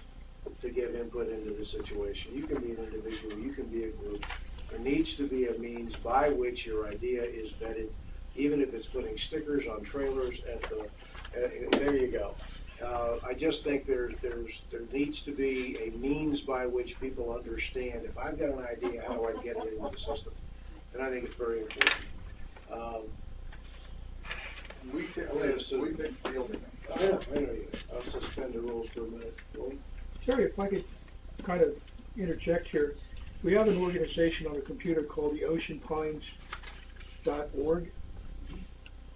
Speaker 3: to give input into the situation? You can be an individual, you can be a group. There needs to be a means by which your idea is vetted, even if it's putting stickers on trailers at the, there you go. I just think there needs to be a means by which people understand, if I've got an idea, how do I get it into the system? And I think it's very important.
Speaker 10: We've been fielding them.
Speaker 3: I know you. I'll suspend the rules for a minute.
Speaker 15: Terry, if I could kind of interject here. We have an organization on the computer called the oceanpines.org.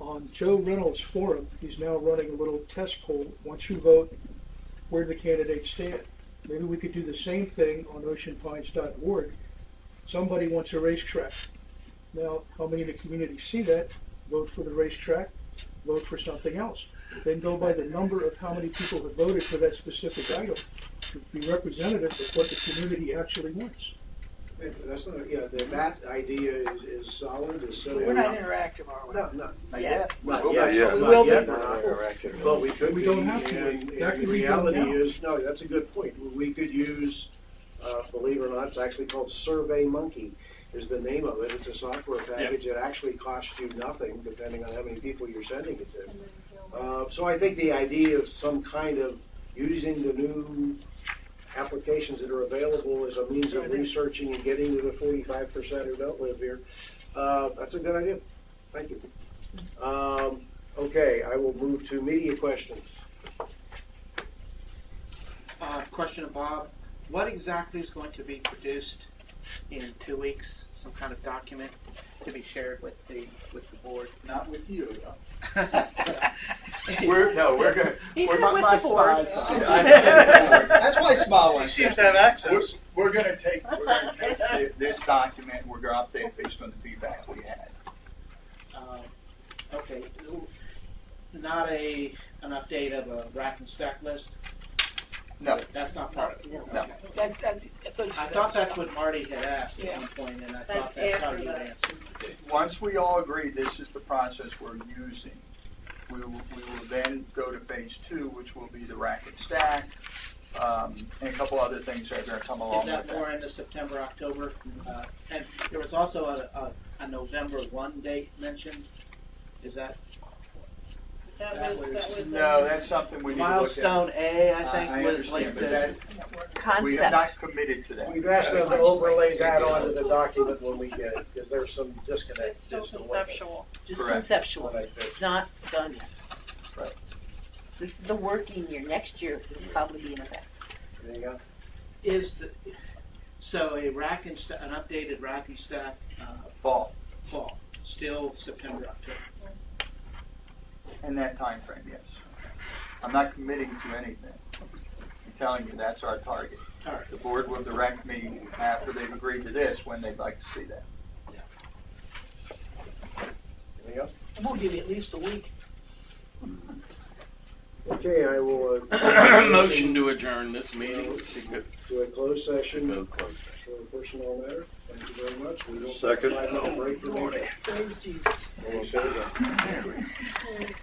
Speaker 15: On Joe Reynolds' forum, he's now running a little test poll. Once you vote, where do the candidates stand? Maybe we could do the same thing on oceanpines.org. Somebody wants a racetrack. Now, how many in the community see that? Vote for the racetrack, vote for something else. Then go by the number of how many people have voted for that specific item to be representative of what the community actually wants.
Speaker 3: That's not, that idea is solid, is so.
Speaker 1: But we're not interactive, are we?
Speaker 3: No,
Speaker 10: Not yet.
Speaker 3: not yet.
Speaker 1: We will be.
Speaker 3: But we could
Speaker 15: We
Speaker 3: be,
Speaker 15: don't have to.
Speaker 3: and
Speaker 15: That
Speaker 3: the
Speaker 15: could be done
Speaker 3: reality
Speaker 15: now.
Speaker 3: is, no, that's a good point. We could use, believe it or not, it's actually called Survey Monkey is the name of it. It's a software package. It actually costs you nothing, depending on how many people you're sending it to. So I think the idea of some kind of using the new applications that are available as a means of researching and getting to the 45% who don't live here, that's a good idea. Thank you. Okay, I will move to media questions.
Speaker 16: Question of Bob. What exactly is going to be produced in 2 weeks? Some kind of document to be shared with the board?
Speaker 10: Not with you, though. We're good.
Speaker 11: He
Speaker 10: We're
Speaker 11: said
Speaker 10: not
Speaker 11: with
Speaker 10: my
Speaker 11: the board.
Speaker 10: spies. That's why Smile wants
Speaker 16: You seem to have access.
Speaker 10: We're going to take this document. We're going to update it based on the feedback we had.
Speaker 16: Okay. Not an update of a rack and stack list?
Speaker 10: No.
Speaker 16: That's not part of it?
Speaker 10: No.
Speaker 16: Okay. I thought that's what Marty had asked at one point, and I thought that's how you answered.
Speaker 10: Once we all agree this is the process we're using, we will then go to phase 2, which will be the rack and stack, and a couple other things that are going to come along
Speaker 16: Is that
Speaker 10: with
Speaker 16: more in the September, October? And there was also a November 1 date mentioned. Is that
Speaker 2: That was.
Speaker 10: No, that's something we need to look at.
Speaker 16: Milestone A, I think,
Speaker 10: I
Speaker 16: was like
Speaker 10: understand, but
Speaker 16: the
Speaker 10: we have not
Speaker 11: Concept.
Speaker 10: committed to that.
Speaker 3: We've asked them to overlay that onto the document when we get it, because there's some disconnect.
Speaker 2: It's still
Speaker 3: as to what
Speaker 2: conceptual.
Speaker 11: Just
Speaker 10: Correct.
Speaker 11: conceptual.
Speaker 3: What I think.
Speaker 11: It's not done yet.
Speaker 10: Right.
Speaker 11: This is the working year. Next year, it'll probably be in effect.
Speaker 3: There you go.
Speaker 16: is the, so a rack and an updated rack and stack
Speaker 10: Fall,
Speaker 16: fall, still September, October.
Speaker 10: in that time frame, yes. I'm not committing to anything. I'm telling you, that's our target.
Speaker 16: All right.
Speaker 10: The board will direct me after they've agreed to this, when they'd like to see that.
Speaker 3: Anything else?
Speaker 1: And we'll give you at least a week.
Speaker 3: Okay, I will.
Speaker 4: Motion to adjourn this meeting.
Speaker 3: To a closed session
Speaker 4: Go close.
Speaker 3: for a personnel matter. Thank you very much. We will take a
Speaker 8: Second.
Speaker 3: 5-minute break for lunch.
Speaker 1: Praise Jesus.
Speaker 3: All in favor?